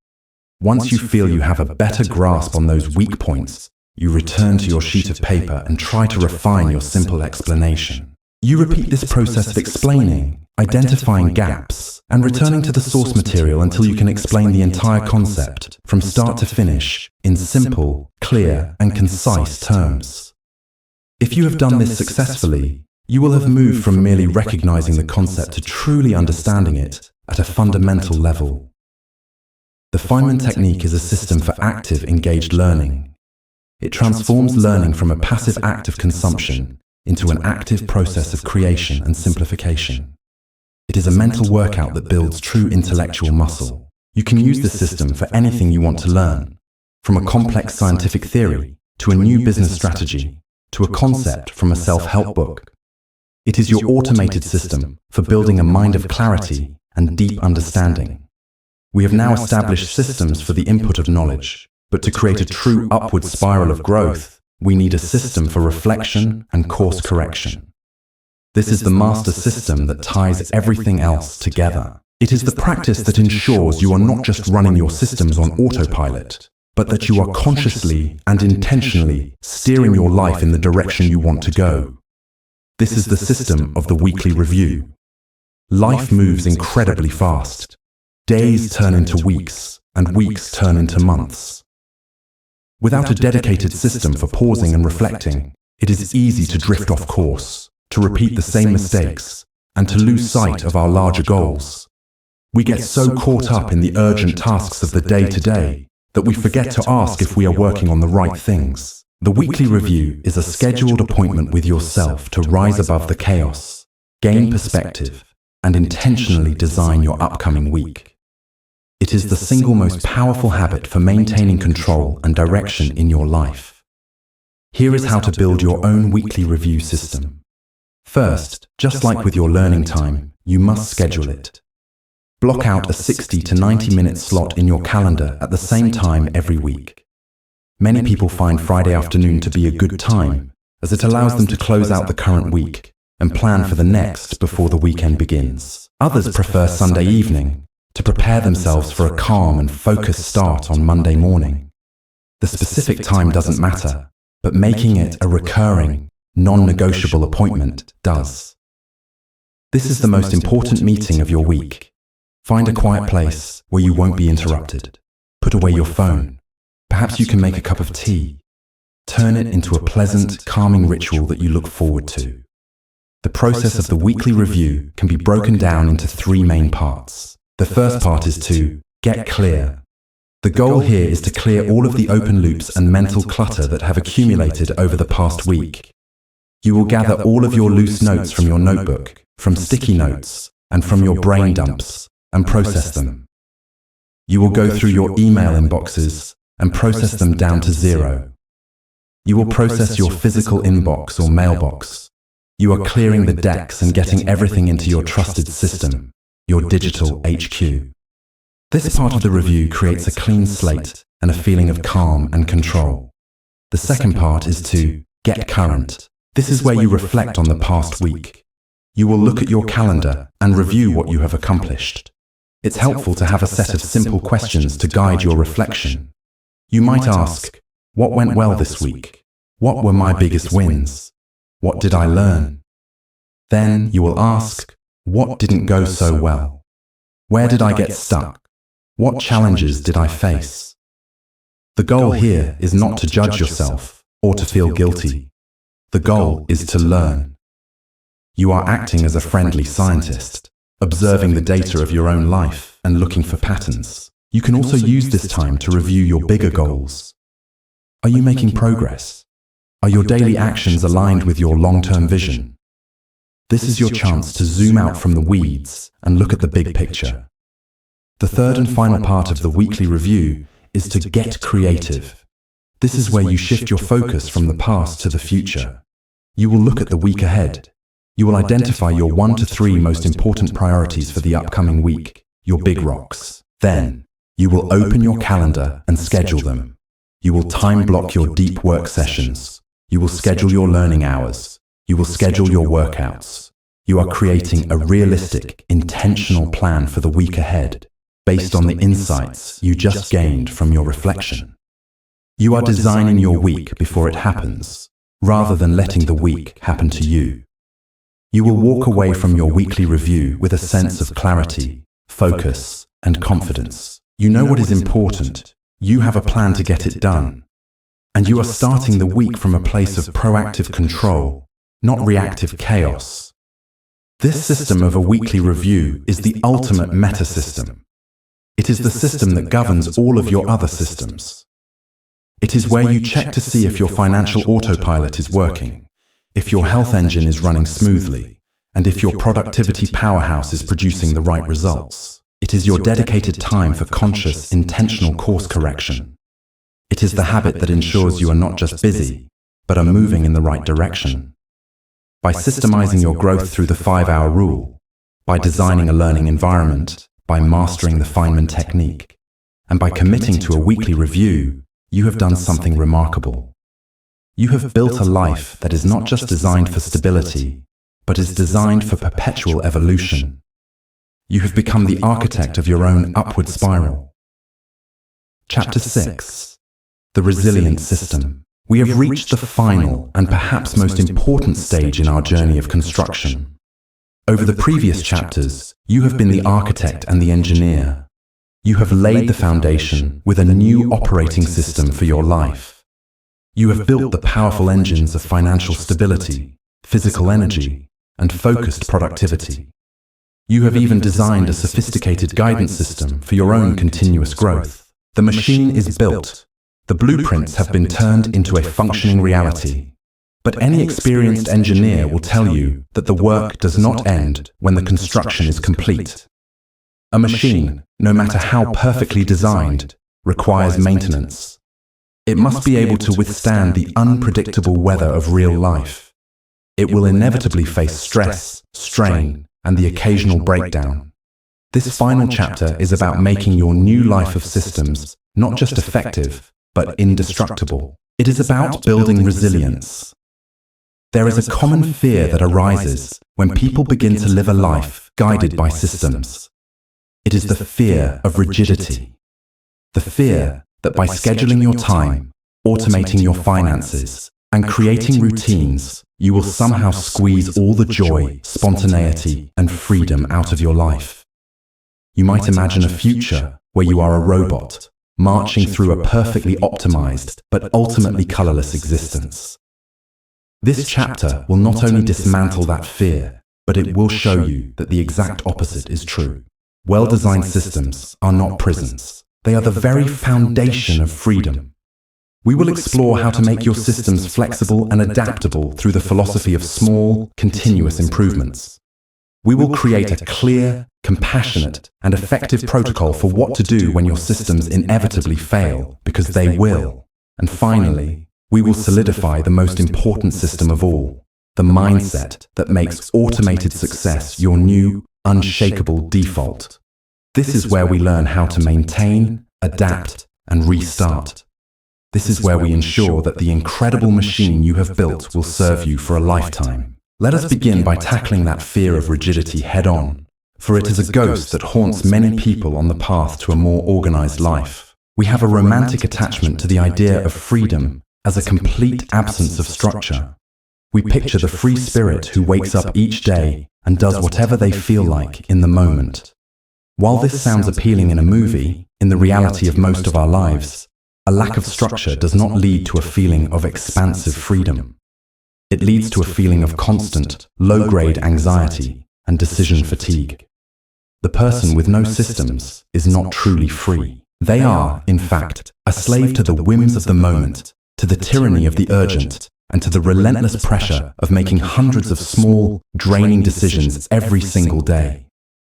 A: Once you feel you have a better grasp on those weak points, you return to your sheet of paper and try to refine your simple explanation. You repeat this process of explaining, identifying gaps, and returning to the source material until you can explain the entire concept from start to finish in simple, clear, and concise terms. If you have done this successfully, you will have moved from merely recognizing the concept to truly understanding it at a fundamental level. The Feynman technique is a system for active, engaged learning. It transforms learning from a passive act of consumption into an active process of creation and simplification. It is a mental workout that builds true intellectual muscle. You can use this system for anything you want to learn, from a complex scientific theory to a new business strategy, to a concept from a self-help book. It is your automated system for building a mind of clarity and deep understanding. We have now established systems for the input of knowledge, but to create a true upward spiral of growth, we need a system for reflection and course correction. This is the master system that ties everything else together. It is the practice that ensures you are not just running your systems on autopilot, but that you are consciously and intentionally steering your life in the direction you want to go. This is the system of the weekly review. Life moves incredibly fast. Days turn into weeks, and weeks turn into months. Without a dedicated system for pausing and reflecting, it is easy to drift off course, to repeat the same mistakes, and to lose sight of our larger goals. We get so caught up in the urgent tasks of the day-to-day that we forget to ask if we are working on the right things. The weekly review is a scheduled appointment with yourself to rise above the chaos, gain perspective, and intentionally design your upcoming week. It is the single most powerful habit for maintaining control and direction in your life. Here is how to build your own weekly review system. First, just like with your learning time, you must schedule it. Block out a 60 to 90-minute slot in your calendar at the same time every week. Many people find Friday afternoon to be a good time, as it allows them to close out the current week and plan for the next before the weekend begins. Others prefer Sunday evening to prepare themselves for a calm and focused start on Monday morning. The specific time doesn't matter, but making it a recurring, non-negotiable appointment does. This is the most important meeting of your week. Find a quiet place where you won't be interrupted. Put away your phone. Perhaps you can make a cup of tea. Turn it into a pleasant, calming ritual that you look forward to. The process of the weekly review can be broken down into 3 main parts. The first part is to get clear. The goal here is to clear all of the open loops and mental clutter that have accumulated over the past week. You will gather all of your loose notes from your notebook, from sticky notes, and from your brain dumps, and process them. You will go through your email inboxes and process them down to 0. You will process your physical inbox or mailbox. You are clearing the decks and getting everything into your trusted system, your digital HQ. This part of the review creates a clean slate and a feeling of calm and control. The second part is to get current. This is where you reflect on the past week. You will look at your calendar and review what you have accomplished. It's helpful to have a set of simple questions to guide your reflection. You might ask, what went well this week? What were my biggest wins? What did I learn? Then you will ask, what didn't go so well? Where did I get stuck? What challenges did I face? The goal here is not to judge yourself or to feel guilty. The goal is to learn. You are acting as a friendly scientist, observing the data of your own life and looking for patterns. You can also use this time to review your bigger goals. Are you making progress? Are your daily actions aligned with your long-term vision? This is your chance to zoom out from the weeds and look at the big picture. The third and final part of the weekly review is to get creative. This is where you shift your focus from the past to the future. You will look at the week ahead. You will identify your 1 to 3 most important priorities for the upcoming week, your big rocks. Then, you will open your calendar and schedule them. You will time block your deep work sessions. You will schedule your learning hours. You will schedule your workouts. You are creating a realistic, intentional plan for the week ahead, based on the insights you just gained from your reflection. You are designing your week before it happens, rather than letting the week happen to you. You will walk away from your weekly review with a sense of clarity, focus, and confidence. You know what is important. You have a plan to get it done. And you are starting the week from a place of proactive control, not reactive chaos. This system of a weekly review is the ultimate meta system. It is the system that governs all of your other systems. It is where you check to see if your financial autopilot is working, if your health engine is running smoothly, and if your productivity powerhouse is producing the right results. It is your dedicated time for conscious, intentional course correction. It is the habit that ensures you are not just busy, but are moving in the right direction. By systemizing your growth through the 5-hour rule, by designing a learning environment, by mastering the Feynman technique, and by committing to a weekly review, you have done something remarkable. You have built a life that is not just designed for stability, but is designed for perpetual evolution. You have become the architect of your own upward spiral. Chapter 6. The Resilient System. We have reached the final and perhaps most important stage in our journey of construction. Over the previous chapters, you have been the architect and the engineer. You have laid the foundation with a new operating system for your life. You have built the powerful engines of financial stability, physical energy, and focused productivity. You have even designed a sophisticated guidance system for your own continuous growth. The machine is built, The blueprints have been turned into a functioning reality. But any experienced engineer will tell you that the work does not end when the construction is complete. A machine, no matter how perfectly designed, requires maintenance. It must be able to withstand the unpredictable weather of real life. It will inevitably face stress, strain, and the occasional breakdown. This final chapter is about making your new life of systems not just effective, but indestructible. It is about building resilience. There is a common fear that arises when people begin to live a life guided by systems. It is the fear of rigidity. The fear that by scheduling your time, automating your finances, and creating routines, you will somehow squeeze all the joy, spontaneity, and freedom out of your life. You might imagine a future where you are a robot, marching through a perfectly optimized but ultimately colorless existence. This chapter will not only dismantle that fear, but it will show you that the exact opposite is true. Well-designed systems are not prisons. They are the very foundation of freedom. We will explore how to make your systems flexible and adaptable through the philosophy of small, continuous improvements. We will create a clear, compassionate, and effective protocol for what to do when your systems inevitably fail, because they will. And finally, we will solidify the most important system of all, the mindset that makes automated success your new, unshakable default. This is where we learn how to maintain, adapt, and restart. This is where we ensure that the incredible machine you have built will serve you for a lifetime. Let us begin by tackling that fear of rigidity head-on, for it is a ghost that haunts many people on the path to a more organized life. We have a romantic attachment to the idea of freedom as a complete absence of structure. We picture the free spirit who wakes up each day and does whatever they feel like in the moment. While this sounds appealing in a movie, in the reality of most of our lives, a lack of structure does not lead to a feeling of expansive freedom. It leads to a feeling of constant, low-grade anxiety and decision fatigue. The person with no systems is not truly free. They are, in fact, a slave to the whims of the moment, to the tyranny of the urgent, and to the relentless pressure of making hundreds of small, draining decisions every single day.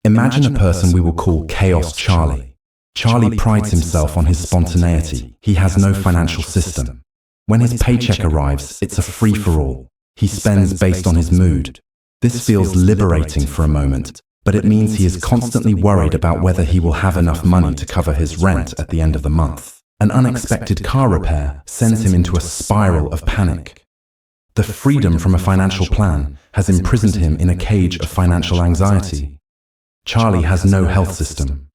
A: Imagine a person we will call Chaos Charlie. Charlie prides himself on his spontaneity. He has no financial system. When his paycheck arrives, it's a free-for-all. He spends based on his mood. This feels liberating for a moment, but it means he is constantly worried about whether he will have enough money to cover his rent at the end of the month. An unexpected car repair sends him into a spiral of panic. The freedom from a financial plan has imprisoned him in a cage of financial anxiety. Charlie has no health system.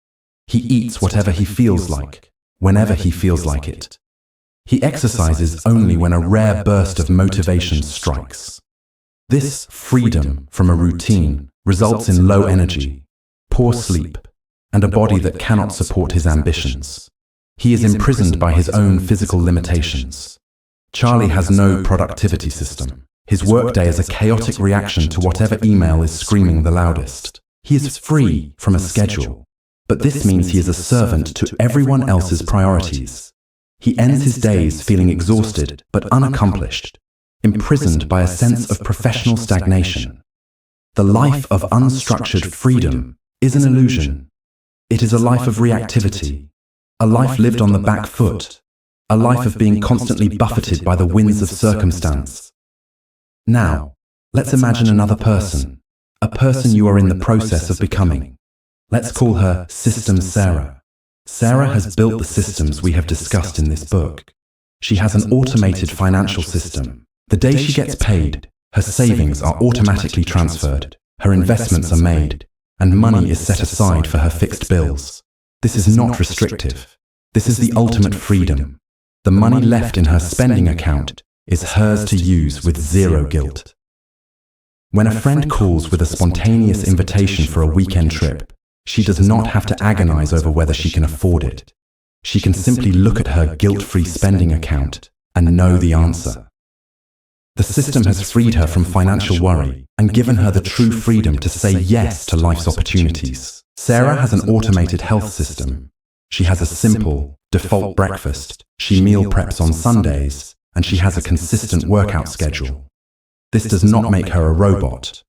A: He eats whatever he feels like, whenever he feels like it. He exercises only when a rare burst of motivation strikes. This freedom from a routine results in low energy, poor sleep, and a body that cannot support his ambitions. He is imprisoned by his own physical limitations. Charlie has no productivity system. His workday is a chaotic reaction to whatever email is screaming the loudest. He is free from a schedule, but this means he is a servant to everyone else's priorities. He ends his days feeling exhausted but unaccomplished, imprisoned by a sense of professional stagnation. The life of unstructured freedom is an illusion. It is a life of reactivity, a life lived on the back foot, a life of being constantly buffeted by the winds of circumstance. Now, let's imagine another person, a person you are in the process of becoming. Let's call her System Sarah. Sarah has built the systems we have discussed in this book. She has an automated financial system. The day she gets paid, her savings are automatically transferred, her investments are made, and money is set aside for her fixed bills. This is not restrictive. This is the ultimate freedom. The money left in her spending account is hers to use with zero guilt. When a friend calls with a spontaneous invitation for a weekend trip, she does not have to agonize over whether she can afford it. She can simply look at her guilt-free spending account and know the answer. The system has freed her from financial worry and given her the true freedom to say yes to life's opportunities. Sarah has an automated health system. She has a simple, default breakfast. She meal preps on Sundays, and she has a consistent workout schedule. This does not make her a robot.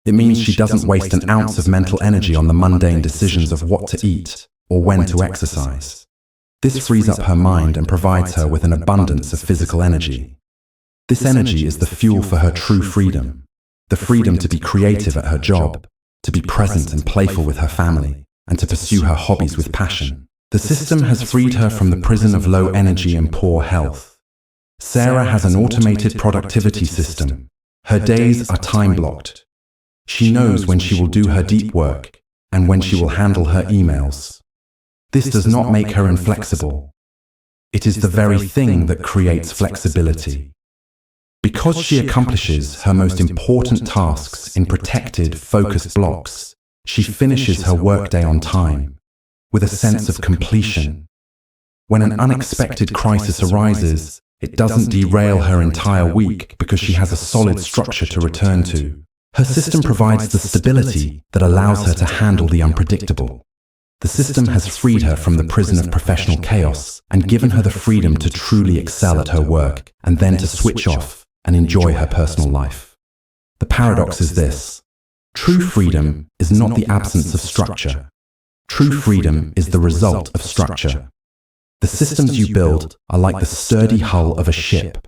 A: It means she doesn't waste an ounce of mental energy on the mundane decisions of what to eat or when to exercise. This frees up her mind and provides her with an abundance of physical energy. This energy is the fuel for her true freedom, the freedom to be creative at her job, to be present and playful with her family, and to pursue her hobbies with passion. The system has freed her from the prison of low energy and poor health. Sarah has an automated productivity system. Her days are time-blocked. She knows when she will do her deep work and when she will handle her emails. This does not make her inflexible. It is the very thing that creates flexibility. Because she accomplishes her most important tasks in protected, focused blocks, she finishes her workday on time, with a sense of completion. When an unexpected crisis arises, it doesn't derail her entire week because she has a solid structure to return to. Her system provides the stability that allows her to handle the unpredictable. The system has freed her from the prison of professional chaos and given her the freedom to truly excel at her work and then to switch off and enjoy her personal life. The paradox is this: true freedom is not the absence of structure. True freedom is the result of structure. The systems you build are like the sturdy hull of a ship.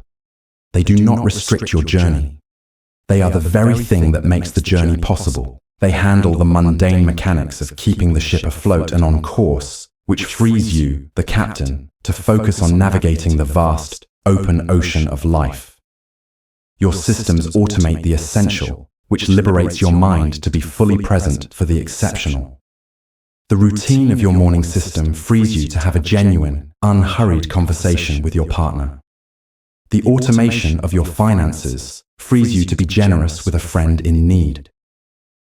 A: They do not restrict your journey. They are the very thing that makes the journey possible. They handle the mundane mechanics of keeping the ship afloat and on course, which frees you, the captain, to focus on navigating the vast, open ocean of life. Your systems automate the essential, which liberates your mind to be fully present for the exceptional. The routine of your morning system frees you to have a genuine, unhurried conversation with your partner. The automation of your finances frees you to be generous with a friend in need.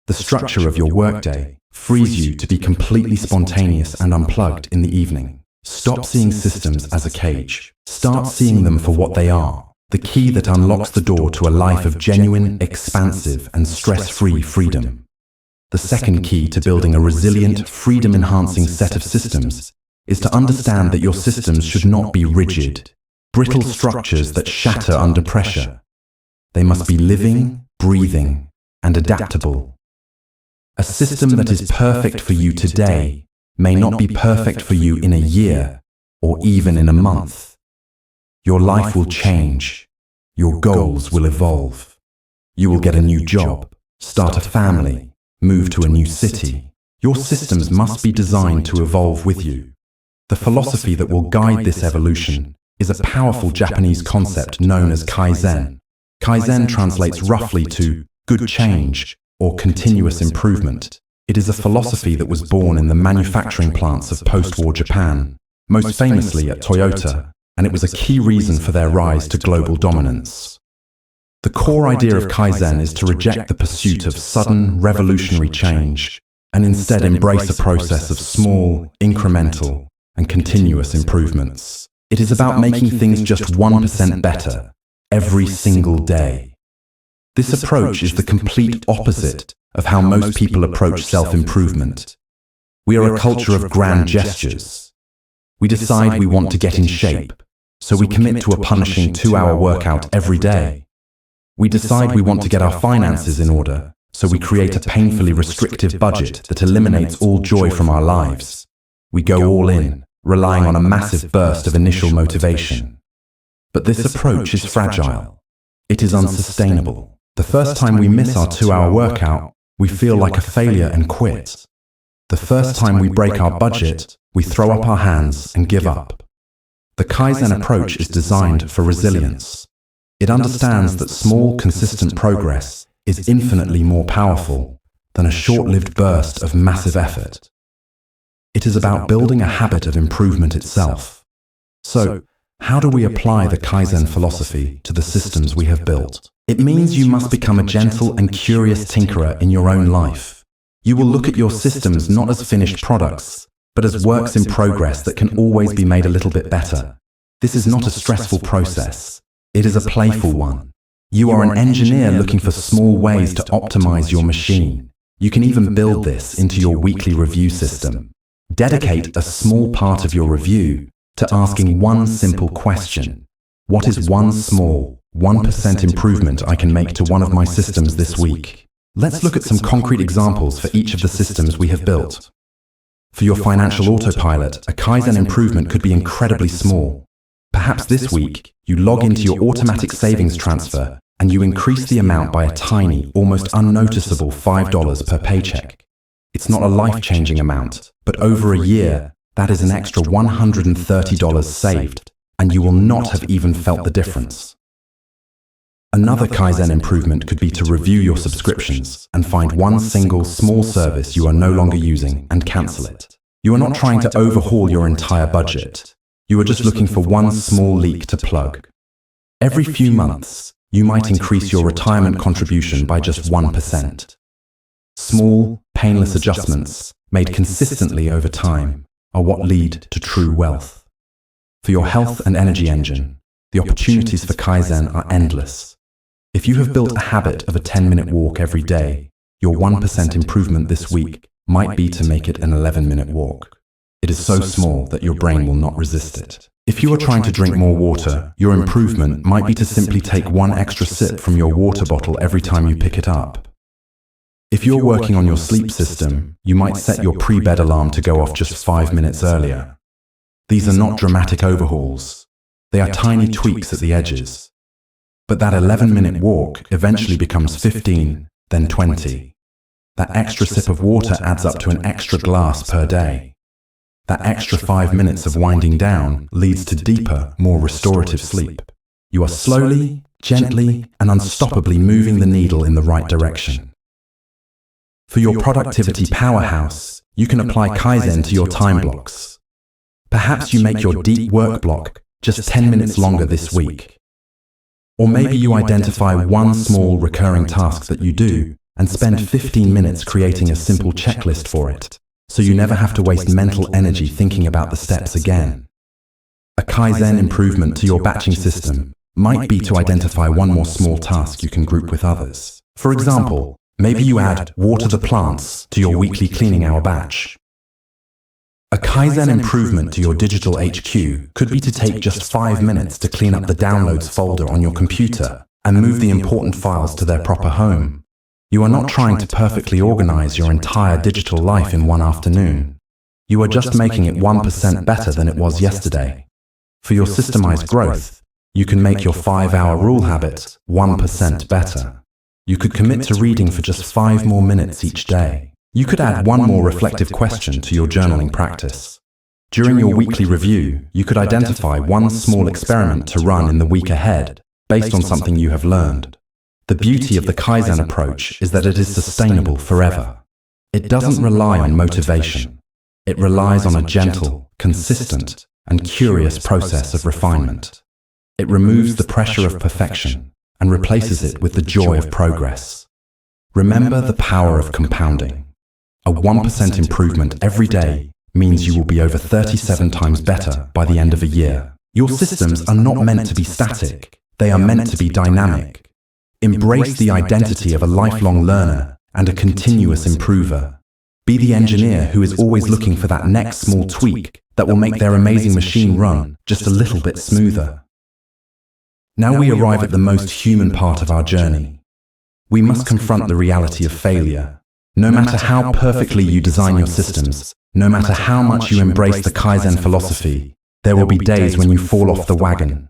A: The structure of your workday frees you to be completely spontaneous and unplugged in the evening. Stop seeing systems as a cage. Start seeing them for what they are: the key that unlocks the door to a life of genuine, expansive, and stress-free freedom. The second key to building a resilient, freedom-enhancing set of systems is to understand that your systems should not be rigid, brittle structures that shatter under pressure. They must be living, breathing, and adaptable. A system that is perfect for you today may not be perfect for you in a year or even in a month. Your life will change. Your goals will evolve. You will get a new job, start a family, move to a new city. Your systems must be designed to evolve with you. The philosophy that will guide this evolution is a powerful Japanese concept known as Kaizen. Kaizen translates roughly to good change or continuous improvement. It is a philosophy that was born in the manufacturing plants of post-war Japan, most famously at Toyota, and it was a key reason for their rise to global dominance. The core idea of Kaizen is to reject the pursuit of sudden, revolutionary change and instead embrace a process of small, incremental, and continuous improvements. It is about making things just 1% better every single day. This approach is the complete opposite of how most people approach self-improvement. We are a culture of grand gestures. We decide we want to get in shape, so we commit to a punishing 2-hour workout every day. We decide we want to get our finances in order, so we create a painfully restrictive budget that eliminates all joy from our lives. We go all in, relying on a massive burst of initial motivation. But this approach is fragile. It is unsustainable. The first time we miss our 2-hour workout, we feel like a failure and quit. The first time we break our budget, we throw up our hands and give up. The Kaizen approach is designed for resilience. It understands that small, consistent progress is infinitely more powerful than a short-lived burst of massive effort. It is about building a habit of improvement itself. So, how do we apply the Kaizen philosophy to the systems we have built? It means you must become a gentle and curious tinkerer in your own life. You will look at your systems not as finished products, but as works in progress that can always be made a little bit better. This is not a stressful process. It is a playful one. You are an engineer looking for small ways to optimize your machine. You can even build this into your weekly review system. Dedicate a small part of your review to asking one simple question. What is one small, 1% improvement I can make to one of my systems this week? Let's look at some concrete examples for each of the systems we have built. For your financial autopilot, a Kaizen improvement could be incredibly small. Perhaps this week, you log into your automatic savings transfer and you increase the amount by a tiny, almost unnoticeable $5 per paycheck. It's not a life-changing amount, but over a year, that is an extra $130 saved, and you will not have even felt the difference. Another Kaizen improvement could be to review your subscriptions and find one single small service you are no longer using and cancel it. You are not trying to overhaul your entire budget. You are just looking for one small leak to plug. Every few months, you might increase your retirement contribution by just 1%. Small, painless adjustments, made consistently over time, are what lead to true wealth. For your health and energy engine, the opportunities for Kaizen are endless. If you have built a habit of a 10-minute walk every day, your 1% improvement this week might be to make it an 11-minute walk. It is so small that your brain will not resist it. If you are trying to drink more water, your improvement might be to simply take one extra sip from your water bottle every time you pick it up. If you're working on your sleep system, you might set your pre-bed alarm to go off just 5 minutes earlier. These are not dramatic overhauls. They are tiny tweaks at the edges. But that 11-minute walk eventually becomes 15, then 20. That extra sip of water adds up to an extra glass per day. That extra 5 minutes of winding down leads to deeper, more restorative sleep. You are slowly, gently, and unstoppably moving the needle in the right direction. For your productivity powerhouse, you can apply Kaizen to your time blocks. Perhaps you make your deep work block just 10 minutes longer this week. Or maybe you identify one small recurring task that you do and spend 15 minutes creating a simple checklist for it, so you never have to waste mental energy thinking about the steps again. A Kaizen improvement to your batching system might be to identify one more small task you can group with others. For example, maybe you add water the plants to your weekly cleaning hour batch. A Kaizen improvement to your digital HQ could be to take just 5 minutes to clean up the downloads folder on your computer and move the important files to their proper home. You are not trying to perfectly organize your entire digital life in one afternoon. You are just making it 1% better than it was yesterday. For your systemized growth, you can make your 5-hour rule habit 1% better. You could commit to reading for just 5 more minutes each day. You could add one more reflective question to your journaling practice. During your weekly review, you could identify one small experiment to run in the week ahead, based on something you have learned. The beauty of the Kaizen approach is that it is sustainable forever. It doesn't rely on motivation. It relies on a gentle, consistent, and curious process of refinement. It removes the pressure of perfection and replaces it with the joy of progress. Remember the power of compounding. A 1% improvement every day means you will be over 37 times better by the end of a year. Your systems are not meant to be static. They are meant to be dynamic. Embrace the identity of a lifelong learner and a continuous improver. Be the engineer who is always looking for that next small tweak that will make their amazing machine run just a little bit smoother. Now we arrive at the most human part of our journey. We must confront the reality of failure. No matter how perfectly you design your systems, no matter how much you embrace the Kaizen philosophy, there will be days when you fall off the wagon.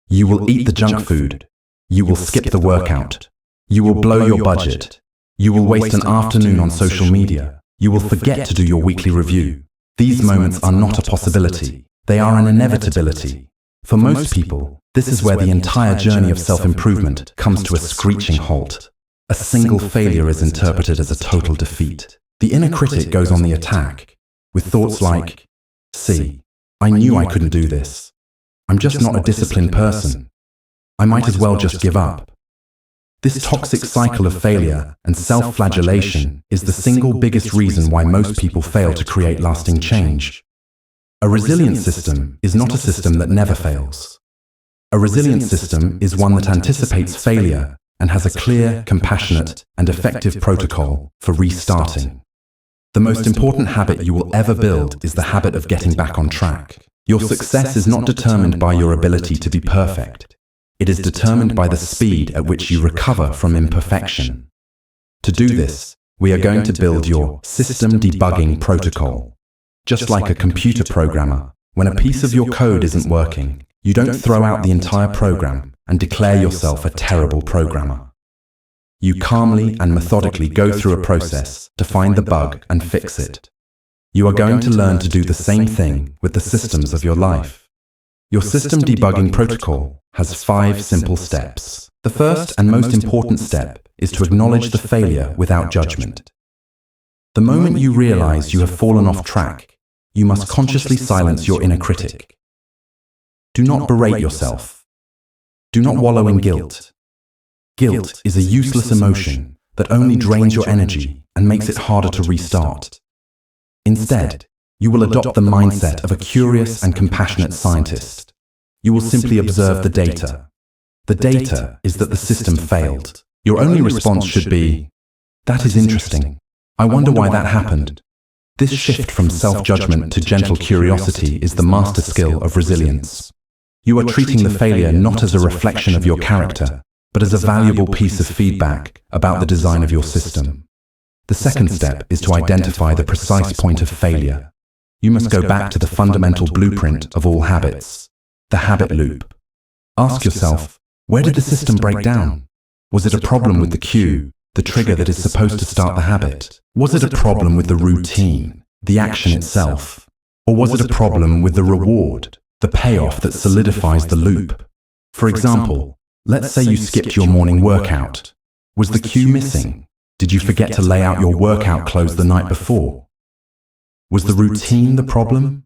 A: You will eat the junk food. You will skip the workout. You will blow your budget. You will waste an afternoon on social media. You will forget to do your weekly review. These moments are not a possibility. They are an inevitability. For most people, this is where the entire journey of self-improvement comes to a screeching halt. A single failure is interpreted as a total defeat. The inner critic goes on the attack, with thoughts like, "See, I knew I couldn't do this. I'm just not a disciplined person. I might as well just give up." This toxic cycle of failure and self-flagellation is the single biggest reason why most people fail to create lasting change. A resilient system is not a system that never fails. A resilient system is one that anticipates failure and has a clear, compassionate, and effective protocol for restarting. The most important habit you will ever build is the habit of getting back on track. Your success is not determined by your ability to be perfect. It is determined by the speed at which you recover from imperfection. To do this, we are going to build your system debugging protocol. Just like a computer programmer, when a piece of your code isn't working, you don't throw out the entire program and declare yourself a terrible programmer. You calmly and methodically go through a process to find the bug and fix it. You are going to learn to do the same thing with the systems of your life. Your system debugging protocol has 5 simple steps. The first and most important step is to acknowledge the failure without judgment. The moment you realize you have fallen off track, you must consciously silence your inner critic. Do not berate yourself. Do not wallow in guilt. Guilt is a useless emotion that only drains your energy and makes it harder to restart. Instead, you will adopt the mindset of a curious and compassionate scientist. You will simply observe the data. The data is that the system failed. Your only response should be, "That is interesting. I wonder why that happened." This shift from self-judgment to gentle curiosity is the master skill of resilience. You are treating the failure not as a reflection of your character, but as a valuable piece of feedback about the design of your system. The second step is to identify the precise point of failure. You must go back to the fundamental blueprint of all habits, the habit loop. Ask yourself, where did the system break down? Was it a problem with the cue, the trigger that is supposed to start the habit? Was it a problem with the routine, the action itself? Or was it a problem with the reward, the payoff that solidifies the loop? For example, let's say you skipped your morning workout. Was the cue missing? Did you forget to lay out your workout clothes the night before? Was the routine the problem?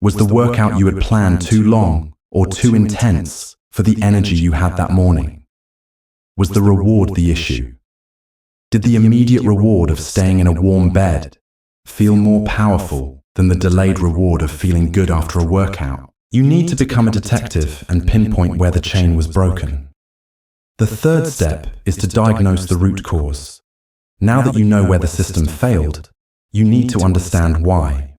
A: Was the workout you had planned too long or too intense for the energy you had that morning? Was the reward the issue? Did the immediate reward of staying in a warm bed feel more powerful than the delayed reward of feeling good after a workout? You need to become a detective and pinpoint where the chain was broken. The third step is to diagnose the root cause. Now that you know where the system failed, you need to understand why.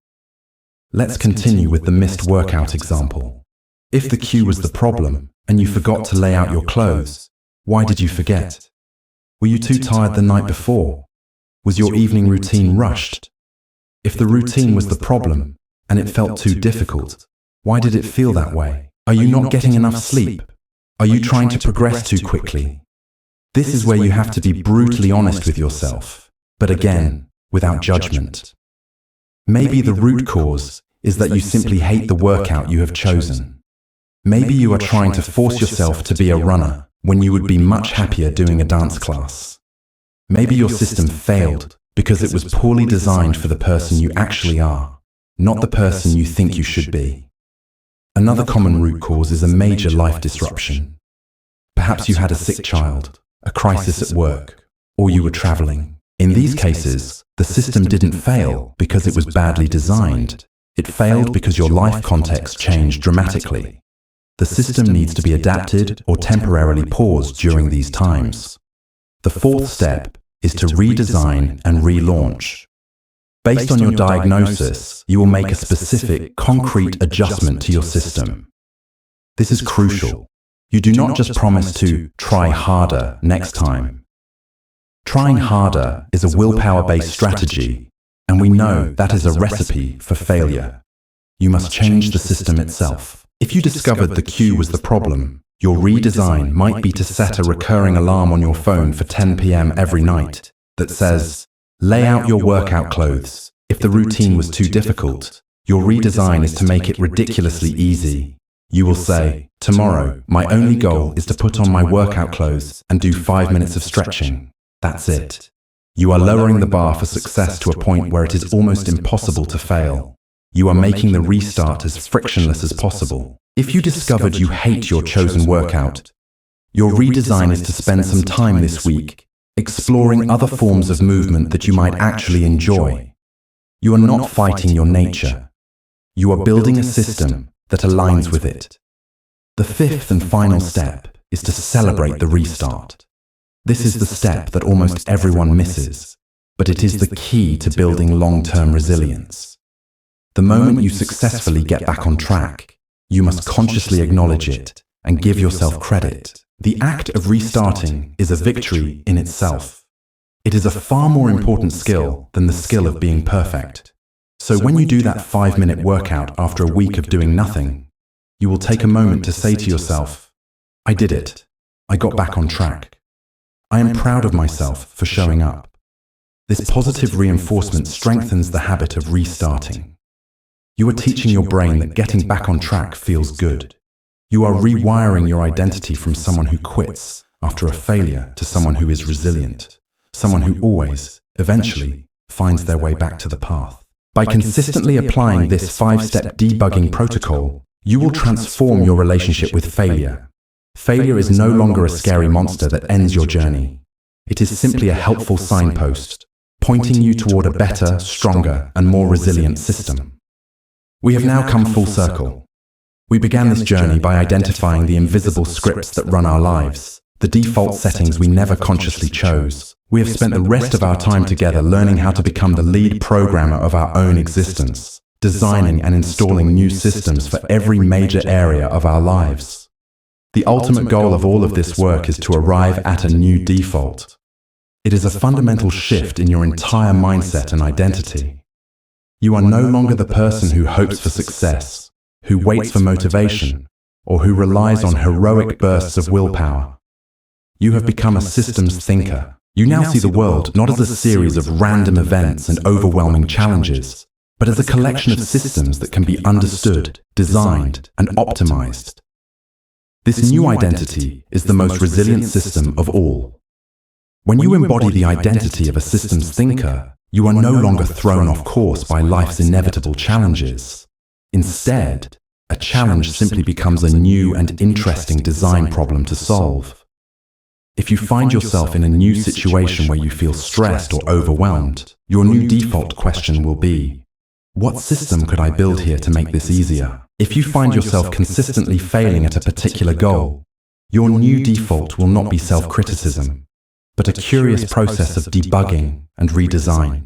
A: Let's continue with the missed workout example. If the cue was the problem and you forgot to lay out your clothes, why did you forget? Were you too tired the night before? Was your evening routine rushed? If the routine was the problem and it felt too difficult, why did it feel that way? Are you not getting enough sleep? Are you trying to progress too quickly? This is where you have to be brutally honest with yourself, but again, without judgment. Maybe the root cause is that you simply hate the workout you have chosen. Maybe you are trying to force yourself to be a runner when you would be much happier doing a dance class. Maybe your system failed because it was poorly designed for the person you actually are, not the person you think you should be. Another common root cause is a major life disruption. Perhaps you had a sick child, a crisis at work, or you were traveling. In these cases, the system didn't fail because it was badly designed. It failed because your life context changed dramatically. The system needs to be adapted or temporarily paused during these times. The fourth step is to redesign and relaunch. Based on your diagnosis, you will make a specific, concrete adjustment to your system. This is crucial. You do not just promise to try harder next time. Trying harder is a willpower-based strategy, and we know that is a recipe for failure. You must change the system itself. If you discovered the cue was the problem, your redesign might be to set a recurring alarm on your phone for 10 p.m. every night that says, "Lay out your workout clothes." If the routine was too difficult, your redesign is to make it ridiculously easy. You will say, "Tomorrow, my only goal is to put on my workout clothes and do 5 minutes of stretching." That's it. You are lowering the bar for success to a point where it is almost impossible to fail. You are making the restart as frictionless as possible. If you discovered you hate your chosen workout, your redesign is to spend some time this week exploring other forms of movement that you might actually enjoy. You are not fighting your nature. You are building a system that aligns with it. The fifth and final step is to celebrate the restart. This is the step that almost everyone misses, but it is the key to building long-term resilience. The moment you successfully get back on track, you must consciously acknowledge it and give yourself credit. The act of restarting is a victory in itself. It is a far more important skill than the skill of being perfect. So when you do that 5-minute workout after a week of doing nothing, you will take a moment to say to yourself, I did it. I got back on track. I am proud of myself for showing up. This positive reinforcement strengthens the habit of restarting. You are teaching your brain that getting back on track feels good. You are rewiring your identity from someone who quits after a failure to someone who is resilient, someone who always, eventually, finds their way back to the path. By consistently applying this 5-step debugging protocol, you will transform your relationship with failure. Failure is no longer a scary monster that ends your journey. It is simply a helpful signpost, pointing you toward a better, stronger, and more resilient system. We have now come full circle. We began this journey by identifying the invisible scripts that run our lives, the default settings we never consciously chose. We have spent the rest of our time together learning how to become the lead programmer of our own existence, designing and installing new systems for every major area of our lives. The ultimate goal of all of this work is to arrive at a new default. It is a fundamental shift in your entire mindset and identity. You are no longer the person who hopes for success, who waits for motivation, or who relies on heroic bursts of willpower. You have become a systems thinker. You now see the world not as a series of random events and overwhelming challenges, but as a collection of systems that can be understood, designed, and optimized. This new identity is the most resilient system of all. When you embody the identity of a systems thinker, you are no longer thrown off course by life's inevitable challenges. Instead, a challenge simply becomes a new and interesting design problem to solve. If you find yourself in a new situation where you feel stressed or overwhelmed, your new default question will be, what system could I build here to make this easier? If you find yourself consistently failing at a particular goal, your new default will not be self-criticism, but a curious process of debugging and redesign.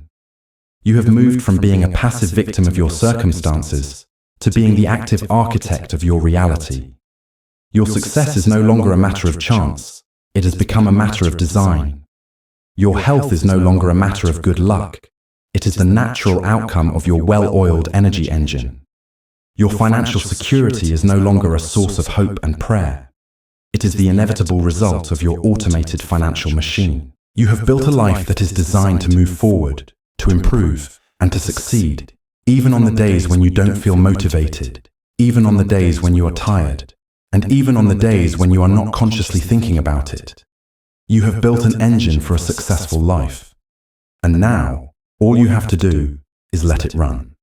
A: You have moved from being a passive victim of your circumstances to being the active architect of your reality. Your success is no longer a matter of chance, it has become a matter of design. Your health is no longer a matter of good luck, it is the natural outcome of your well-oiled energy engine. Your financial security is no longer a source of hope and prayer. It is the inevitable result of your automated financial machine. You have built a life that is designed to move forward, to improve, and to succeed, even on the days when you don't feel motivated, even on the days when you are tired, and even on the days when you are not consciously thinking about it. You have built an engine for a successful life. And now, all you have to do is let it run.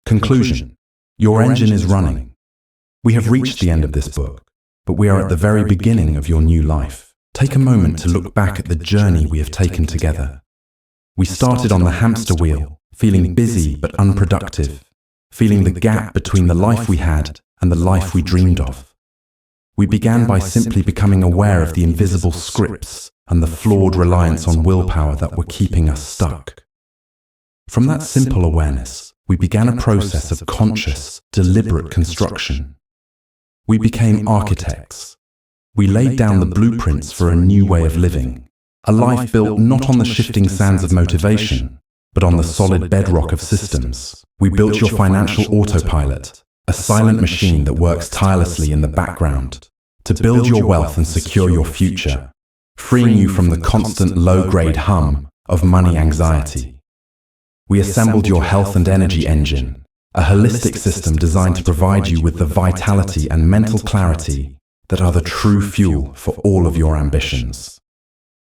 A: Conclusion: your engine is running. We have reached the end of this book, but we are at the very beginning of your new life. Take a moment to look back at the journey we have taken together. We started on the hamster wheel, feeling busy but unproductive, feeling the gap between the life we had and the life we dreamed of. We began by simply becoming aware of the invisible scripts and the flawed reliance on willpower that were keeping us stuck. From that simple awareness, we began a process of conscious, deliberate construction. We became architects. We laid down the blueprints for a new way of living, a life built not on the shifting sands of motivation, but on the solid bedrock of systems. We built your financial autopilot, a silent machine that works tirelessly in the background, to build your wealth and secure your future, freeing you from the constant low-grade hum of money anxiety. We assembled your health and energy engine, a holistic system designed to provide you with the vitality and mental clarity that are the true fuel for all of your ambitions.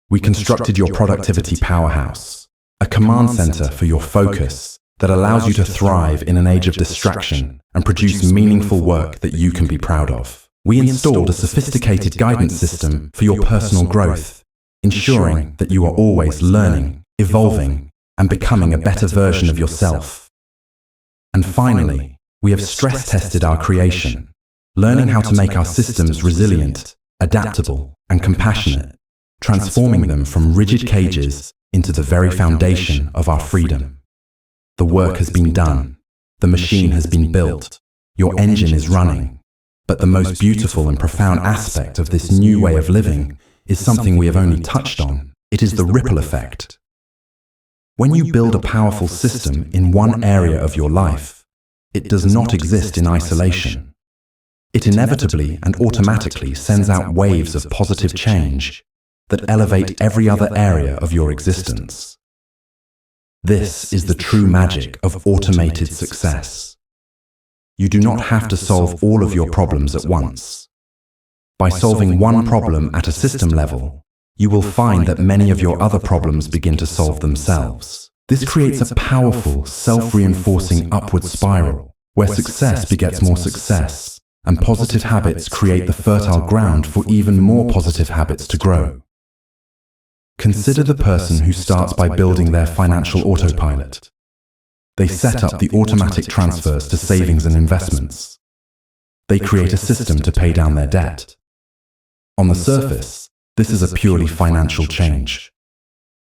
A: We constructed your productivity powerhouse, a command center for your focus that allows you to thrive in an age of distraction and produce meaningful work that you can be proud of. We installed a sophisticated guidance system for your personal growth, ensuring that you are always learning, evolving, and becoming a better version of yourself. And finally, we have stress-tested our creation, learning how to make our systems resilient, adaptable, and compassionate, transforming them from rigid cages into the very foundation of our freedom. The work has been done. The machine has been built. Your engine is running. But the most beautiful and profound aspect of this new way of living is something we have only touched on. It is the ripple effect. When you build a powerful system in one area of your life, it does not exist in isolation. It inevitably and automatically sends out waves of positive change that elevate every other area of your existence. This is the true magic of automated success. You do not have to solve all of your problems at once. By solving one problem at a system level, you will find that many of your other problems begin to solve themselves. This creates a powerful, self-reinforcing upward spiral, where success begets more success, and positive habits create the fertile ground for even more positive habits to grow. Consider the person who starts by building their financial autopilot. They set up the automatic transfers to savings and investments. They create a system to pay down their debt. On the surface, this is a purely financial change.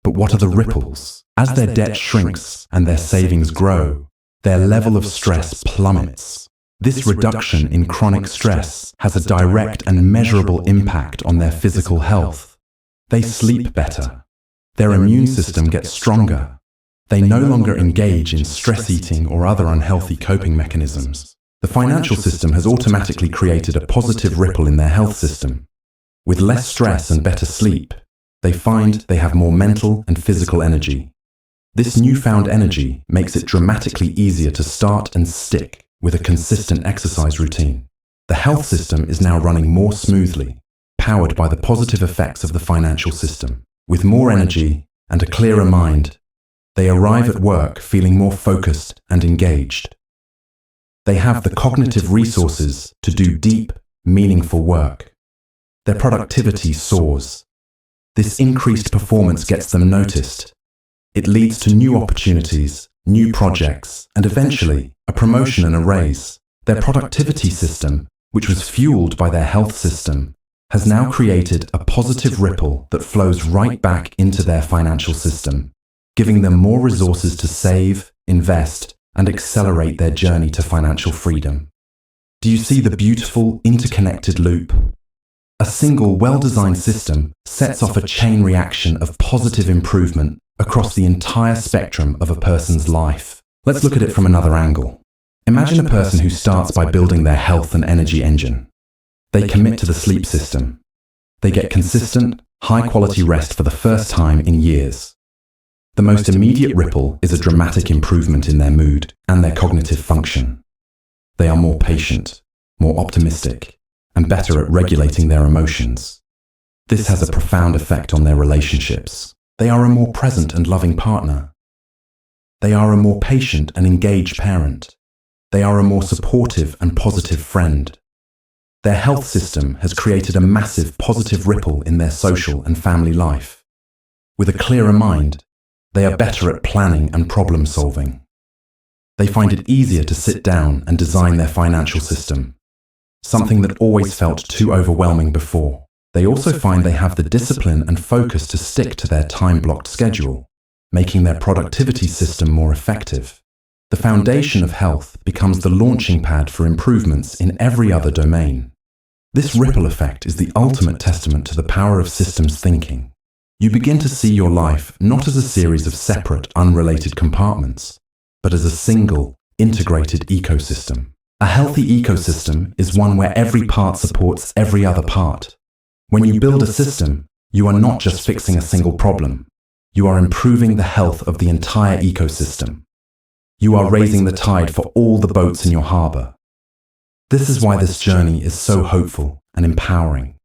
A: But what are the ripples? As their debt shrinks and their savings grow, their level of stress plummets. This reduction in chronic stress has a direct and measurable impact on their physical health. They sleep better. Their immune system gets stronger. They no longer engage in stress eating or other unhealthy coping mechanisms. The financial system has automatically created a positive ripple in their health system. With less stress and better sleep, they find they have more mental and physical energy. This newfound energy makes it dramatically easier to start and stick with a consistent exercise routine. The health system is now running more smoothly, powered by the positive effects of the financial system. With more energy and a clearer mind, they arrive at work feeling more focused and engaged. They have the cognitive resources to do deep, meaningful work. Their productivity soars. This increased performance gets them noticed. It leads to new opportunities, new projects, and eventually a promotion and a raise. Their productivity system, which was fueled by their health system, has now created a positive ripple that flows right back into their financial system, giving them more resources to save, invest, and accelerate their journey to financial freedom. Do you see the beautiful, interconnected loop? A single, well-designed system sets off a chain reaction of positive improvement across the entire spectrum of a person's life. Let's look at it from another angle. Imagine a person who starts by building their health and energy engine. They commit to the sleep system. They get consistent, high-quality rest for the first time in years. The most immediate ripple is a dramatic improvement in their mood and their cognitive function. They are more patient, more optimistic, and better at regulating their emotions. This has a profound effect on their relationships. They are a more present and loving partner. They are a more patient and engaged parent. They are a more supportive and positive friend. Their health system has created a massive positive ripple in their social and family life. With a clearer mind, they are better at planning and problem solving. They find it easier to sit down and design their financial system, something that always felt too overwhelming before. They also find they have the discipline and focus to stick to their time-blocked schedule, making their productivity system more effective. The foundation of health becomes the launching pad for improvements in every other domain. This ripple effect is the ultimate testament to the power of systems thinking. You begin to see your life not as a series of separate, unrelated compartments, but as a single, integrated ecosystem. A healthy ecosystem is one where every part supports every other part. When you build a system, you are not just fixing a single problem. You are improving the health of the entire ecosystem. You are raising the tide for all the boats in your harbor. This is why this journey is so hopeful and empowering.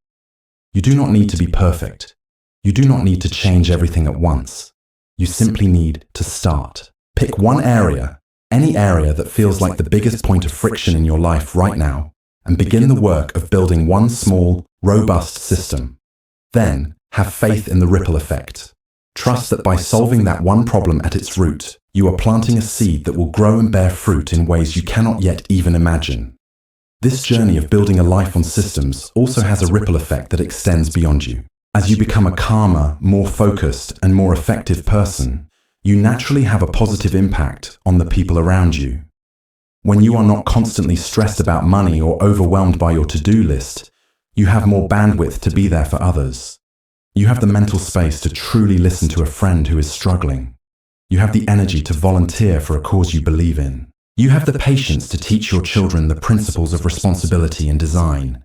A: You do not need to be perfect. You do not need to change everything at once. You simply need to start. Pick one area, any area that feels like the biggest point of friction in your life right now, and begin the work of building one small, robust system. Then, have faith in the ripple effect. Trust that by solving that one problem at its root, you are planting a seed that will grow and bear fruit in ways you cannot yet even imagine. This journey of building a life on systems also has a ripple effect that extends beyond you. As you become a calmer, more focused, and more effective person, you naturally have a positive impact on the people around you. When you are not constantly stressed about money or overwhelmed by your to-do list, you have more bandwidth to be there for others. You have the mental space to truly listen to a friend who is struggling. You have the energy to volunteer for a cause you believe in. You have the patience to teach your children the principles of responsibility and design.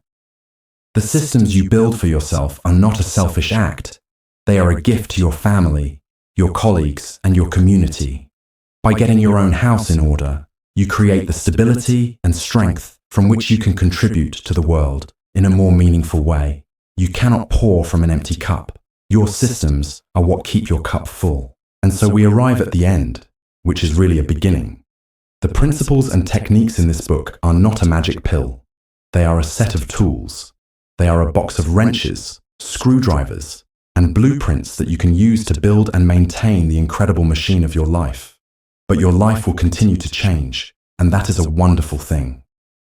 A: The systems you build for yourself are not a selfish act. They are a gift to your family, your colleagues, and your community. By getting your own house in order, you create the stability and strength from which you can contribute to the world in a more meaningful way. You cannot pour from an empty cup. Your systems are what keep your cup full. And so we arrive at the end, which is really a beginning. The principles and techniques in this book are not a magic pill. They are a set of tools. They are a box of wrenches, screwdrivers, and blueprints that you can use to build and maintain the incredible machine of your life. But your life will continue to change, and that is a wonderful thing.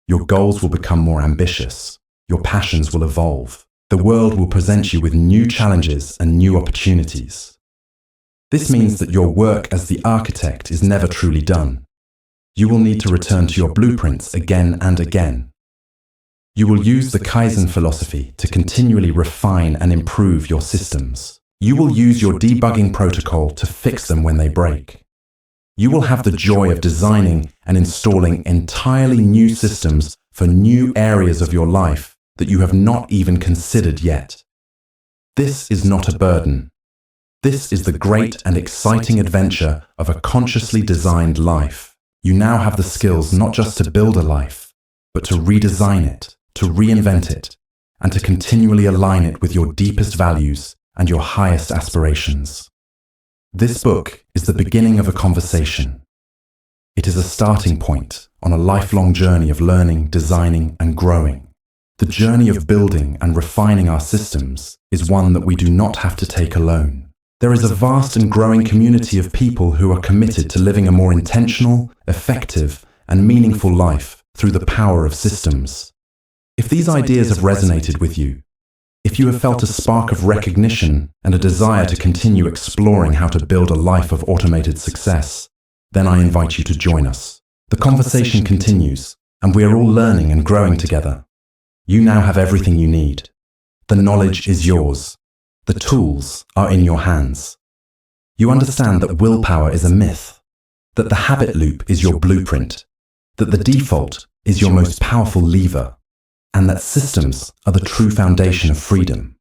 A: Your goals will become more ambitious. Your passions will evolve. The world will present you with new challenges and new opportunities. This means that your work as the architect is never truly done. You will need to return to your blueprints again and again. You will use the Kaizen philosophy to continually refine and improve your systems. You will use your debugging protocol to fix them when they break. You will have the joy of designing and installing entirely new systems for new areas of your life that you have not even considered yet. This is not a burden. This is the great and exciting adventure of a consciously designed life. You now have the skills not just to build a life, but to redesign it, to reinvent it, and to continually align it with your deepest values and your highest aspirations. This book is the beginning of a conversation. It is a starting point on a lifelong journey of learning, designing, and growing. The journey of building and refining our systems is one that we do not have to take alone. There is a vast and growing community of people who are committed to living a more intentional, effective, and meaningful life through the power of systems. If these ideas have resonated with you, if you have felt a spark of recognition and a desire to continue exploring how to build a life of automated success, then I invite you to join us. The conversation continues, and we are all learning and growing together. You now have everything you need. The knowledge is yours. The tools are in your hands. You understand that willpower is a myth, that the habit loop is your blueprint, that the default is your most powerful lever, and that systems are the true foundation of freedom.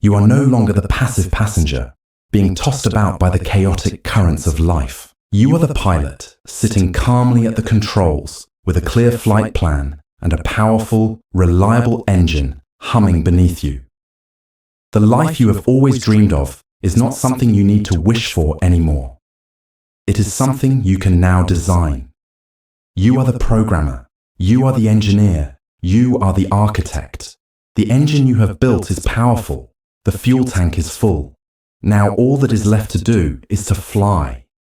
A: You are no longer the passive passenger, being tossed about by the chaotic currents of life. You are the pilot, sitting calmly at the controls with a clear flight plan and a powerful, reliable engine humming beneath you. The life you have always dreamed of is not something you need to wish for anymore. It is something you can now design. You are the programmer. You are the engineer. You are the architect. The engine you have built is powerful. The fuel tank is full. Now all that is left to do is to fly.